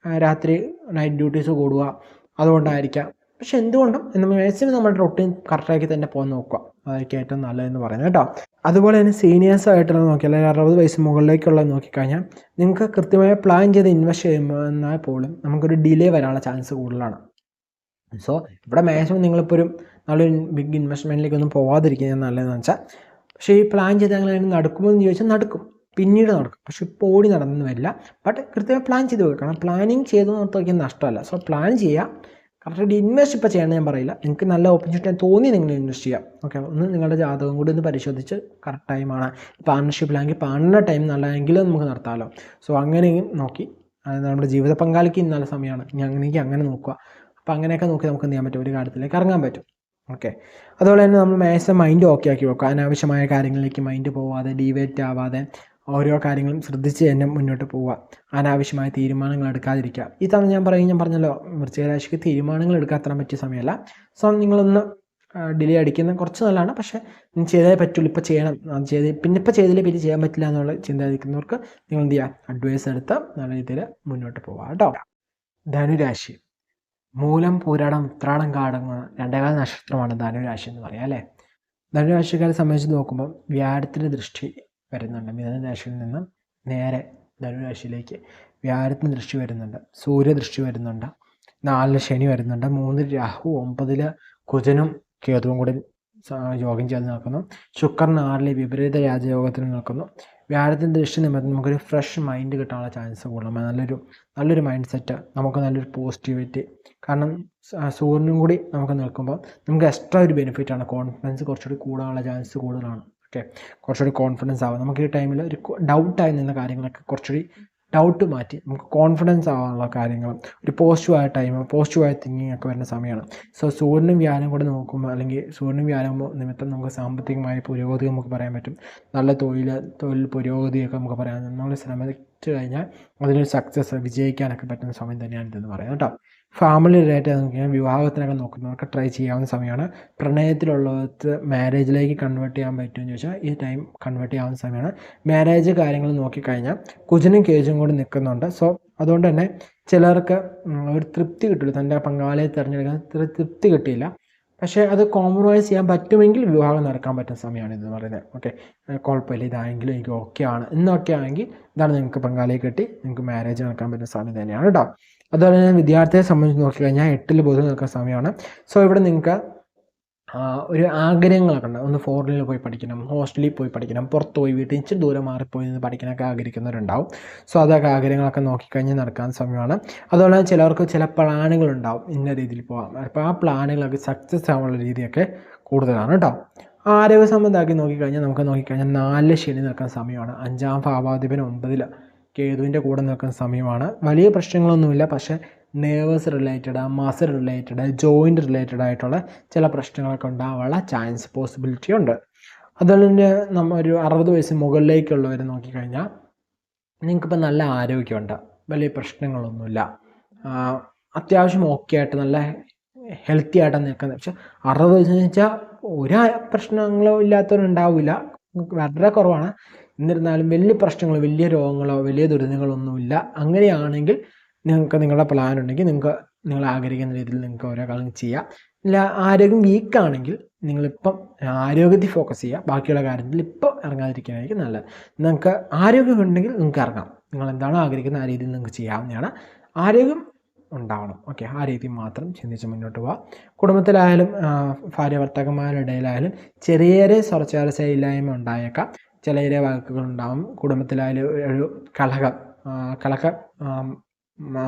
രാത്രി നൈറ്റ് ഡ്യൂട്ടീസ് കൂടുക, അതുകൊണ്ടായിരിക്കാം. പക്ഷെ എന്തുകൊണ്ടും മാക്സിമം നമ്മുടെ റൊട്ടീൻ കറക്റ്റാക്കി തന്നെ പോകാൻ നോക്കുക, അതായിരിക്കും ഏറ്റവും നല്ലതെന്ന് പറയുന്നത് കേട്ടോ. അതുപോലെ തന്നെ സീനിയേഴ്സായിട്ടുള്ള നോക്കി, അല്ലെങ്കിൽ 60 വയസ്സ് മുകളിലേക്കുള്ളത് നോക്കിക്കഴിഞ്ഞാൽ നിങ്ങൾക്ക് കൃത്യമായി പ്ലാൻ ചെയ്ത് ഇൻവെസ്റ്റ് ചെയ്യുമ്പോൾ പോലും നമുക്കൊരു ഡിലേ വരാനുള്ള ചാൻസ് കൂടുതലാണ്. സോ ഇവിടെ മാക്സിമം നിങ്ങളിപ്പോൾ ഒരു നല്ലൊരു ബിഗ് ഇൻവെസ്റ്റ്മെൻറ്റിലേക്കൊന്നും പോകാതിരിക്കുന്നത് നല്ലതെന്ന് വെച്ചാൽ, പക്ഷേ ഈ പ്ലാൻ ചെയ്ത് അങ്ങനെ നടക്കുമെന്ന് ചോദിച്ചാൽ നടക്കും, പിന്നീട് നടക്കും. പക്ഷെ ഇപ്പോൾ ഓടി നടന്നു വരില്ല. ബട്ട് കൃത്യമായി പ്ലാൻ ചെയ്ത് വെക്കണം. പ്ലാനിങ് ചെയ്ത് നോക്കിയാൽ നഷ്ടമല്ല. സോ പ്ലാൻ ചെയ്യുക, കറക്റ്റായിട്ട് ഇൻവെസ്റ്റ് ഇപ്പോൾ ചെയ്യണമെന്ന് ഞാൻ പറയില്ല. നിങ്ങൾക്ക് നല്ല ഓപ്പർച്യൂണിറ്റി തോന്നി നിങ്ങൾ ഇൻവെസ്റ്റ് ചെയ്യാം. ഓക്കെ, ഒന്ന് നിങ്ങളുടെ ജാതകം കൂടി ഒന്ന് പരിശോധിച്ച് കറക്റ്റ് ടൈമാണ്. പാർട്ണർഷിപ്പിലാണെങ്കിൽ പാർട്ണർ ടൈം നല്ലതെങ്കിലും നമുക്ക് നടത്താമല്ലോ. സോ അങ്ങനെയും നോക്കി, നമ്മുടെ ജീവിത പങ്കാളിക്ക് നല്ല സമയമാണ്, അങ്ങനെയെങ്കിൽ അങ്ങനെ നോക്കുക. അപ്പോൾ അങ്ങനെയൊക്കെ നോക്കി നമുക്ക് എന്ത് ചെയ്യാൻ പറ്റും, ഒരു കാര്യത്തിലേക്ക് ഇറങ്ങാൻ പറ്റും. ഓക്കെ, അതുപോലെ തന്നെ നമ്മൾ മാക്സിമം മൈൻഡ് ഓക്കെ ആക്കി വെക്കുക. അനാവശ്യമായ കാര്യങ്ങളിലേക്ക് മൈൻഡ് പോവാതെ, ഡീവേറ്റ് ആവാതെ ഓരോ കാര്യങ്ങളും ശ്രദ്ധിച്ച് തന്നെ മുന്നോട്ട് പോവുക. അനാവശ്യമായ തീരുമാനങ്ങൾ എടുക്കാതിരിക്കുക. ഈ തവണ ഞാൻ പറഞ്ഞല്ലോ, വൃശ്ചികരാശിക്ക് തീരുമാനങ്ങൾ എടുക്കാൻ പറ്റിയ സമയമല്ല. സോ നിങ്ങളൊന്ന് ഡിലേ അടിക്കുന്ന കുറച്ച് നല്ലതാണ്. പക്ഷേ ചെയ്തേ പറ്റുള്ളൂ, ഇപ്പോൾ ചെയ്യണം, അത് ഇപ്പോൾ ചെയ്തില്ലേ പിന്നെ ചെയ്യാൻ പറ്റില്ല എന്നുള്ള ചിന്താതിരിക്കുന്നവർക്ക് നിങ്ങൾ എന്ത് ചെയ്യുക, അഡ്വൈസ് എടുത്ത് നല്ല രീതിയിൽ മുന്നോട്ട് പോവുക കേട്ടോ. ധനുരാശി, മൂലം, പൂരാടം, ഉത്രാടം, കാടങ്ങ് 2 നക്ഷത്രമാണ് ധനുരാശി എന്ന് പറയാം അല്ലേ. ധനുരാശിക്കാരെ സംബന്ധിച്ച് നോക്കുമ്പോൾ വ്യാഴത്തിൻ്റെ ദൃഷ്ടി വരുന്നുണ്ട്. മിഥുനരാശിയിൽ നിന്ന് നേരെ ധനുരാശിയിലേക്ക് വ്യാഴത്തിന് ദൃഷ്ടി വരുന്നുണ്ട്, സൂര്യദൃഷ്ടി വരുന്നുണ്ട്, 4 ശനി വരുന്നുണ്ട്, 3 രാഹു, 9 കുജനും കേതുവും കൂടി യോഗം ചെയ്ത് നിൽക്കുന്നു. ശുക്രൻ 6 വിപരീത രാജയോഗത്തിൽ നിൽക്കുന്നു. വ്യാഴത്തിൻ്റെ ദൃഷ്ടി നിമിത്തം നമുക്കൊരു ഫ്രഷ് മൈൻഡ് കിട്ടാനുള്ള ചാൻസ് കൂടുതലും. നല്ലൊരു മൈൻഡ് സെറ്റ്, നമുക്ക് നല്ലൊരു പോസിറ്റിവിറ്റി. കാരണം സൂര്യനും കൂടി നമുക്ക് നിൽക്കുമ്പോൾ നമുക്ക് എക്സ്ട്രാ ഒരു ബെനിഫിറ്റാണ്, കോൺഫിഡൻസ് കുറച്ചുകൂടി കൂടാനുള്ള ചാൻസ് കൂടുതലാണ്. ഓക്കെ, കുറച്ചുകൂടി കോൺഫിഡൻസ് ആവും. നമുക്ക് ഈ ടൈമിൽ ഒരു ഡൗട്ടായി നിന്ന കാര്യങ്ങളൊക്കെ കുറച്ചുകൂടി ഡൗട്ട് മാറ്റി നമുക്ക് കോൺഫിഡൻസ് ആവാനുള്ള കാര്യങ്ങളും, ഒരു പോസിറ്റീവായ ടൈം, പോസിറ്റീവായ തിങ്കിങ് ഒക്കെ വരുന്ന സമയമാണ്. സോ സൂര്യനും വ്യാഴം കൂടെ നോക്കുമ്പോൾ, അല്ലെങ്കിൽ സൂര്യനും വ്യാഴം നിമിത്തം നമുക്ക് സാമ്പത്തികമായ പുരോഗതി നമുക്ക് പറയാൻ പറ്റും. നല്ല തൊഴിൽ പുരോഗതിയൊക്കെ നമുക്ക് പറയാൻ, നമ്മൾ ശ്രമിച്ചു കഴിഞ്ഞാൽ അതിനൊരു സക്സസ്, വിജയിക്കാനൊക്കെ പറ്റുന്ന സമയം തന്നെയാണ് ഇതെന്ന് പറയുന്നത് കേട്ടോ. ഫാമിലി റിലേറ്റഡ് നോക്കിയാൽ വിവാഹത്തിനൊക്കെ നോക്കുന്നവർക്ക് ട്രൈ ചെയ്യാവുന്ന സമയമാണ്. പ്രണയത്തിലുള്ളവർക്ക് മാരേജിലേക്ക് കൺവേർട്ട് ചെയ്യാൻ പറ്റുമെന്ന് ചോദിച്ചാൽ ഈ ടൈം കൺവേർട്ട് ചെയ്യാവുന്ന സമയമാണ്. മാരേജ് കാര്യങ്ങൾ നോക്കിക്കഴിഞ്ഞാൽ കുജനും കേജും കൂടി നിൽക്കുന്നുണ്ട്. സോ അതുകൊണ്ട് തന്നെ ചിലർക്ക് ഒരു തൃപ്തി കിട്ടില്ല, തൻ്റെ പങ്കാളിയെ തിരഞ്ഞെടുക്കാൻ തൃപ്തി കിട്ടിയില്ല. പക്ഷേ അത് കോംപ്രമൈസ് ചെയ്യാൻ പറ്റുമെങ്കിൽ വിവാഹം നടക്കാൻ പറ്റുന്ന സമയമാണ് ഇതെന്ന് പറയുന്നത്. ഓക്കെ, കുഴപ്പമില്ല, ഇതായെങ്കിലും എനിക്ക് ഓക്കെ ആണ് എന്നൊക്കെ ആണെങ്കിൽ ഇതാണ് നിങ്ങൾക്ക് പങ്കാളിയെ കിട്ടി നിങ്ങൾക്ക് മാരേജ് നടക്കാൻ പറ്റുന്ന സമയം തന്നെയാണ് കേട്ടോ. അതുപോലെ തന്നെ വിദ്യാർത്ഥിയെ സംബന്ധിച്ച് നോക്കിക്കഴിഞ്ഞാൽ 8 ബുധൻ നിൽക്കുന്ന സമയമാണ്. സോ ഇവിടെ നിങ്ങൾക്ക് ഒരു ആഗ്രഹങ്ങളൊക്കെ ഉണ്ട്. ഒന്ന് ഫോറിനിൽ പോയി പഠിക്കണം, ഹോസ്റ്റലിൽ പോയി പഠിക്കണം, പുറത്ത് പോയി വീട്ടിൽ ഇച്ചിരി ദൂരം മാറിപ്പോയി നിന്ന് പഠിക്കാനൊക്കെ ആഗ്രഹിക്കുന്നവരുണ്ടാവും. സോ അതൊക്കെ ആഗ്രഹങ്ങളൊക്കെ നോക്കിക്കഴിഞ്ഞ് നടക്കാൻ സമയമാണ്. അതുപോലെ ചിലർക്ക് ചില പ്ലാനുകളുണ്ടാവും, ഇന്ന രീതിയിൽ പോകാം. അപ്പോൾ ആ പ്ലാനുകളൊക്കെ സക്സസ് ആവാനുള്ള രീതിയൊക്കെ കൂടുതലാണ് കേട്ടോ. ആരോഗ്യ സംബന്ധമാക്കി നോക്കിക്കഴിഞ്ഞാൽ 4 ശനി നിൽക്കുന്ന സമയമാണ്. 5ാം ഭാവാധിപൻ 9 കേതുവിൻ്റെ കൂടെ നിൽക്കുന്ന സമയമാണ്. വലിയ പ്രശ്നങ്ങളൊന്നുമില്ല, പക്ഷേ nervous related, muscle related, joint related ആയിട്ടുള്ള ചില പ്രശ്നങ്ങളൊക്കെ ഉണ്ടാവാനുള്ള ചാൻസ്, പോസിബിലിറ്റി ഉണ്ട്. അതുപോലെ തന്നെ ഒരു 60 വയസ്സ് മുകളിലേക്കുള്ളവർ നോക്കിക്കഴിഞ്ഞാൽ നിങ്ങൾക്കിപ്പോൾ നല്ല ആരോഗ്യമുണ്ട്, വലിയ പ്രശ്നങ്ങളൊന്നുമില്ല, അത്യാവശ്യം ഓക്കെ ആയിട്ട് നല്ല ഹെൽത്തി ആയിട്ടാണ് നിൽക്കുന്നത്. പക്ഷെ 60 വയസ്സെന്ന് വെച്ചാൽ ഒരു പ്രശ്നങ്ങളോ ഇല്ലാത്തവരുണ്ടാവില്ല, വളരെ കുറവാണ്. എന്നിരുന്നാലും വലിയ പ്രശ്നങ്ങളോ വലിയ രോഗങ്ങളോ വലിയ ദുരിതങ്ങളൊന്നുമില്ല. അങ്ങനെയാണെങ്കിൽ നിങ്ങൾക്ക് നിങ്ങളുടെ പ്ലാൻ ഉണ്ടെങ്കിൽ നിങ്ങൾ ആഗ്രഹിക്കുന്ന രീതിയിൽ നിങ്ങൾക്ക് ഓരോ കാര്യങ്ങൾ ചെയ്യാം. ഇല്ല ആരോഗ്യം വീക്കാണെങ്കിൽ നിങ്ങളിപ്പം ആരോഗ്യത്തിൽ ഫോക്കസ് ചെയ്യുക, ബാക്കിയുള്ള കാര്യത്തിൽ ഇപ്പോൾ ഇറങ്ങാതിരിക്കുകയായിരിക്കും നല്ലത്. നിങ്ങൾക്ക് ആരോഗ്യം ഉണ്ടെങ്കിൽ നിങ്ങൾക്ക് ഇറങ്ങാം, നിങ്ങൾ എന്താണോ ആഗ്രഹിക്കുന്നത് ആ രീതിയിൽ നിങ്ങൾക്ക് ചെയ്യാവുന്നതാണ്. ആരോഗ്യം ഉണ്ടാവണം, ഓക്കെ, ആ രീതി മാത്രം ചിന്തിച്ച് മുന്നോട്ട് പോവുക. കുടുംബത്തിലായാലും ഭാര്യ ഭർത്താക്കന്മാരുടെ ഇടയിലായാലും ചെറിയ ചെറിയ സ്വരച്ചാരയില്ലായ്മ ഉണ്ടായേക്കാം, ചില ചെറിയ വാക്കുകളുണ്ടാവും. കുടുംബത്തിലായാലും ഒരു കലഹം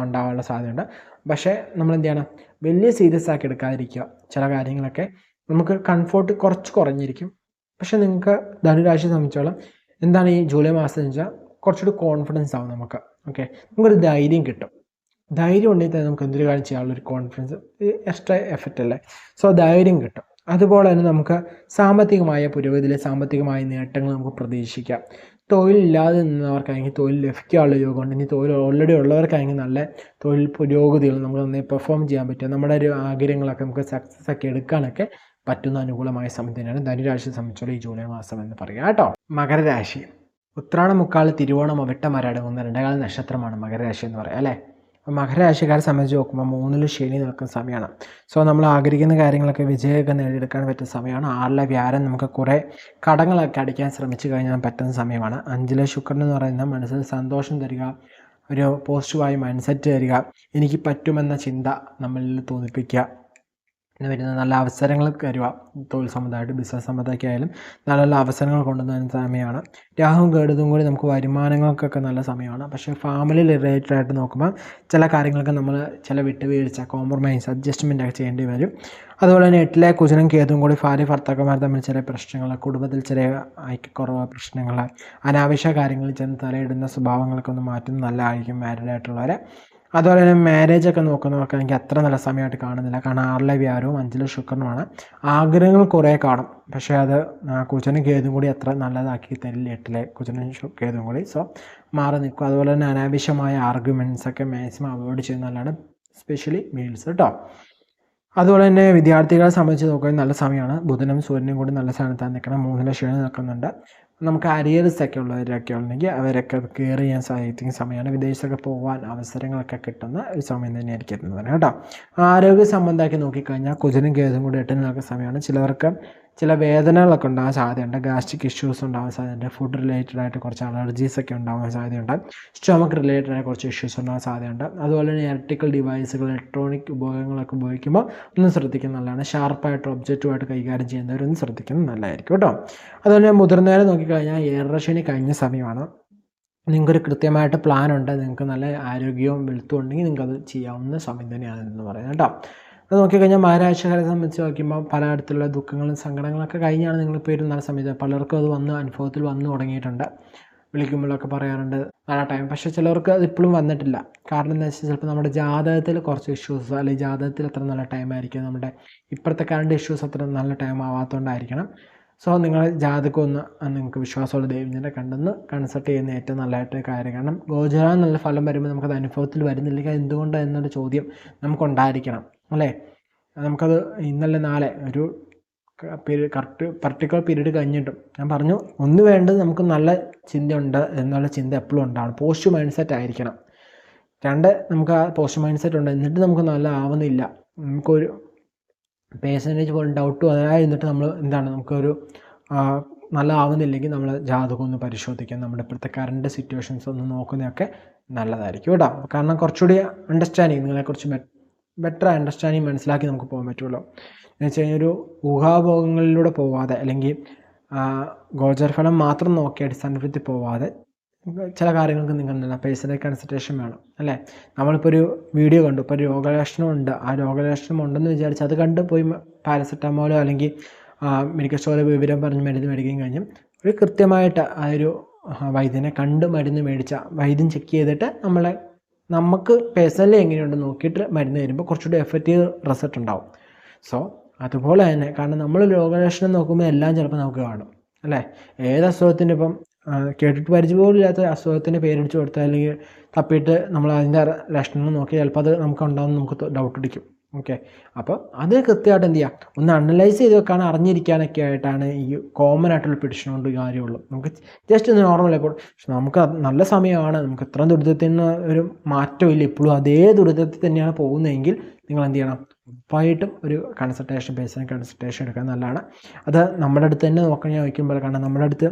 ഉണ്ടാവാനുള്ള സാധ്യതയുണ്ട്. പക്ഷേ നമ്മൾ എന്ത് ചെയ്യണം, വലിയ സീരിയസ് ആക്കി എടുക്കാതിരിക്കുക. ചില കാര്യങ്ങളൊക്കെ നമുക്ക് കംഫോർട്ട് കുറച്ച് കുറഞ്ഞിരിക്കും. പക്ഷേ നിങ്ങൾക്ക് ധനുരാശിയെ സംബന്ധിച്ചോളം എന്താണ് ഈ ജൂലൈ മാസം എന്ന് വെച്ചാൽ കുറച്ചുകൂടി കോൺഫിഡൻസ് ആവും നമുക്ക്, ഓക്കെ, നമുക്കൊരു ധൈര്യം കിട്ടും. ധൈര്യം ഉണ്ടെങ്കിൽ തന്നെ നമുക്ക് എന്തൊരു കാര്യം ചെയ്യാനുള്ളൊരു കോൺഫിഡൻസ് എക്സ്ട്രാ എഫക്റ്റ് അല്ലേ, സോ ധൈര്യം കിട്ടും. അതുപോലെ തന്നെ നമുക്ക് സാമ്പത്തികമായ പുരോഗതിയിൽ സാമ്പത്തികമായ നേട്ടങ്ങൾ നമുക്ക് പ്രതീക്ഷിക്കാം. തൊഴിലില്ലാതെ നിന്നവർക്കാണെങ്കിൽ തൊഴിൽ ലഭിക്കാനുള്ള യോഗമുണ്ട്. ഇനി തൊഴിൽ ഓൾറെഡി ഉള്ളവർക്കാണെങ്കിൽ നല്ല തൊഴിൽ പുരോഗതികൾ നമുക്ക് നന്നായി പെർഫോം ചെയ്യാൻ പറ്റും. നമ്മുടെ ഒരു ആഗ്രഹങ്ങളൊക്കെ നമുക്ക് സക്സസ് ആക്കി എടുക്കാനൊക്കെ പറ്റുന്ന അനുകൂലമായ സമയം തന്നെയാണ് ധനുരാശിയെ സംബന്ധിച്ചുള്ള ഈ ജൂലൈ മാസം എന്ന് പറയാം കേട്ടോ. മകരരാശി, ഉത്രാടം, മുക്കാൽ, തിരുവോണം, അവിട്ടം അടങ്ങുന്ന 2 നക്ഷത്രമാണ് മകരരാശി എന്ന് പറയാം അല്ലേ. അപ്പോൾ മകരരാശിക്കാരെ സംബന്ധിച്ച് നോക്കുമ്പോൾ 3 ശനി നിൽക്കുന്ന സമയമാണ്. സോ നമ്മൾ ആഗ്രഹിക്കുന്ന കാര്യങ്ങളൊക്കെ വിജയമൊക്കെ നേടിയെടുക്കാൻ പറ്റുന്ന സമയമാണ്. 6 വ്യാഴം നമുക്ക് കുറേ കടങ്ങളൊക്കെ അടിക്കാൻ ശ്രമിച്ചു കഴിഞ്ഞാൽ പറ്റുന്ന സമയമാണ്. 5 ശുക്രൻ എന്ന് പറയുന്ന മനസ്സിൽ സന്തോഷം തരിക, ഒരു പോസിറ്റീവായ മൈൻഡ് സെറ്റ് തരിക, എനിക്ക് പറ്റുമെന്ന ചിന്ത നമ്മളിൽ തോന്നിപ്പിക്കുക എന്ന് വരുന്ന നല്ല അവസരങ്ങൾ തരുക. തൊഴിൽ സംബന്ധമായിട്ട് ബിസിനസ് സംബന്ധമൊക്കെ ആയാലും നല്ല നല്ല അവസരങ്ങൾ കൊണ്ടുവരുന്ന സമയമാണ്. രാഹുവും കേതുവും കൂടി നമുക്ക് വരുമാനങ്ങൾക്കൊക്കെ നല്ല സമയമാണ്. പക്ഷേ ഫാമിലി റിലേറ്റഡ് ആയിട്ട് നോക്കുമ്പോൾ ചില കാര്യങ്ങളൊക്കെ നമ്മൾ ചില വിട്ടുവീഴ്ച, കോംപ്രമൈസ്, അഡ്ജസ്റ്റ്മെൻ്റ് ഒക്കെ ചെയ്യേണ്ടി വരും. അതുപോലെ തന്നെ 8 കുജനും കേതുവും കൂടി ഭാര്യ ഭർത്താക്കന്മാർ തമ്മിൽ ചില പ്രശ്നങ്ങൾ, കുടുംബത്തിൽ ചില ഐക്യക്കുറവ് പ്രശ്നങ്ങൾ, അനാവശ്യ കാര്യങ്ങളിൽ ചെന്ന് തലയിടുന്ന സ്വഭാവങ്ങളൊക്കെ ഒന്ന് മാറ്റുന്നത് നല്ലതായിരിക്കും മാരീഡ് ആയിട്ടുള്ളവരെ. അതുപോലെ തന്നെ മാരേജൊക്കെ നോക്കുന്നവർക്കാണെങ്കിൽ അത്ര നല്ല സമയമായിട്ട് കാണുന്നില്ല. കാരണം 6 വ്യാഴവും 5 ശുക്രനുമാണ്. ആഗ്രഹങ്ങൾ കുറേ കാണും, പക്ഷേ അത് കുജനും കേതുവും കൂടി അത്ര നല്ലതാക്കി തരില്ല. 8 കുജനും കേതുവും കൂടി, സോ മാറി നിൽക്കും. അതുപോലെ തന്നെ അനാവശ്യമായ ആർഗ്യുമെൻറ്റ്സൊക്കെ മാക്സിമം അവോയ്ഡ് ചെയ്യുന്ന നല്ലതാണ്, സ്പെഷ്യലി മെയിൽസ് കേട്ടോ. അതുപോലെ തന്നെ വിദ്യാർത്ഥികളെ സംബന്ധിച്ച് നോക്കുകയാണെങ്കിൽ നല്ല സമയമാണ്. ബുധനും സൂര്യനും കൂടി നല്ല സ്ഥാനത്താണ് നിൽക്കണം. 3 ശനി നിൽക്കുന്നുണ്ട്. നമുക്ക് അരിയർസൊക്കെ ഉള്ളവരൊക്കെ ഉണ്ടെങ്കിൽ അവരൊക്കെ കെയർ ചെയ്യാൻ സാധിക്കുന്ന സമയമാണ്. വിദേശത്തൊക്കെ പോകാൻ അവസരങ്ങളൊക്കെ കിട്ടുന്ന ഒരു സമയം തന്നെയായിരിക്കും എത്തുന്നത് കേട്ടോ. ആരോഗ്യ സംബന്ധമാക്കി നോക്കിക്കഴിഞ്ഞാൽ കുജനും കേതും കൂടി 8 നിൽക്കുന്ന സമയമാണ്. ചിലവർക്ക് ചില വേദനകളൊക്കെ ഉണ്ടാകാൻ സാധ്യതയുണ്ട്, ഗാസ്ട്രിക് ഇഷ്യൂസ് ഉണ്ടാകാൻ സാധ്യതയുണ്ട്, ഫുഡ് റിലേറ്റഡ് ആയിട്ട് കുറച്ച് അലർജീസൊക്കെ ഉണ്ടാകാൻ സാധ്യതയുണ്ട്, സ്റ്റൊമക്ക് റിലേറ്റഡ് ആയ കുറച്ച് ഇഷ്യൂസ് ഉണ്ടാകാൻ സാധ്യതയുണ്ട്. അതുപോലെ തന്നെ ഇലക്ട്രിക്കൽ ഡിവൈസുകൾ, ഇലക്ട്രോണിക് ഉപകരണങ്ങളൊക്കെ ഉപയോഗിക്കുമ്പോൾ ഒന്ന് ശ്രദ്ധിക്കുന്നത് നല്ലതാണ്. ഷാർപ്പായിട്ട് ഒബ്ജക്റ്റുമായിട്ട് കൈകാര്യം ചെയ്യുന്നവരൊന്ന് ശ്രദ്ധിക്കുന്നത് നല്ലതായിരിക്കും കേട്ടോ. അതുപോലെ മുതിർന്നവരെ നോക്കിക്കഴിഞ്ഞാൽ 7 ശനി കഴിഞ്ഞ സമയമാണ്. നിങ്ങൾക്കൊരു കൃത്യമായിട്ട് പ്ലാൻ ഉണ്ട്, നിങ്ങൾക്ക് നല്ല ആരോഗ്യവും വെളുത്തും ഉണ്ടെങ്കിൽ നിങ്ങൾക്കത് ചെയ്യാവുന്ന സമയം തന്നെയാണ് എന്ന് പറയുന്നത് കേട്ടോ. അത് നോക്കിക്കഴിഞ്ഞാൽ മഹാരാഷ്ട്രക്കാരെ സംബന്ധിച്ച് നോക്കുമ്പോൾ പലതരത്തിലുള്ള ദുഃഖങ്ങളും സങ്കടങ്ങളൊക്കെ കഴിഞ്ഞാണ് നിങ്ങളിപ്പോൾ ഇരുന്ന സമയത്ത് പലർക്കും അത് അനുഭവത്തിൽ വന്നു തുടങ്ങിയിട്ടുണ്ട്. വിളിക്കുമ്പോഴൊക്കെ പറയാറുണ്ട് നല്ല ടൈം, പക്ഷേ ചിലർക്ക് അത് ഇപ്പോഴും വന്നിട്ടില്ല. കാരണം എന്താ വെച്ചാൽ ചിലപ്പോൾ നമ്മുടെ ജാതകത്തിൽ കുറച്ച് ഇഷ്യൂസ്, അല്ലെങ്കിൽ ജാതകത്തിൽ അത്ര നല്ല ടൈം ആയിരിക്കും, നമ്മുടെ ഇപ്പോഴത്തെ കറണ്ട് ഇഷ്യൂസ് അത്ര നല്ല ടൈം ആവാത്തതുകൊണ്ടായിരിക്കണം. സോ നിങ്ങൾ ജാതകം ഒന്ന് നിങ്ങൾക്ക് വിശ്വാസമുള്ള ദൈവത്തിൻ്റെ കണ്ടെന്ന് കൺസൾട്ട് ചെയ്യുന്ന ഏറ്റവും നല്ലതായിട്ട് കാര്യം. കാരണം ഗോചരം എന്നുള്ള ഫലം വരുമ്പോൾ നമുക്കത് അനുഭവത്തിൽ വരുന്നില്ലെങ്കിൽ എന്തുകൊണ്ട് എന്നൊരു ചോദ്യം നമുക്കുണ്ടായിരിക്കണം അല്ലേ. നമുക്കത് ഇന്നല്ല നാളെ ഒരു പർട്ടിക്കുലർ പീരീഡ് കഴിഞ്ഞിട്ടും ഞാൻ പറഞ്ഞു, ഒന്ന് വേണ്ടത് നമുക്ക് നല്ല ചിന്തയുണ്ട് എന്നുള്ള ചിന്ത എപ്പോഴും ഉണ്ടാവണം, പോസിറ്റീവ് മൈൻഡ് സെറ്റ് ആയിരിക്കണം. 2 നമുക്ക് ആ പോസിറ്റീവ് മൈൻഡ് സെറ്റ് ഉണ്ട്, എന്നിട്ട് നമുക്ക് നല്ല ആവുന്നില്ല, നമുക്കൊരു പേഴ്സൻറ്റേജ് പോലും ഡൗട്ട് അതായിരുന്നിട്ട് നമ്മൾ എന്താണ് നമുക്കൊരു നല്ല ആവുന്നില്ലെങ്കിൽ നമ്മൾ ജാതകം ഒന്ന് പരിശോധിക്കാം, നമ്മുടെ ഇപ്പോഴത്തെ കറണ്ട് സിറ്റുവേഷൻസ് ഒന്ന് നോക്കുന്നതൊക്കെ നല്ലതായിരിക്കും കേട്ടോ. കാരണം കുറച്ചുകൂടി അണ്ടർസ്റ്റാൻഡിങ്, നിങ്ങളെക്കുറിച്ച് ബെറ്റർ അണ്ടർസ്റ്റാൻഡിങ് മനസ്സിലാക്കി നമുക്ക് പോകാൻ പറ്റുമല്ലോ. എന്ന് വെച്ച് കഴിഞ്ഞാൽ ഒരു ഊഹാഭോഗങ്ങളിലൂടെ പോവാതെ, അല്ലെങ്കിൽ ഗോചരഫലം മാത്രം നോക്കി അടിസ്ഥാനപ്പെടുത്തി പോവാതെ ചില കാര്യങ്ങൾക്ക് നിങ്ങൾ നല്ല പേഴ്സണൽ കൺസൾട്ടേഷൻ വേണം അല്ലേ. നമ്മളിപ്പോൾ ഒരു വീഡിയോ കണ്ടു, ഇപ്പോൾ രോഗലക്ഷണം ഉണ്ട്, ആ രോഗലക്ഷണം ഉണ്ടെന്ന് വിചാരിച്ച് അത് കണ്ട് പോയി പാരസെറ്റമോളോ അല്ലെങ്കിൽ മെഡിക്കൽ സ്റ്റോറിൽ വിവരം പറഞ്ഞ് മരുന്ന് മേടിക്കുകയും കഴിഞ്ഞും ഒരു കൃത്യമായിട്ട് ആ ഒരു വൈദ്യനെ കണ്ട് മരുന്ന് മേടിച്ച വൈദ്യൻ ചെക്ക് ചെയ്തിട്ട് നമുക്ക് പേഴ്സണലി എങ്ങനെയുണ്ടെന്ന് നോക്കിയിട്ട് മരുന്ന് തരുമ്പോൾ കുറച്ചുകൂടി എഫക്റ്റീവ് റിസൾട്ട് ഉണ്ടാവും. സോ അതുപോലെ തന്നെ, കാരണം നമ്മൾ രോഗലക്ഷണം നോക്കുമ്പോൾ എല്ലാം ചിലപ്പോൾ നമുക്ക് കാണും അല്ലേ. ഏത് അസുഖത്തിൻ്റെ ഇപ്പം കേട്ടിട്ട് പരിചയമില്ലാത്ത അസുഖത്തിൻ്റെ പേരടിച്ച് കൊടുത്താൽ അല്ലെങ്കിൽ തപ്പിയിട്ട് നമ്മൾ അതിൻ്റെ ലക്ഷണങ്ങൾ നോക്കി ചിലപ്പോൾ അത് നമുക്ക് ഉണ്ടാകുന്ന നമുക്ക് ഡൗട്ട് അടിക്കും ഓക്കെ, അപ്പോൾ അത് കൃത്യമായിട്ട് എന്ത് ചെയ്യുക, ഒന്ന് അനലൈസ് ചെയ്ത് വെക്കാൻ അറിഞ്ഞിരിക്കാനൊക്കെ ആയിട്ടാണ് ഈ കോമൺ ആയിട്ടുള്ള പിടിഷൻ കൊണ്ട് കാര്യമുള്ളൂ. നമുക്ക് ജസ്റ്റ് ഒന്ന് നോർമൽ ഇപ്പോൾ നമുക്ക് നല്ല സമയമാണ്, നമുക്ക് എത്ര ദുരിതത്തിൽ നിന്ന് ഒരു മാറ്റമില്ല, ഇപ്പോഴും അതേ ദുരിതത്തിൽ തന്നെയാണ് പോകുന്നതെങ്കിൽ നിങ്ങൾ എന്ത് ചെയ്യണം, ഉറപ്പായിട്ടും ഒരു കൺസൾട്ടേഷൻ, പേഴ്സണൽ കൺസൾട്ടേഷൻ എടുക്കാൻ നല്ലതാണ്. അത് നമ്മുടെ അടുത്ത് തന്നെ നോക്കാൻ ചോദിക്കുമ്പോൾ, കാരണം നമ്മുടെ അടുത്ത്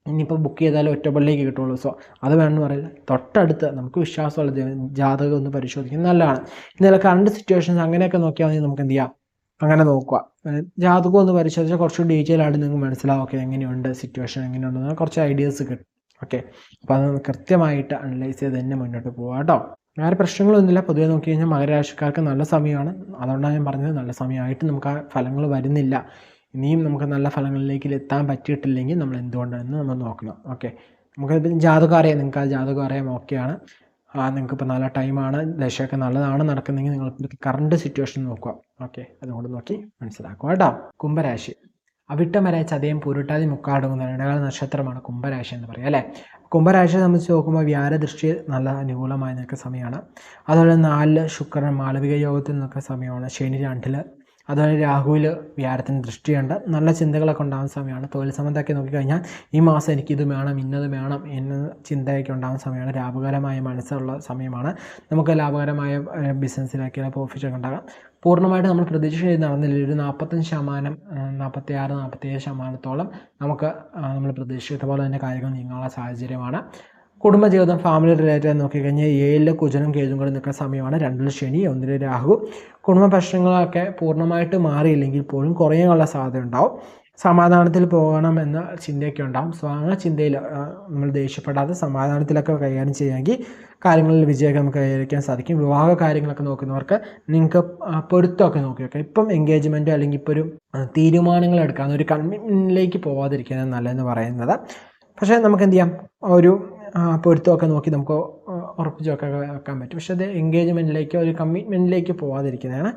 ഇനിയിപ്പോൾ ബുക്ക് ചെയ്താലും ഒറ്റപ്പള്ളിക്ക് കിട്ടുള്ളൂ. സോ അത് വേണമെന്ന് പറയുന്നത് തൊട്ടടുത്ത് നമുക്ക് വിശ്വാസമുള്ള ജാതകം ഒന്ന് പരിശോധിക്കുന്നത് നല്ലതാണ്. ഇന്നലെ കറണ്ട് സിറ്റുവേഷൻസ് അങ്ങനെയൊക്കെ നോക്കിയാൽ മതി, നമുക്ക് എന്ത് ചെയ്യാം, അങ്ങനെ നോക്കുക. ജാതകം ഒന്ന് പരിശോധിച്ചാൽ കുറച്ച് ഡീറ്റെയിൽ ആയിട്ട് നിങ്ങൾക്ക് മനസ്സിലാവും, ഓക്കെ എങ്ങനെയുണ്ട് സിറ്റുവേഷൻ, എങ്ങനെയുണ്ടെന്ന് കുറച്ച് ഐഡിയാസ് കിട്ടും. ഓക്കെ, അപ്പോൾ അത് കൃത്യമായിട്ട് അനലൈസ് ചെയ്ത് തന്നെ മുന്നോട്ട് പോകാം കേട്ടോ. വേറെ പ്രശ്നങ്ങളൊന്നുമില്ല. പൊതുവെ നോക്കി കഴിഞ്ഞാൽ മകരരാശിക്കാർക്ക് നല്ല സമയമാണ്. അതുകൊണ്ടാണ് ഞാൻ പറഞ്ഞത് നല്ല സമയമായിട്ട് നമുക്ക് ആ ഫലങ്ങൾ വരുന്നില്ല. ഇനിയും നമുക്ക് നല്ല ഫലങ്ങളിലേക്ക് എത്താൻ പറ്റിയിട്ടില്ലെങ്കിൽ നമ്മൾ എന്തുകൊണ്ടാണെന്ന് നമ്മൾ നോക്കണം. ഓക്കെ, നമുക്ക് ജാതകം അറിയാം, നിങ്ങൾക്ക് ആ ജാതകം അറിയാം, ഓക്കെയാണ്. നിങ്ങൾക്കിപ്പോൾ നല്ല ടൈമാണ്, ദശയൊക്കെ നല്ലതാണ് നടക്കുന്നതെങ്കിൽ നിങ്ങൾ കറണ്ട് സിറ്റുവേഷൻ നോക്കുക. ഓക്കെ, അതുകൊണ്ട് നോക്കി മനസ്സിലാക്കുക കേട്ടോ. കുംഭരാശി, അവിട്ടം വരെ ചതയം പൂരുട്ടാതി മുക്കാടങ്ങുന്ന ഇടകാല നക്ഷത്രമാണ് കുംഭരാശി എന്ന് പറയുക അല്ലേ. കുംഭരാശിയെ സംബന്ധിച്ച് നോക്കുമ്പോൾ വ്യാഴദൃഷ്ടി നല്ല അനുകൂലമായി നിൽക്കുന്ന സമയമാണ്. അതുപോലെ 4 ശുക്രൻ മാളവിക യോഗത്തിൽ നിൽക്കുന്ന സമയമാണ്. ശനി 2, അതുപോലെ രാഹുവിൽ വ്യാഴത്തിന് ദൃഷ്ടിയുണ്ട്. നല്ല ചിന്തകളൊക്കെ ഉണ്ടാകുന്ന സമയമാണ്. തൊഴിൽ സംബന്ധമൊക്കെ നോക്കിക്കഴിഞ്ഞാൽ ഈ മാസം എനിക്കിത് വേണം, ഇന്നത് വേണം എന്ന ചിന്തയൊക്കെ ഉണ്ടാകുന്ന സമയമാണ്. ലാഭകരമായ മനസ്സുള്ള സമയമാണ്. നമുക്ക് ലാഭകരമായ ബിസിനസ്സിലൊക്കെ പ്രോഫിറ്റൊക്കെ ഉണ്ടാകാം. പൂർണ്ണമായിട്ട് നമ്മൾ പ്രതീക്ഷ ചെയ്ത് നടന്നില്ല, ഒരു 45%, 46-47% നമുക്ക് നമ്മൾ പ്രതീക്ഷിച്ച പോലെ തന്നെ കാര്യങ്ങൾ നീങ്ങാനുള്ള സാഹചര്യമാണ്. കുടുംബജീവിതം, ഫാമിലി റിലേറ്റഡ് നോക്കിക്കഴിഞ്ഞാൽ 7 കുജനും കേതും കൂടി നിൽക്കുന്ന സമയമാണ്. 2 ശനി, 1 രാഹു. കുടുംബ പ്രശ്നങ്ങളൊക്കെ പൂർണ്ണമായിട്ട് മാറിയില്ലെങ്കിൽ പോലും കുറയാനുള്ള സാധ്യത ഉണ്ടാവും. സമാധാനത്തിൽ പോകണം എന്ന ചിന്തയൊക്കെ ഉണ്ടാകും. സോ ആ ചിന്തയിൽ നമ്മൾ ദേഷ്യപ്പെടാതെ സമാധാനത്തിലൊക്കെ കൈകാര്യം ചെയ്യാമെങ്കിൽ കാര്യങ്ങളിൽ വിജയമൊക്കെ നമുക്ക് കൈവരിക്കാൻ സാധിക്കും. വിവാഹ കാര്യങ്ങളൊക്കെ നോക്കുന്നവർക്ക് നിങ്ങൾക്ക് പൊരുത്തമൊക്കെ നോക്കി വെക്കാം. ഇപ്പം എൻഗേജ്മെൻറ്റോ അല്ലെങ്കിൽ ഇപ്പോൾ ഒരു തീരുമാനങ്ങൾ എടുക്കാവുന്ന ഒരു കമ്മിറ്റ്മെൻറ്റിലേക്ക് പോകാതിരിക്കുന്നത് നല്ലതെന്ന് പറയുന്നത്. പക്ഷേ നമുക്ക് എന്ത് ചെയ്യാം, ഒരു പൊരുത്തമൊക്കെ നോക്കി നമുക്ക് ഉറപ്പിച്ചൊക്കെ വെക്കാൻ പറ്റും. പക്ഷേ അത് എൻഗേജ്മെൻറ്റിലേക്ക്, ഒരു കമ്മിറ്റ്മെൻറ്റിലേക്ക് പോകാതിരിക്കുന്നതാണ്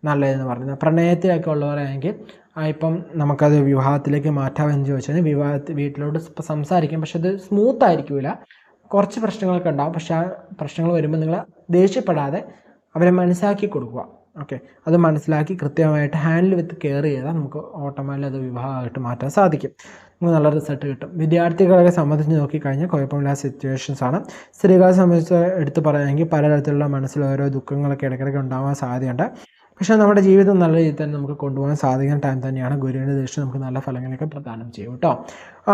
നല്ലതെന്ന് പറയുന്നത്. പ്രണയത്തിലൊക്കെ ഉള്ളവരാണെങ്കിൽ ഇപ്പം നമുക്കത് വിവാഹത്തിലേക്ക് മാറ്റാമെന്ന് ചോദിച്ചാൽ വീട്ടിലോട്ട് സംസാരിക്കാം. പക്ഷെ അത് സ്മൂത്ത് ആയിരിക്കില്ല, കുറച്ച് പ്രശ്നങ്ങളൊക്കെ ഉണ്ടാകും. പക്ഷേ ആ പ്രശ്നങ്ങൾ വരുമ്പോൾ നിങ്ങൾ ദേഷ്യപ്പെടാതെ അവരെ മനസ്സിലാക്കി കൊടുക്കുക. ഓക്കെ, അത് മനസ്സിലാക്കി കൃത്യമായിട്ട് ഹാൻഡിൽ വിത്ത് കെയർ ചെയ്താൽ നമുക്ക് ഓട്ടോമാറ്റിക്കലി അത് വിവാഹമായിട്ട് മാറ്റാൻ സാധിക്കും. നമുക്ക് നല്ല റിസൾട്ട് കിട്ടും. വിദ്യാർത്ഥികളെ സംബന്ധിച്ച് നോക്കിക്കഴിഞ്ഞാൽ കുഴപ്പമില്ലാത്ത സിറ്റുവേഷൻസാണ്. സ്ത്രീകളെ സംബന്ധിച്ച് എടുത്ത് പറയുകയാണെങ്കിൽ പലതരത്തിലുള്ള മനസ്സിൽ ഓരോ ദുഃഖങ്ങളൊക്കെ ഇടയ്ക്കിടയ്ക്ക് ഉണ്ടാകാൻ സാധ്യതയുണ്ട്. പക്ഷേ നമ്മുടെ ജീവിതം നല്ല രീതിയിൽ തന്നെ നമുക്ക് കൊണ്ടുപോകാൻ സാധിക്കുന്ന ടൈം തന്നെയാണ്. ഗുരുവിൻ്റെ ദൃഷ്ടി നമുക്ക് നല്ല ഫലങ്ങളൊക്കെ പ്രദാനം ചെയ്യും കേട്ടോ.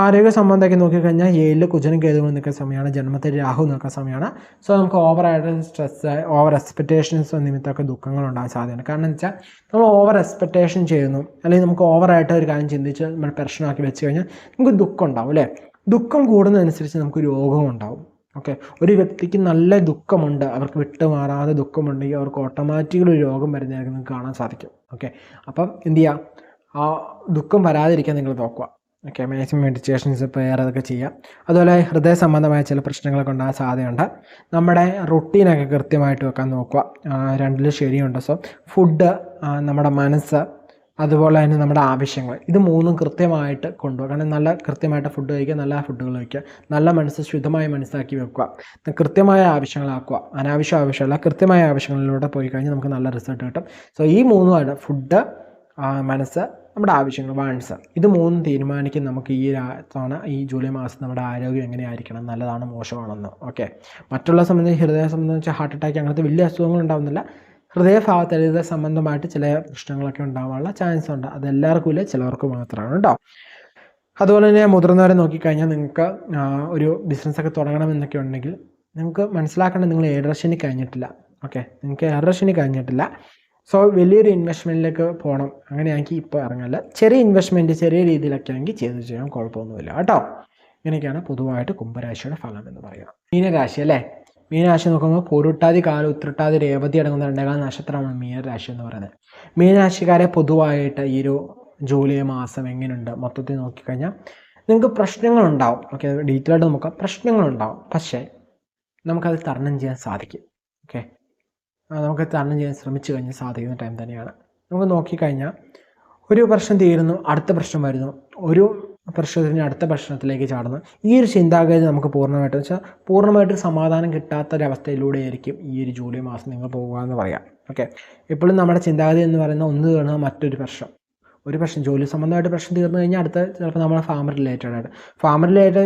ആരോഗ്യ സംബന്ധമൊക്കെ നോക്കിക്കഴിഞ്ഞാൽ 7 കുജനും കേതുവും നിൽക്കുന്ന സമയമാണ്. ജന്മത്തിൽ രാഹു നിൽക്കുന്ന സമയമാണ്. സോ നമുക്ക് ഓവറായിട്ട് സ്ട്രെസ്, ഓവർ എക്സ്പെക്റ്റേഷൻസ് നിമിത്തമൊക്കെ ദുഃഖങ്ങളുണ്ടാകാൻ സാധ്യതയാണ്. കാരണം എന്ന് വെച്ചാൽ നമ്മൾ ഓവർ എക്സ്പെക്റ്റേഷൻ ചെയ്യുന്നു, അല്ലെങ്കിൽ നമുക്ക് ഓവറായിട്ട് ഒരു കാര്യം ചിന്തിച്ച് നമ്മൾ പ്രശ്നമാക്കി വെച്ച് കഴിഞ്ഞാൽ നമുക്ക് ദുഃഖം ഉണ്ടാവും അല്ലേ. ദുഃഖം കൂടുന്നതനുസരിച്ച് നമുക്ക് രോഗവും ഉണ്ടാവും. ഓക്കെ, ഒരു വ്യക്തിക്ക് നല്ല ദുഃഖമുണ്ട്, അവർക്ക് വിട്ടുമാറാതെ ദുഃഖമുണ്ടെങ്കിൽ അവർക്ക് ഓട്ടോമാറ്റിക്കലി ഒരു രോഗം വരുന്നതായിട്ട് നിങ്ങൾക്ക് കാണാൻ സാധിക്കും. ഓക്കെ, അപ്പം എന്ത് ചെയ്യുക, ആ ദുഃഖം വരാതിരിക്കാൻ നിങ്ങൾ നോക്കുക. ഓക്കെ, മാക്സിമം മെഡിറ്റേഷൻസ്, പ്രെയർ അതൊക്കെ ചെയ്യാം. അതുപോലെ ഹൃദയ സംബന്ധമായ ചില പ്രശ്നങ്ങളൊക്കെ ഉണ്ടാകാൻ സാധ്യതയുണ്ട്. നമ്മുടെ റുട്ടീനൊക്കെ കൃത്യമായിട്ട് വെക്കാൻ നോക്കുക. 2 ശരിയുണ്ട്. സോ ഫുഡ്, നമ്മുടെ മനസ്സ്, അതുപോലെ തന്നെ നമ്മുടെ ആവശ്യങ്ങൾ, ഇത് 3 കൃത്യമായിട്ട് കൊണ്ടുപോകുക. കാരണം നല്ല കൃത്യമായിട്ട് ഫുഡ് കഴിക്കുക, നല്ല ഫുഡുകൾ കഴിക്കുക, നല്ല മനസ്സ് ശുദ്ധമായ മനസ്സാക്കി വെക്കുക, കൃത്യമായ ആവശ്യങ്ങളാക്കുക. അനാവശ്യ ആവശ്യമല്ല, കൃത്യമായ ആവശ്യങ്ങളിലൂടെ പോയി കഴിഞ്ഞാൽ നമുക്ക് നല്ല റിസൾട്ട് കിട്ടും. സോ ഈ 3 ഫുഡ്, മനസ്സ്, നമ്മുടെ ആവശ്യങ്ങൾ, വാൻസ്, ഇത് 3 തീരുമാനിക്കും നമുക്ക് ഈ തവണ ഈ ജൂലൈ മാസം നമ്മുടെ ആരോഗ്യം എങ്ങനെയായിരിക്കണം, നല്ലതാണ് മോശമാണെന്ന്. ഓക്കെ, മറ്റുള്ള സംബന്ധിച്ച് ഹൃദയം സംബന്ധിച്ച് ഹാർട്ട് അറ്റാക്ക് അങ്ങനത്തെ വലിയ അസുഖങ്ങൾ ഉണ്ടാകുന്നില്ല. ഹൃദയഭാഗത്ത് ഹൃദയ സംബന്ധമായിട്ട് ചില പ്രശ്നങ്ങളൊക്കെ ഉണ്ടാകാനുള്ള ചാൻസ് ഉണ്ട്. അതെല്ലാവർക്കും ഇല്ല, ചിലവർക്ക് മാത്രമാണ് കേട്ടോ. അതുപോലെ തന്നെ മുതിർന്നവരെ നോക്കിക്കഴിഞ്ഞാൽ നിങ്ങൾക്ക് ഒരു ബിസിനസ്സൊക്കെ തുടങ്ങണമെന്നൊക്കെ ഉണ്ടെങ്കിൽ നിങ്ങൾക്ക് മനസ്സിലാക്കേണ്ടത് നിങ്ങൾ ഏഴരശനി കഴിഞ്ഞിട്ടില്ല. ഓക്കെ, നിങ്ങൾക്ക് ഏഴരശനി കഴിഞ്ഞിട്ടില്ല. സോ വലിയൊരു ഇൻവെസ്റ്റ്മെൻറ്റിലേക്ക് പോകണം, അങ്ങനെയാണെങ്കിൽ ഇപ്പോൾ ഇറങ്ങല്ല. ചെറിയ ഇൻവെസ്റ്റ്മെൻറ്റ് ചെറിയ രീതിയിലൊക്കെ ആണെങ്കിൽ ചെയ്യാൻ കുഴപ്പമൊന്നുമില്ല കേട്ടോ. ഇങ്ങനെയൊക്കെയാണ് പൊതുവായിട്ട് കുംഭരാശിയുടെ ഫലം എന്ന് പറയുക. മീനരാശി അല്ലേ. മീനരാശി നോക്കുമ്പോൾ പൂരുട്ടാതി, കാലം, ഉത്രട്ടാതി, രേവതി അടങ്ങുന്ന 2 നക്ഷത്രമാണ് മീനരാശി എന്ന് പറയുന്നത്. മീനരാശിക്കാരെ പൊതുവായിട്ട് ഈ ഒരു ജൂലൈ മാസം എങ്ങനെയുണ്ട് മൊത്തത്തിൽ നോക്കിക്കഴിഞ്ഞാൽ നിങ്ങൾക്ക് പ്രശ്നങ്ങളുണ്ടാവും. ഓക്കെ, ഡീറ്റെയിൽ ആയിട്ട് നോക്കാം. പ്രശ്നങ്ങളുണ്ടാവും, പക്ഷേ നമുക്കത് തരണം ചെയ്യാൻ സാധിക്കും. ഓക്കെ, നമുക്ക് തരണം ചെയ്യാൻ ശ്രമിച്ചു കഴിഞ്ഞാൽ സാധിക്കുന്ന ടൈം തന്നെയാണ്. നമുക്ക് നോക്കിക്കഴിഞ്ഞാൽ ഒരു പ്രശ്നം തീരുന്നു, അടുത്ത പ്രശ്നം വരുന്നു, ഒരു പ്രശ്നത്തിന് അടുത്ത പ്രശ്നത്തിലേക്ക് ചാടുന്നു. ഈ ഒരു ചിന്താഗതി നമുക്ക് പൂർണ്ണമായിട്ട് സമാധാനം കിട്ടാത്തൊരവസ്ഥയിലൂടെ ആയിരിക്കും ഈ ഒരു ജൂലൈ മാസം നിങ്ങൾ പോകുക എന്ന് പറയാം. ഓക്കെ, ഇപ്പോഴും നമ്മുടെ ചിന്താഗതി എന്ന് പറയുന്ന ഒന്ന് തീർന്നാൽ മറ്റൊരു പ്രശ്നം, ഒരു പ്രശ്നം ജോലി സംബന്ധമായിട്ട് പ്രശ്നം തീർന്നു കഴിഞ്ഞാൽ അടുത്ത ചിലപ്പോൾ നമ്മളെ ഫാമർ റിലേറ്റഡ് ആയിട്ട്, ഫാമർ റിലേറ്റഡ്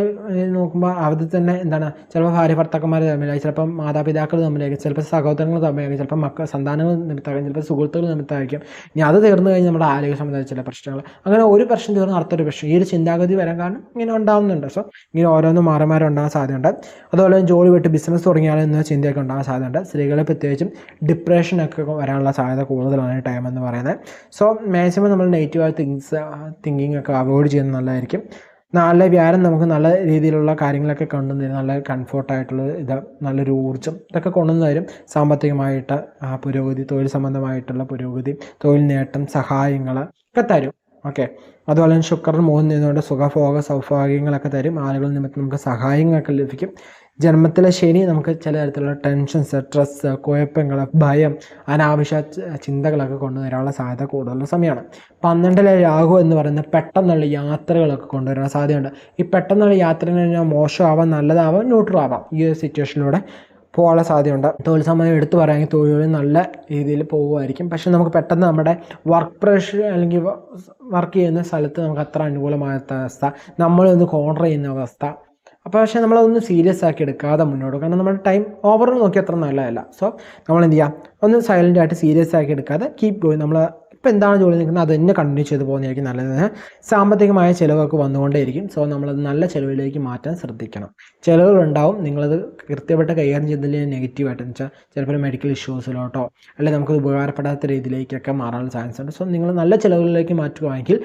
നോക്കുമ്പോൾ അതിൽ തന്നെ എന്താണ് ചിലപ്പോൾ ഭാര്യ ഭർത്താക്കന്മാർ തമ്മിലായി, ചിലപ്പം മാതാപിതാക്കൾ തമ്മിലായിരിക്കും, ചിലപ്പോൾ സഹോദരങ്ങൾ തമ്മിലായിരിക്കും, ചിലപ്പോൾ സന്താനങ്ങൾ നിമിത്തമായിരിക്കും, ചിലപ്പോൾ സുഹൃത്തുക്കൾ നിമിത്തമായിരിക്കും. ഇനി അത് തീർന്നു കഴിഞ്ഞാൽ നമ്മുടെ ആരോഗ്യ സംബന്ധിച്ച ചില പ്രശ്നങ്ങൾ, അങ്ങനെ ഒരു പ്രശ്നം തീർന്ന് അടുത്തൊരു പ്രശ്നം. ഈ ഒരു ചിന്താഗതി വരാൻ കാരണം ഇങ്ങനെ ഉണ്ടാകുന്നുണ്ട്. സോ ഇങ്ങനെ ഓരോന്നും മാറി മാറി ഉണ്ടാകാൻ സാധ്യതയുണ്ട്. അതുപോലെ ജോലി വിട്ട് ബിസിനസ് തുടങ്ങിയാലും എന്ന ചിന്തയൊക്കെ ഉണ്ടാകാൻ സാധ്യതയുണ്ട്. സ്ത്രീകളെ പ്രത്യേകിച്ചും ഡിപ്രഷനൊക്കെ വരാനുള്ള സാധ്യത കൂടുതലാണ് ഈ ടൈം എന്ന് പറയുന്നത്. സോ മാക്സിമം നമ്മൾ നെഗറ്റീവായ തിങ്കിങ് ഒക്കെ അവോയ്ഡ് ചെയ്യുന്നത് നല്ലതായിരിക്കും. നല്ല വ്യാരം നമുക്ക് നല്ല രീതിയിലുള്ള കാര്യങ്ങളൊക്കെ കൊണ്ടുവന്ന് നല്ല കംഫോർട്ടായിട്ടുള്ള ഇത്, നല്ലൊരു ഊർജ്ജം ഇതൊക്കെ കൊണ്ടുവന്ന് തരും. സാമ്പത്തികമായിട്ട് പുരോഗതി, തൊഴിൽ സംബന്ധമായിട്ടുള്ള പുരോഗതി, തൊഴിൽ നേട്ടം, സഹായങ്ങൾ ഒക്കെ തരും. ഓക്കെ, അതുപോലെ തന്നെ ശുക്രൻ മൂന്ന് നിന്നുകൊണ്ട് സുഖഭോഗ സൗഭാഗ്യങ്ങളൊക്കെ തരും. ആളുകൾ നിമിത്തം നമുക്ക് സഹായങ്ങളൊക്കെ ലഭിക്കും. ജന്മത്തിലെ ശനി നമുക്ക് ചില തരത്തിലുള്ള ടെൻഷൻ, സ്ട്രെസ്, കുഴപ്പങ്ങൾ, ഭയം, അനാവശ്യ ചിന്തകളൊക്കെ കൊണ്ടുവരാനുള്ള സാധ്യത കൂടുതലുള്ള സമയമാണ്. 12-ലെ രാഹു എന്ന് പറയുന്ന പെട്ടെന്നുള്ള യാത്രകളൊക്കെ കൊണ്ടുവരാൻ സാധ്യതയുണ്ട്. ഈ പെട്ടെന്നുള്ള യാത്ര എന്ന് പറഞ്ഞാൽ മോശമാവാം, നല്ലതാവാം, ന്യൂട്രൽ ആവാം. ഈ ഒരു സിറ്റുവേഷനിലൂടെ പോകാനുള്ള സാധ്യതയുണ്ട്. തൊഴിൽ സംബന്ധം എടുത്തു പറയുകയാണെങ്കിൽ തൊഴിൽ നല്ല രീതിയിൽ പോകുമായിരിക്കും. പക്ഷെ നമുക്ക് പെട്ടെന്ന് നമ്മുടെ വർക്ക് പ്രഷർ അല്ലെങ്കിൽ വർക്ക് ചെയ്യുന്ന സ്ഥലത്ത് നമുക്ക് അത്ര അനുകൂലമാകാത്ത അവസ്ഥ, നമ്മളൊന്ന് കോൺട്ര ചെയ്യുന്ന അവസ്ഥ. അപ്പോൾ പക്ഷേ നമ്മളതൊന്ന് സീരിയസ് ആക്കി എടുക്കാതെ മുന്നോട്ട്, കാരണം നമ്മുടെ ടൈം ഓവർ നോക്കി അത്ര നല്ലതല്ല. സോ നമ്മൾ എന്ത് ചെയ്യാം, ഒന്ന് സൈലൻ്റ് ആയിട്ട് സീരിയസ് ആക്കി എടുക്കാതെ കീപ്പ് ഗോയിങ്. നമ്മൾ ഇപ്പോൾ എന്താണ് ജോലി നിൽക്കുന്നത് അത് തന്നെ കണ്ടിന്യൂ ചെയ്ത് പോകുന്നതായിരിക്കും നല്ലത്. സാമ്പത്തികമായ ചിലവൊക്കെ വന്നുകൊണ്ടേയിരിക്കും. സോ നമ്മളത് നല്ല ചിലവിലേക്ക് മാറ്റാൻ ശ്രദ്ധിക്കണം. ചിലവുകളുണ്ടാവും, നിങ്ങളത് കൃത്യമായിട്ട് കൈകാര്യം ചെയ്തതിൽ നെഗറ്റീവായിട്ടെന്ന് വെച്ചാൽ ചിലപ്പോൾ മെഡിക്കൽ ഇഷ്യൂസിലോട്ടോ അല്ലെങ്കിൽ നമുക്ക് ഉപകാരപ്പെടാത്ത രീതിയിലേക്കൊക്കെ മാറാനുള്ള ചാൻസ് ഉണ്ട്. സോ നിങ്ങൾ നല്ല ചിലവുകളിലേക്ക് മാറ്റുകയാണെങ്കിൽ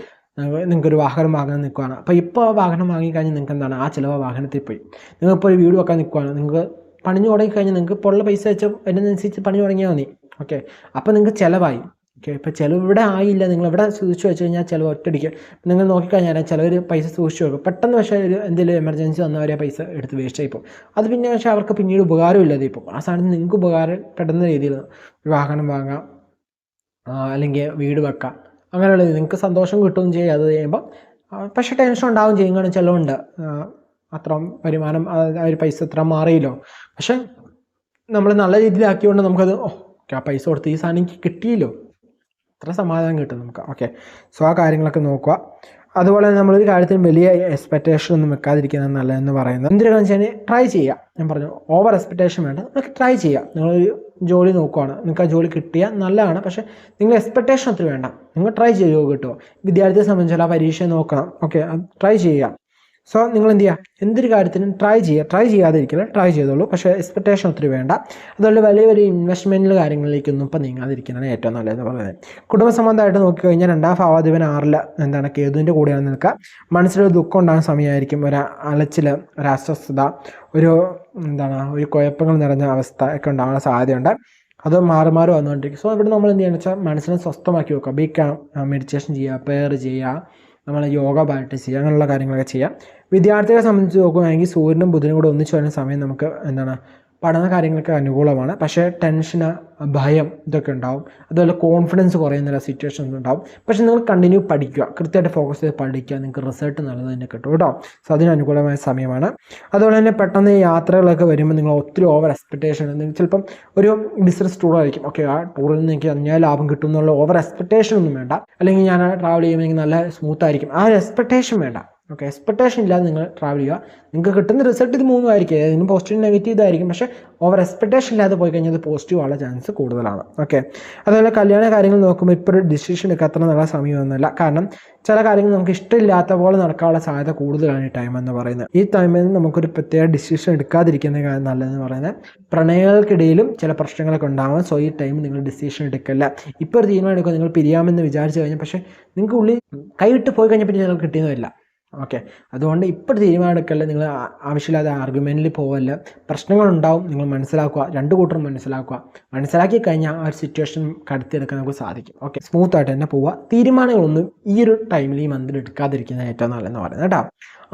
നിങ്ങൾക്കൊരു വാഹനം വാങ്ങാൻ നിൽക്കുകയാണ്. അപ്പോൾ ഇപ്പോൾ ആ വാഹനം വാങ്ങിക്കഴിഞ്ഞാൽ നിങ്ങൾക്ക് എന്താണ്, ആ ചിലവ് വാഹനത്തിൽ പോയി. നിങ്ങളിപ്പോൾ ഒരു വീട് വെക്കാൻ നിൽക്കുകയാണ്, നിങ്ങൾക്ക് പണിഞ്ഞു തുടങ്ങിക്കഴിഞ്ഞാൽ നിങ്ങൾക്ക് ഇപ്പോൾ ഉള്ള പൈസ വെച്ച് അതിനനുസരിച്ച് പണി തുടങ്ങിയാൽ മതി. ഓക്കെ, അപ്പോൾ നിങ്ങൾക്ക് ചിലവായി. ഓക്കെ, ഇപ്പോൾ ചിലവ് ഇവിടെ ആയില്ല, നിങ്ങൾ ഇവിടെ സൂക്ഷിച്ച് വെച്ച് കഴിഞ്ഞാൽ ചിലവ് ഒറ്റയടിക്ക് നിങ്ങൾ നോക്കിക്കഴിഞ്ഞാൽ ചിലവർ പൈസ സൂക്ഷിച്ച് വെക്കും. പെട്ടെന്ന് പക്ഷേ ഒരു എന്തെങ്കിലും എമർജൻസി വന്നവർ ആ പൈസ എടുത്ത് വേസ്റ്റ് ആയിപ്പോൾ അത് പിന്നെ പക്ഷേ അവർക്ക് പിന്നീട് ഉപകാരമില്ലാതെ ഇപ്പോൾ ആ സാധനം നിങ്ങൾക്ക് ഉപകാരപ്പെടുന്ന രീതിയിൽ ഒരു വാഹനം വാങ്ങാം, അല്ലെങ്കിൽ വീട് വെക്കാം, അങ്ങനെയുള്ളത് നിങ്ങൾക്ക് സന്തോഷം കിട്ടുകയും ചെയ്യും. അത് ചെയ്യുമ്പോൾ പക്ഷേ ടെൻഷൻ ഉണ്ടാവും ചെയ്യും, കാരണം ചിലവുണ്ട്, അത്ര വരുമാനം ആ ഒരു പൈസ അത്ര മാറിയില്ലോ. പക്ഷെ നമ്മൾ നല്ല രീതിയിലാക്കിയോണ്ട് നമുക്കത് ആ പൈസ കൊടുത്ത് ഈ സാധനം എനിക്ക് കിട്ടിയില്ലോ, അത്ര സമാധാനം കിട്ടും നമുക്ക്. ഓക്കെ, സോ ആ കാര്യങ്ങളൊക്കെ നോക്കുക. അതുപോലെ നമ്മളൊരു കാര്യത്തിനും വലിയ എക്സ്പെക്റ്റേഷൻ ഒന്നും വെക്കാതിരിക്കുന്നത് നല്ലതെന്ന് പറയുന്നത്. എന്തൊരു കാര്യം വെച്ചാൽ ട്രൈ ചെയ്യുക. ഞാൻ പറഞ്ഞു ഓവർ എക്സ്പെക്റ്റേഷൻ വേണ്ട, നമുക്ക് ട്രൈ ചെയ്യാം. നിങ്ങളൊരു ജോലി നോക്കുകയാണ്, നിങ്ങൾക്ക് ആ ജോലി കിട്ടിയാൽ നല്ലതാണ്. പക്ഷേ നിങ്ങൾ എക്സ്പെക്റ്റേഷൻ ഒത്തിരി വേണ്ട, നിങ്ങൾ ട്രൈ ചെയ്യുക. കിട്ടുമോ, വിദ്യാർത്ഥിയെ സംബന്ധിച്ചാൽ ആ പരീക്ഷ നോക്കണം. ഓക്കെ, ട്രൈ ചെയ്യുക. സോ നിങ്ങൾ എന്ത് ചെയ്യുക, എന്തൊരു കാര്യത്തിനും ട്രൈ ചെയ്യുക. ട്രൈ ചെയ്യാതിരിക്കില്ല, ട്രൈ ചെയ്തോളൂ. പക്ഷേ എക്സ്പെക്റ്റേഷൻ ഒത്തിരി വേണ്ട. അതുകൊണ്ട് വലിയ വലിയ ഇൻവെസ്റ്റ്മെൻറ്റിൽ കാര്യങ്ങളിലേക്കൊന്നും ഇപ്പം നീങ്ങാതിരിക്കുന്നതാണ് ഏറ്റവും നല്ലതെന്ന് പറയുന്നത്. കുടുംബ സംബന്ധമായിട്ട് നോക്കിക്കഴിഞ്ഞാൽ 2ാം ഭാവാധിപൻ 6-ൽ എന്താണ് കേതുവിൻ്റെ കൂടെയാണ് നിൽക്കുക. മനസ്സിലൊരു ദുഃഖം ഉണ്ടാകുന്ന സമയമായിരിക്കും, ഒരു അലച്ചിൽ, ഒരു അസ്വസ്ഥത, ഒരു ഒരു കുഴപ്പങ്ങൾ നിറഞ്ഞ അവസ്ഥ ഒക്കെ ഉണ്ടാകാനുള്ള സാധ്യതയുണ്ട്. അത് മാറി മാറി വന്നുകൊണ്ടിരിക്കും. സോ ഇവിടെ നമ്മൾ എന്ത് ചെയ്യുക വെച്ചാൽ മനസ്സിനെ സ്വസ്ഥമാക്കി വെക്കുക. ബീക്കാം, മെഡിറ്റേഷൻ ചെയ്യുക, പ്രെയർ ചെയ്യുക, നമ്മൾ യോഗ പ്രാക്ടീസ് ചെയ്യുക, അങ്ങനെയുള്ള കാര്യങ്ങളൊക്കെ ചെയ്യാം. വിദ്യാർത്ഥികളെ സംബന്ധിച്ച് നോക്കുകയാണെങ്കിൽ സൂര്യനും ബുധനും കൂടെ ഒന്നിച്ച് വരുന്ന സമയം നമുക്ക് പഠന കാര്യങ്ങൾക്ക് അനുകൂലമാണ്. പക്ഷേ ടെൻഷന്, ഭയം ഇതൊക്കെ ഉണ്ടാവും. അതുപോലെ കോൺഫിഡൻസ് കുറയുന്ന സിറ്റുവേഷൻസ് ഉണ്ടാവും. പക്ഷേ നിങ്ങൾ കണ്ടിന്യൂ പഠിക്കുക, കൃത്യമായിട്ട് ഫോക്കസ് ചെയ്ത് പഠിക്കുക, നിങ്ങൾക്ക് റിസൾട്ട് നല്ലത് തന്നെ കിട്ടും കേട്ടോ. സോ അതിന് അനുകൂലമായ സമയമാണ്. അതുപോലെ തന്നെ പെട്ടെന്ന് യാത്രകളൊക്കെ വരുമ്പോൾ നിങ്ങൾ ഒത്തിരി ഓവർ എക്സ്പെക്റ്റേഷൻ, ചിലപ്പം ഒരു ബിസിനസ് ടൂർ ആയിരിക്കും. ഓക്കെ, ആ ടൂറിൽ നിന്ന് എനിക്ക് ഞാൻ ലാഭം കിട്ടും എന്നുള്ള ഓവർ എക്സ്പെക്റ്റേഷൻ ഒന്നും വേണ്ട. അല്ലെങ്കിൽ ഞാൻ ട്രാവൽ ചെയ്യുമ്പോൾ എനിക്ക് നല്ല സ്മൂത്ത് ആയിരിക്കും, ആ ഒരു എക്സ്പെക്റ്റേഷൻ വേണ്ട. ഓക്കെ, എക്സ്പെക്റ്റേഷൻ ഇല്ലാതെ നിങ്ങൾ ട്രാവൽ ചെയ്യുക. നിങ്ങൾക്ക് കിട്ടുന്ന റിസൾട്ട് ഇത് 3 ആയിരിക്കും, ഇതിന് പോസിറ്റീവ് നെഗറ്റീവ് ഇതായിരിക്കും. പക്ഷേ ഓവർ എക്സ്പെക്റ്റേഷൻ ഇല്ലാതെ പോയി കഴിഞ്ഞാൽ അത് പോസിറ്റീവ് ആവാനുള്ള ചാൻസ് കൂടുതലാണ്. ഓക്കെ, അതുപോലെ കല്യാണ കാര്യങ്ങൾ നോക്കുമ്പോൾ ഇപ്പോൾ ഒരു ഡിസിഷൻ എടുക്കുക അത്ര നല്ല സമയമൊന്നുമില്ല. കാരണം ചില കാര്യങ്ങൾ നമുക്ക് ഇഷ്ടമില്ലാത്ത പോലെ നടക്കാനുള്ള സാധ്യത കൂടുതലാണ് ഈ ടൈം എന്ന് പറയുന്നത്. ഈ ടൈമിൽ നമുക്കൊരു പ്രത്യേക ഡിസിഷൻ എടുക്കാതിരിക്കുന്ന കാര്യം നല്ലതെന്ന് പറയുന്നത്. പ്രണയങ്ങൾക്കിടയിലും ചില പ്രശ്നങ്ങളൊക്കെ ഉണ്ടാകും. സോ ഈ ടൈം നിങ്ങൾ ഡിസിഷൻ എടുക്കില്ല. ഇപ്പോൾ ഒരു തീരുമാനം എടുക്കുക, നിങ്ങൾ പിരിയാമെന്ന് വിചാരിച്ചു കഴിഞ്ഞാൽ പക്ഷേ നിങ്ങൾക്ക് ഉള്ളിൽ കൈവിട്ട് പോയി കഴിഞ്ഞാൽ പിന്നെ നിങ്ങൾക്ക് കിട്ടിയെന്നില്ല. ഓക്കെ, അതുകൊണ്ട് ഇപ്പോൾ തീരുമാനം എടുക്കല്ല. നിങ്ങൾ ആവശ്യമില്ലാതെ ആർഗ്യുമെൻറ്റിൽ പോവല്ല. പ്രശ്നങ്ങളുണ്ടാവും, നിങ്ങൾ മനസ്സിലാക്കുക, 2 കൂട്ടരും മനസ്സിലാക്കുക. മനസ്സിലാക്കി കഴിഞ്ഞാൽ ആ ഒരു സിറ്റുവേഷൻ കടത്തിയെടുക്കാൻ നമുക്ക് സാധിക്കും. ഓക്കെ, സ്മൂത്തായിട്ട് തന്നെ പോവുക. തീരുമാനങ്ങളൊന്നും ഈ ഒരു ടൈമിൽ ഈ മന്തിൽ എടുക്കാതിരിക്കുന്നത് ഏറ്റവും നല്ലതെന്ന് പറയുന്നത് കേട്ടോ.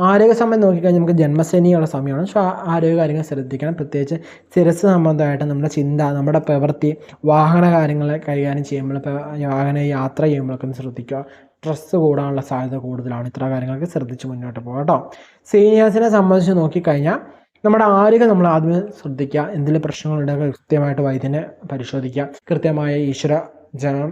ആരോഗ്യ സംബന്ധം നോക്കിക്കഴിഞ്ഞാൽ നമുക്ക് ജന്മശനിയുള്ള സമയമാണ്. സോ ആരോഗ്യ കാര്യങ്ങൾ ശ്രദ്ധിക്കണം. പ്രത്യേകിച്ച് ശിരസ്സ് സംബന്ധമായിട്ട് നമ്മുടെ ചിന്ത, നമ്മുടെ പ്രവൃത്തി, വാഹന കാര്യങ്ങളെ കൈകാര്യം ചെയ്യുമ്പോൾ, വാഹന യാത്ര ചെയ്യുമ്പോഴൊക്കെ ഒന്ന് ശ്രദ്ധിക്കുക. സ്ട്രെസ്സ് കൂടാനുള്ള സാധ്യത കൂടുതലാണ്. ഇത്ര കാര്യങ്ങളൊക്കെ ശ്രദ്ധിച്ച് മുന്നോട്ട് പോകുക കേട്ടോ. സീനിയേഴ്സിനെ സംബന്ധിച്ച് നോക്കിക്കഴിഞ്ഞാൽ നമ്മുടെ ആരോഗ്യം നമ്മൾ ആദ്യമേ ശ്രദ്ധിക്കുക. എന്തെങ്കിലും പ്രശ്നങ്ങളുണ്ടെങ്കിൽ കൃത്യമായിട്ട് വൈദ്യനെ പരിശോധിക്കുക. കൃത്യമായ ഈശ്വര ജനം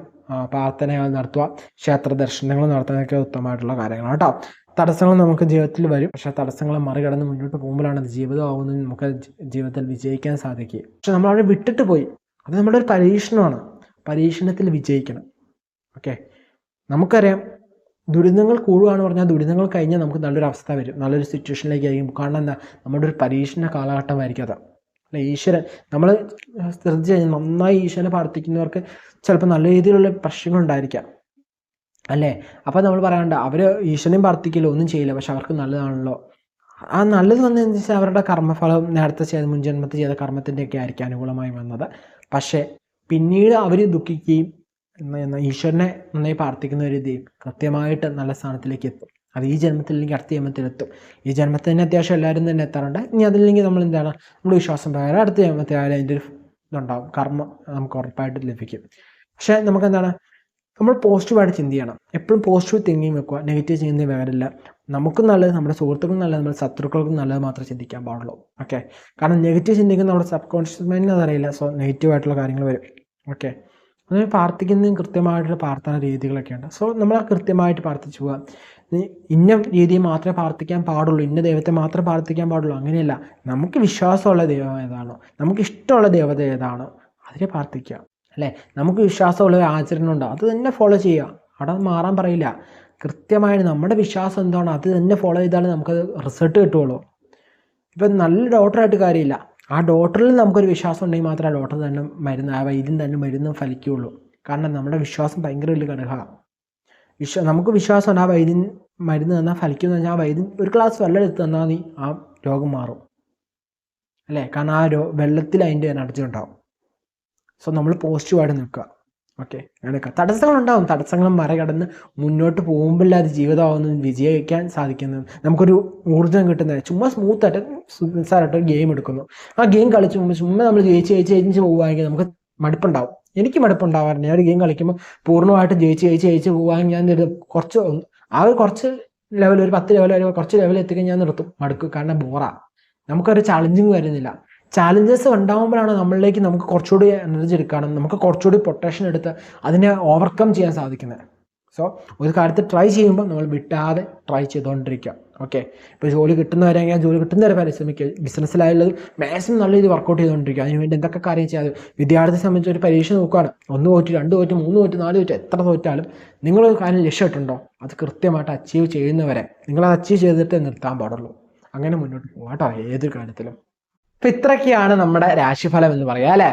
പ്രാർത്ഥനകൾ നടത്തുക, ക്ഷേത്ര ദർശനങ്ങൾ നടത്തുന്നതൊക്കെ ഉത്തമമായിട്ടുള്ള കാര്യങ്ങളാണ് കേട്ടോ. തടസ്സങ്ങൾ നമുക്ക് ജീവിതത്തിൽ വരും, പക്ഷെ തടസ്സങ്ങളെ മറികടന്ന് മുന്നോട്ട് പോകുമ്പോഴാണ് അത് ജീവിതമാകുന്നത് നമുക്ക് ജീവിതത്തിൽ വിജയിക്കാൻ സാധിക്കുക. പക്ഷെ നമ്മളവിടെ വിട്ടിട്ട് പോയി, അത് നമ്മുടെ ഒരു പരീക്ഷണമാണ്. പരീക്ഷണത്തിൽ വിജയിക്കണം. ഓക്കെ, നമുക്കറിയാം ദുരിതങ്ങൾ കൂടുകയാണെന്ന് പറഞ്ഞാൽ ദുരിതങ്ങൾ കഴിഞ്ഞാൽ നമുക്ക് നല്ലൊരു അവസ്ഥ വരും, നല്ലൊരു സിറ്റുവേഷനിലേക്ക് ആയിരിക്കും. കാരണം എന്താ, നമ്മുടെ ഒരു പരീക്ഷണ കാലഘട്ടമായിരിക്കും അത്. അല്ലെ, ഈശ്വരൻ നമ്മൾ ശ്രദ്ധിച്ച് കഴിഞ്ഞാൽ നന്നായി ഈശ്വരനെ പ്രാർത്ഥിക്കുന്നവർക്ക് ചിലപ്പോൾ നല്ല രീതിയിലുള്ള പ്രശ്നങ്ങളുണ്ടായിരിക്കാം അല്ലേ. അപ്പം നമ്മൾ പറയാണ്ട് അവർ ഈശ്വരനെയും പ്രാർത്ഥിക്കില്ല, ഒന്നും ചെയ്യില്ല, പക്ഷെ അവർക്ക് നല്ലതാണല്ലോ. ആ നല്ലത് വന്നതെന്ന് വെച്ചാൽ അവരുടെ കർമ്മഫലം നേരത്തെ ചെയ്ത മുൻജന്മത്തിൽ ചെയ്ത കർമ്മത്തിൻ്റെയൊക്കെ ആയിരിക്കും അനുകൂലമായി വന്നത്. പക്ഷേ പിന്നീട് അവർ ദുഃഖിക്കുകയും ഈശ്വരനെ നന്നായി പ്രാർത്ഥിക്കുന്ന ഒരു ഇത് കൃത്യമായിട്ട് നല്ല സ്ഥാനത്തിലേക്ക് എത്തും. അത് ഈ ജന്മത്തില്ലെങ്കിൽ അടുത്ത ജന്മത്തിലെത്തും. ഈ ജന്മത്തിൽ തന്നെ അത്യാവശ്യം എല്ലാവരും തന്നെ എത്താറുണ്ട്. ഇനി അതില്ലെങ്കിൽ നമ്മൾ എന്താണ്, നമ്മൾ വിശ്വാസം പ്രകാരം അടുത്ത ജന്മത്തിൽ ആയാലും അതിൻ്റെ ഒരു ഇതുണ്ടാവും, കർമ്മം നമുക്ക് ഉറപ്പായിട്ട് ലഭിക്കും. പക്ഷേ നമുക്ക് എന്താണ്, നമ്മൾ പോസിറ്റീവായിട്ട് ചിന്ത ചെയ്യണം. എപ്പോഴും പോസിറ്റീവ് തിങ്കിങ് വെക്കുക, നെഗറ്റീവ് ചിന്ത വരില്ല. നമുക്കും നല്ലത്, നമ്മുടെ സുഹൃത്തുക്കൾക്കും നല്ലത്, നമ്മുടെ ശത്രുക്കൾക്കും നല്ലത് മാത്രമേ ചിന്തിക്കാൻ പാടുള്ളൂ. ഓക്കെ, കാരണം നെഗറ്റീവ് ചിന്തിക്കുന്ന നമ്മുടെ സബ് കോൺഷ്യസ് മൈൻഡിന് അതറിയില്ല. സോ നെഗറ്റീവായിട്ടുള്ള കാര്യങ്ങൾ വരും. ഓക്കെ, അങ്ങനെ പ്രാർത്ഥിക്കുന്നതും കൃത്യമായിട്ടുള്ള പ്രാർത്ഥന രീതികളൊക്കെ ഉണ്ട്. സോ നമ്മൾ കൃത്യമായിട്ട് പ്രാർത്ഥിച്ചു പോകാം. ഇന്ന രീതിയിൽ മാത്രമേ പ്രാർത്ഥിക്കാൻ പാടുള്ളൂ, ഇന്ന ദൈവത്തെ മാത്രമേ പ്രാർത്ഥിക്കാൻ പാടുള്ളൂ, അങ്ങനെയല്ല. നമുക്ക് വിശ്വാസമുള്ള ദൈവം ഏതാണോ, നമുക്ക് ഇഷ്ടമുള്ള ദേവത ഏതാണോ അതിനെ പ്രാർത്ഥിക്കുക. അല്ലേ, നമുക്ക് വിശ്വാസമുള്ള ആചരണം ഉണ്ടോ അത് തന്നെ ഫോളോ ചെയ്യുക. അവിടെ മാറാൻ പറയില്ല. കൃത്യമായിട്ട് നമ്മുടെ വിശ്വാസം എന്താണോ അത് തന്നെ ഫോളോ ചെയ്താൽ നമുക്കത് റിസൾട്ട് കിട്ടുകയുള്ളൂ. ഇപ്പം നല്ല ഡോക്ടറായിട്ട് കാര്യമില്ല, ആ ഡോക്ടറിൽ നമുക്കൊരു വിശ്വാസം ഉണ്ടെങ്കിൽ മാത്രമേ ആ ഡോക്ടർ തന്നെ മരുന്ന്, ആ വൈദ്യം തന്നെ മരുന്ന് ഫലിക്കുകയുള്ളൂ. കാരണം നമ്മുടെ വിശ്വാസം ഭയങ്കര വലിയ ഘടകമാണ്. നമുക്ക് വിശ്വാസമുണ്ട് ആ വൈദ്യം മരുന്ന് തന്നാൽ ഫലിക്കുമെന്ന് പറഞ്ഞാൽ ആ വൈദ്യം ഒരു ഗ്ലാസ് വെള്ളം എടുത്ത് തന്നാൽ നീ ആ രോഗം മാറും. അല്ലേ, കാരണം ആ വെള്ളത്തിൽ അതിൻ്റെ എനർജി ഉണ്ടാവും. സോ നമ്മൾ പോസിറ്റീവായിട്ട് നിൽക്കുക. ഓക്കെ, അങ്ങനെയൊക്കെ തടസ്സങ്ങളുണ്ടാവും. തടസ്സങ്ങളും മറികടന്ന് മുന്നോട്ട് പോകുമ്പോഴേ അത് ജീവിതമാവുന്നതും വിജയിക്കാൻ സാധിക്കുന്നതും നമുക്കൊരു ഊർജ്ജം കിട്ടുന്നത്. ചുമ്മാ സ്മൂത്തായിട്ട് നിസ്സാരമായിട്ട് ഒരു ഗെയിം എടുക്കുന്നു, ആ ഗെയിം കളിച്ച് ചുമ്മാ നമ്മൾ ജയിച്ച് പോകുവാണെങ്കിൽ നമുക്ക് മടുപ്പുണ്ടാവും. എനിക്ക് മടുപ്പുണ്ടാവാറുണ്ട്. ഞാൻ ഒരു ഗെയിം കളിക്കുമ്പോൾ പൂർണ്ണമായിട്ട് ജയിച്ച് പോകുവാണെങ്കിൽ ഞാൻ കുറച്ച് ലെവൽ, ഒരു 10 ലെവൽ വരെ കുറച്ച് ലെവൽ എത്തിക്കഴിഞ്ഞാൽ ഞാൻ നിർത്തും, മടുക്കും. കാരണം ബോറാ, നമുക്കൊരു ചാലഞ്ചിങ് വരുന്നില്ല. ചാലഞ്ചസ് ഉണ്ടാകുമ്പോഴാണ് നമ്മളിലേക്ക് നമുക്ക് കുറച്ചുകൂടി എനർജി എടുക്കാനും നമുക്ക് കുറച്ചുകൂടി പൊട്ടൻഷ്യൽ എടുത്ത് അതിനെ ഓവർകം ചെയ്യാൻ സാധിക്കുന്നത്. സോ ഒരു കാര്യത്തിൽ ട്രൈ ചെയ്യുമ്പോൾ നമ്മൾ വിട്ടാതെ ട്രൈ ചെയ്തുകൊണ്ടിരിക്കുക. ഓക്കെ, ഇപ്പോൾ ജോലി കിട്ടുന്നവരെ ജോലി കിട്ടുന്നവരെ പരിശ്രമിക്കുക. ബിസിനസ്സിലായുള്ളത് മാക്സിമം നല്ല രീതിയിൽ വർക്കൗട്ട് ചെയ്തുകൊണ്ടിരിക്കുക. അതിനുവേണ്ടി എന്തൊക്കെ കാര്യം ചെയ്യാതെ വിദ്യാർത്ഥിയെ സംബന്ധിച്ച് ഒരു പരീക്ഷ നോക്കുകയാണ്, 1 തോറ്റ് 2 തോറ്റ് 3 തോറ്റ് 4 തോറ്റ് എത്ര തോറ്റാലും നിങ്ങളൊരു കാര്യം ലക്ഷ്യമിട്ടുണ്ടോ അത് കൃത്യമായിട്ട് അച്ചീവ് ചെയ്യുന്നവരെ നിങ്ങളത് അച്ചീവ് ചെയ്തിട്ട് നിർത്താൻ പാടുള്ളൂ. അങ്ങനെ മുന്നോട്ട് പോകാം കേട്ടോ, ഏതൊരു കാര്യത്തിലും. അപ്പം ഇത്രയൊക്കെയാണ് നമ്മുടെ രാശിഫലം എന്ന് പറയുക. അല്ലേ,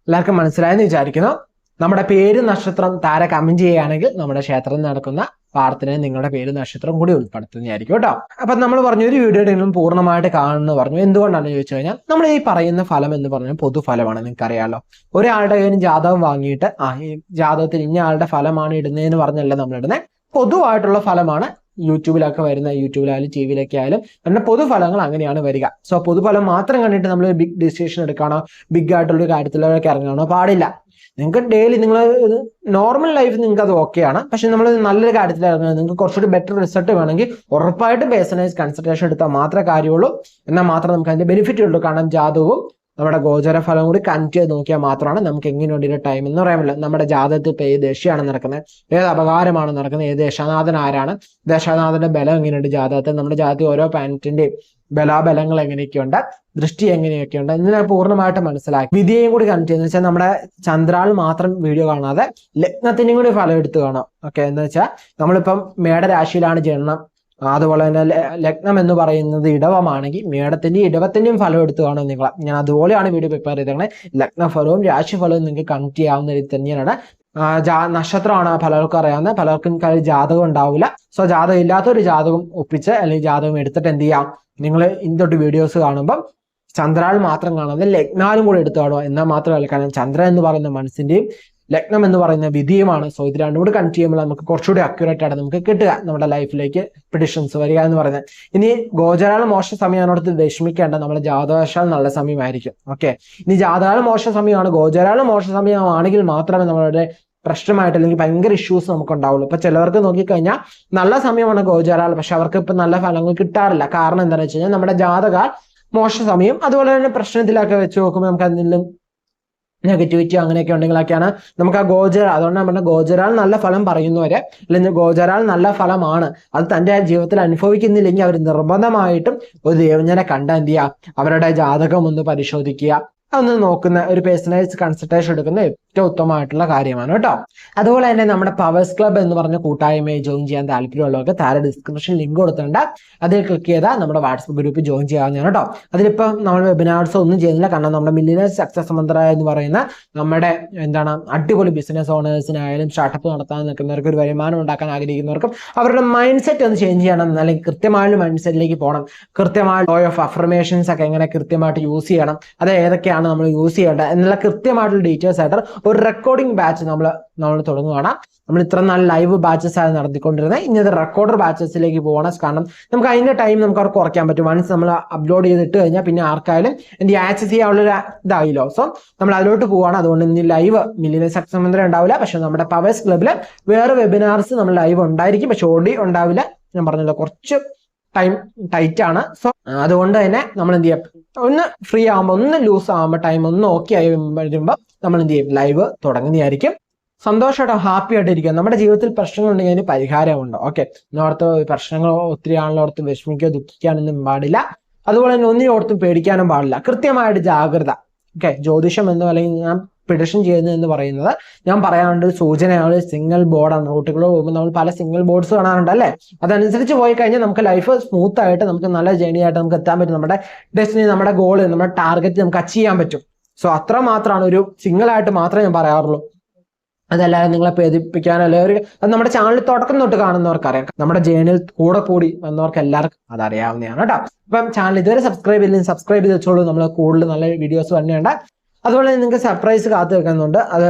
എല്ലാവർക്കും മനസ്സിലായെന്ന് വിചാരിക്കുന്നു. നമ്മുടെ പേര് നക്ഷത്രം താര കമന്റ് ചെയ്യുകയാണെങ്കിൽ നമ്മുടെ ക്ഷേത്രത്തിൽ നടക്കുന്ന പ്രാർത്ഥനയിൽ നിങ്ങളുടെ പേര് നക്ഷത്രം കൂടി ഉൾപ്പെടുത്തുന്നതായിരിക്കും കേട്ടോ. അപ്പം നമ്മൾ പറഞ്ഞു ഒരു വീഡിയോയുടെ പൂർണ്ണമായിട്ട് കാണുമെന്ന് പറഞ്ഞു. എന്തുകൊണ്ടാണെന്ന് ചോദിച്ചു കഴിഞ്ഞാൽ നമ്മൾ ഈ പറയുന്ന ഫലം എന്ന് പറഞ്ഞാൽ പൊതുഫലമാണ്. നിങ്ങൾക്കറിയാലോ, ഒരാളുടെ കയ്യിൽ ജാതകം വാങ്ങിയിട്ട് ഈ ജാതകത്തിൽ ഇന്ന ആളുടെ ഫലമാണ് ഇടുന്നതെന്ന് പറഞ്ഞല്ല നമ്മൾ ഇടുന്നത്. പൊതുവായിട്ടുള്ള ഫലമാണ് യൂട്യൂബിലൊക്കെ വരുന്ന, യൂട്യൂബിലായാലും ടി വിയിലൊക്കെ ആയാലും അതിന്റെ പൊതുഫലങ്ങൾ അങ്ങനെയാണ് വരിക. സോ പൊതുഫലം മാത്രം കണ്ടിട്ട് നമ്മൾ ബിഗ് ഡിസിഷൻ എടുക്കാനോ ബിഗ് ആയിട്ടുള്ള കാര്യത്തിലൊക്കെ ഇറങ്ങാനോ പാടില്ല. നിങ്ങൾക്ക് ഡെയിലി നിങ്ങൾ നോർമൽ ലൈഫ് നിങ്ങൾക്ക് അത് ഓക്കെയാണ്. പക്ഷെ നമ്മൾ നല്ലൊരു കാര്യത്തിൽ ഇറങ്ങുന്നത് നിങ്ങൾക്ക് കുറച്ചുകൂടി ബെറ്റർ റിസൾട്ട് വേണമെങ്കിൽ ഉറപ്പായിട്ടും പേഴ്സണലൈസ് കൺസൾട്ടേഷൻ എടുത്താൽ മാത്രമേ കാര്യമുള്ളൂ. എന്നാൽ മാത്രം നമുക്ക് അതിന്റെ ബെനിഫിറ്റ് ഉള്ളൂ. കാരണം ജാതകവും നമ്മുടെ ഗോചര ഫലം കൂടി കണക്ട് ചെയ്ത് നോക്കിയാൽ മാത്രമാണ് നമുക്ക് എങ്ങനെയുണ്ട് ടൈം എന്ന് പറയാൻ പറ്റില്ല. നമ്മുടെ ജാതകത്തിൽ ഇപ്പൊ ഏത് ദശയാണ് നടക്കുന്നത്, ഏത് അപകാരമാണ് നടക്കുന്നത്, ഏത് ദശാനാഥൻ ആരാണ്, ദശാനാഥന്റെ ബലം എങ്ങനെയുണ്ട് ജാതകത്തിൽ, നമ്മുടെ ജാതകത്തിൽ ഓരോ പ്ലാനറ്റിന്റെയും ബലാബലങ്ങൾ എങ്ങനെയൊക്കെയുണ്ട്, ദൃഷ്ടി എങ്ങനെയൊക്കെയുണ്ട് എന്നിനെ പൂർണ്ണമായിട്ട് മനസ്സിലാക്കി വിധിയെയും കൂടി കണക്ട് ചെയ്യുന്ന വെച്ചാൽ നമ്മുടെ ചന്ദ്രാൾ മാത്രം വീഡിയോ കാണാതെ ലഗ്നത്തിനും കൂടി ഫലം എടുത്ത് കാണാം. ഓക്കെ, എന്ന് വെച്ചാൽ നമ്മളിപ്പം മേടരാശിയിലാണ് ജനനം, അതുപോലെ തന്നെ ലഗ്നം എന്ന് പറയുന്നത് ഇടവമാണെങ്കിൽ ഇടവത്തിന്റെയും ഫലം എടുത്തു കാണും നിങ്ങൾ. ഞാൻ അതുപോലെയാണ് വീഡിയോ പ്രിപ്പയർ ചെയ്തത്. ലഗ്നഫലവും രാശിഫലവും നിങ്ങൾക്ക് കണക്ട് ചെയ്യാവുന്ന രീതി തന്നെയാണ്. നക്ഷത്രമാണ് പലർക്കും അറിയാവുന്ന, പലർക്കും ജാതകം ഉണ്ടാവില്ല. സോ ജാതകം ഇല്ലാത്തൊരു ജാതകം ഒപ്പിച്ച് അല്ലെങ്കിൽ ജാതകം എടുത്തിട്ട് എന്ത് ചെയ്യാം, നിങ്ങൾ ഇന്നോട്ട് വീഡിയോസ് കാണുമ്പം ചന്ദ്രാൾ മാത്രം കാണാതെ ലഗ്നാലും കൂടെ എടുത്തു കാണുക. എന്നാൽ മാത്രമല്ല, കാരണം ചന്ദ്രൻ എന്ന് പറയുന്ന മനസ്സിന്റെയും ലഗ്നം എന്ന് പറയുന്ന വിധിയുമാണ്. സോ ഇത് രണ്ടും കൂടി കണക്ട് ചെയ്യുമ്പോൾ നമുക്ക് കുറച്ചുകൂടി അക്യുറേറ്റ് ആയിട്ട് നമുക്ക് കിട്ടുക, നമ്മുടെ ലൈഫിലേക്ക് പ്രിഡിക്ഷൻസ് വരിക എന്ന് പറയുന്നത്. ഇനി ഗോചരാൾ മോശ സമയമാണോടത്ത് വിഷമിക്കേണ്ട, നമ്മുടെ ജാതകവശാൽ നല്ല സമയമായിരിക്കും. ഓക്കെ, ഇനി ജാതകാൾ മോശ സമയമാണ്, ഗോചരാൾ മോശ സമയമാണെങ്കിൽ മാത്രമേ നമ്മളുടെ പ്രശ്നമായിട്ട് അല്ലെങ്കിൽ ഭയങ്കര ഇഷ്യൂസ് നമുക്ക് ഉണ്ടാവുള്ളൂ. ഇപ്പൊ ചിലവർക്ക് നോക്കിക്കഴിഞ്ഞാൽ നല്ല സമയമാണ് ഗോചരാൾ, പക്ഷെ അവർക്ക് ഇപ്പൊ നല്ല ഫലങ്ങൾ കിട്ടാറില്ല. കാരണം എന്താണെന്ന് വെച്ച് കഴിഞ്ഞാൽ നമ്മുടെ ജാതകാൽ മോശം സമയം. അതുപോലെ തന്നെ പ്രശ്നത്തിലൊക്കെ വെച്ച് നോക്കുമ്പോൾ നമുക്ക് എന്തെങ്കിലും നെഗറ്റിവിറ്റി അങ്ങനെയൊക്കെ ഉണ്ടെങ്കിലൊക്കെയാണ് നമുക്ക് ആ ഗോചര, അതുകൊണ്ടാണ് പറഞ്ഞ ഗോചരാൽ നല്ല ഫലം പറയുന്നവരെ, അല്ലെങ്കിൽ ഗോചരാൽ നല്ല ഫലമാണ് അത് തന്റെ ജീവിതത്തിൽ അനുഭവിക്കുന്നില്ലെങ്കിൽ അവർ നിർബന്ധമായിട്ടും ഒരു ദേവജ്ഞനെ കണ്ട എന്ത് ചെയ്യുക, അവരുടെ ജാതകം ഒന്ന് പരിശോധിക്കുക, അതൊന്ന് നോക്കുന്ന ഒരു പേഴ്സണലൈസ്ഡ് കൺസൾട്ടേഷൻ എടുക്കുന്ന ഏറ്റവും ഉത്തമമായിട്ടുള്ള കാര്യമാണ് കേട്ടോ. അതുപോലെ തന്നെ നമ്മുടെ പവേഴ്സ് ക്ലബ് എന്ന് പറഞ്ഞ കൂട്ടായ്മയെ ജോയിൻ ചെയ്യാൻ താല്പര്യമുള്ളവർക്ക് താഴെ ഡിസ്ക്രിപ്ഷൻ ലിങ്ക് കൊടുത്തിട്ടുണ്ട്, അതിൽ ക്ലിക്ക് ചെയ്താൽ നമ്മുടെ വാട്സ്ആപ്പ് ഗ്രൂപ്പിൽ ജോയിൻ ചെയ്യാവുന്നതാണ് കേട്ടോ. അതിലിപ്പോൾ നമ്മൾ വെബിനാർസ് ഒന്നും ചെയ്യുന്നില്ല, കാരണം നമ്മുടെ മില്ലിയനേഴ്സ് സക്സസ് മന്ത്ര എന്ന് പറയുന്ന നമ്മുടെ അടിപൊളി ബിസിനസ് ഓണേഴ്സിനായാലും സ്റ്റാർട്ടപ്പ് നടത്താൻ നിൽക്കുന്നവർക്ക്, ഒരു വരുമാനം ഉണ്ടാക്കാൻ ആഗ്രഹിക്കുന്നവർക്കും അവരുടെ മൈൻഡ് സെറ്റ് ഒന്ന് ചേഞ്ച് ചെയ്യണം, അല്ലെങ്കിൽ കൃത്യമായ മൈൻഡ് സെറ്റിലേക്ക് പോകണം, കൃത്യമായ ലോ ഓഫ് അഫർമേഷൻസ് ഒക്കെ എങ്ങനെ കൃത്യമായിട്ട് യൂസ് ചെയ്യണം, അത് ഏതൊക്കെയാണ് നമ്മൾ യൂസ് ചെയ്യേണ്ടത് എന്നുള്ള കൃത്യമായിട്ടുള്ള ഡീറ്റെയിൽസ് ആയിട്ട് ഒരു റെക്കോർഡിംഗ് ബാച്ച് നമ്മൾ തുടങ്ങുകയാണ്. നമ്മൾ ഇത്ര നാല് ലൈവ് ബാച്ചസ് ആണ് നടത്തിക്കൊണ്ടിരുന്നത്, ഇനി അത് റെക്കോർഡർ ബാച്ചസിലേക്ക് പോകണം. കാരണം നമുക്ക് അതിന്റെ ടൈം നമുക്ക് അവർക്ക് കുറയ്ക്കാൻ പറ്റും. വൺസ് നമ്മൾ അപ്ലോഡ് ചെയ്തിട്ട് കഴിഞ്ഞാൽ പിന്നെ ആർക്കായാലും എൻ്റെ ആക്സസ് ചെയ്യാനുള്ള ഇതായില്ലോ. സോ നമ്മൾ അതിലോട്ട് പോവാണ്. അതുകൊണ്ട് ഇനി ലൈവ് മില്ലിയനേഴ്സ് സക്സസ് മന്ത്ര ഉണ്ടാവില്ല, പക്ഷെ നമ്മുടെ പവേഴ്സ് ക്ലബില് വേറെ വെബിനാർസ് നമ്മൾ ലൈവ് ഉണ്ടായിരിക്കും, പക്ഷെ ഓഡിയോ ഉണ്ടാവില്ല. ഞാൻ പറഞ്ഞല്ലോ കുറച്ച് ടൈം ടൈറ്റ് ആണ്. സോ അതുകൊണ്ട് തന്നെ നമ്മൾ എന്ത് ചെയ്യാം, ഒന്ന് ഫ്രീ ആകുമ്പോൾ, ഒന്ന് ലൂസ് ആകുമ്പോൾ, ടൈം ഒന്ന് ഓക്കെ ആയി വരുമ്പോൾ നമ്മൾ എന്ത് ചെയ്യും, ലൈവ് തുടങ്ങുന്നതായിരിക്കും. സന്തോഷമായിട്ടോ ഹാപ്പി ആയിട്ടിരിക്കുക. നമ്മുടെ ജീവിതത്തിൽ പ്രശ്നങ്ങൾ ഉണ്ടെങ്കിൽ അതിന് പരിഹാരമുണ്ട്. ഓക്കെ, ഓർത്ത് പ്രശ്നങ്ങൾ ഒത്തിരി ആണല്ലോ, ഓർത്ത് വിഷമിക്കുക ദുഃഖിക്കാനൊന്നും പാടില്ല. അതുപോലെ തന്നെ ഒന്നിനും ഓർത്തും പേടിക്കാനും പാടില്ല. കൃത്യമായിട്ട് ജാഗ്രത. ഓക്കെ, ജ്യോതിഷം എന്നോ അല്ലെങ്കിൽ ഞാൻ പ്രിഡിക്ഷൻ ചെയ്യുന്നത് എന്ന് പറയുന്നത് ഞാൻ പറയാറുണ്ട് സൂചനയാണ്, സിംഗിൾ ബോർഡാണ്. റൂട്ടുകൾ പോകുമ്പോൾ നമ്മൾ പല സിംഗിൾ ബോർഡ്സ് കാണാറുണ്ട് അല്ലേ, അതനുസരിച്ച് പോയി കഴിഞ്ഞാൽ നമുക്ക് ലൈഫ് സ്മൂത്ത് ആയിട്ട് നമുക്ക് നല്ല ജേണി ആയിട്ട് നമുക്ക് എത്താൻ പറ്റും. നമ്മുടെ ഡെസ്റ്റിനി, നമ്മുടെ ഗോള്, നമ്മുടെ ടാർഗറ്റ് നമുക്ക് അച്ചീവ് ചെയ്യാൻ പറ്റും. സോ അത്ര മാത്രമാണ്, ഒരു സിംഗിൾ ആയിട്ട് മാത്രമേ ഞാൻ പറയാറുള്ളൂ. അതല്ലാതെ നിങ്ങളെ പേടിപ്പിക്കാനോ അല്ലെങ്കിൽ അത് നമ്മുടെ ചാനൽ തുടക്കം തൊട്ട് കാണുന്നവർക്ക് അറിയാം, നമ്മുടെ ജേണിയിൽ കൂടി വന്നവർക്ക് എല്ലാവർക്കും അതറിയാവുന്നതാണ് കേട്ടോ. അപ്പം ചാനൽ ഇതുവരെ സബ്സ്ക്രൈബ് ചെയ്തില്ലെങ്കിൽ സബ്സ്ക്രൈബ് ചെയ്ത് വെച്ചോളൂ, നമ്മൾ കൂടുതൽ നല്ല വീഡിയോസ് തന്നെയുണ്ട്. അതുപോലെ നിങ്ങൾക്ക് സർപ്രൈസ് കാത്തു വെക്കുന്നുണ്ട്. അത്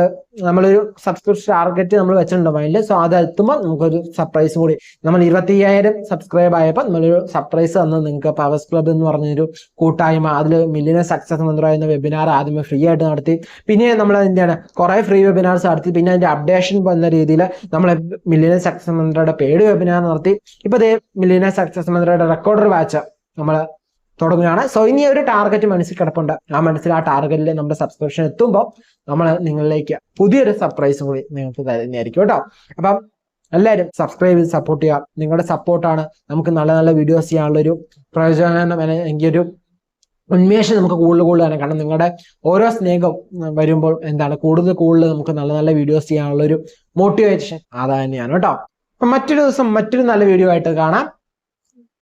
നമ്മളൊരു സബ്സ്ക്രിപ്ഷൻ ടാർഗറ്റ് നമ്മൾ വെച്ചിട്ടുണ്ട് മൈൻഡിൽ. സോ അത് എത്തുമ്പോൾ നമുക്കൊരു സർപ്രൈസ് കൂടി, നമ്മൾ 25,000 സബ്സ്ക്രൈബ് ആയപ്പോൾ നമ്മളൊരു സർപ്രൈസ് തന്നു നിങ്ങൾക്ക്. പവേഴ്സ് ക്ലബ് എന്ന് പറഞ്ഞൊരു കൂട്ടായ്മ, അതിൽ മില്ലിയനേഴ്സ് സക്സസ് മന്ത്ര എന്ന വെബിനാർ ആദ്യമേ ഫ്രീ ആയിട്ട് നടത്തി. പിന്നെ നമ്മൾ എന്താണ് കുറെ ഫ്രീ വെബിനാർസ് നടത്തി. പിന്നെ അതിന്റെ അപ്ഡേഷൻ എന്ന രീതിയിൽ നമ്മൾ മില്ലിയനേഴ്സ് സക്സസ് മന്ത്രയുടെ പെയ്ഡ് വെബിനാർ നടത്തി. ഇപ്പൊ ദേ മില്ലിയനേഴ്സ് സക്സസ് മന്ത്രയുടെ റെക്കോർഡർ ബാച്ച് നമ്മൾ തുടങ്ങുകയാണ്. സോ ഇനി ഒരു ടാർഗറ്റ് മനസ്സിൽ കിടപ്പുണ്ട്. ആ ടാർഗറ്റിൽ നമ്മുടെ സബ്സ്ക്രിപ്ഷൻ എത്തുമ്പോൾ നമ്മൾ നിങ്ങളിലേക്ക് പുതിയൊരു സർപ്രൈസും കൂടി നിങ്ങൾക്ക് തരുന്നതായിരിക്കും കേട്ടോ. അപ്പം എല്ലാവരും സബ്സ്ക്രൈബ് ചെയ്ത് സപ്പോർട്ട് ചെയ്യുക. നിങ്ങളുടെ സപ്പോർട്ടാണ് നമുക്ക് നല്ല നല്ല വീഡിയോസ് ചെയ്യാനുള്ളൊരു പ്രയോജനം, എനിക്കൊരു ഉന്മേഷം നമുക്ക് കൂടുതലാണ്. കാരണം നിങ്ങളുടെ ഓരോ സ്നേഹം വരുമ്പോൾ കൂടുതൽ നമുക്ക് നല്ല നല്ല വീഡിയോസ് ചെയ്യാനുള്ളൊരു മോട്ടിവേഷൻ അത് തന്നെയാണ് കേട്ടോ. അപ്പം മറ്റൊരു ദിവസം മറ്റൊരു നല്ല വീഡിയോ ആയിട്ട് കാണാം.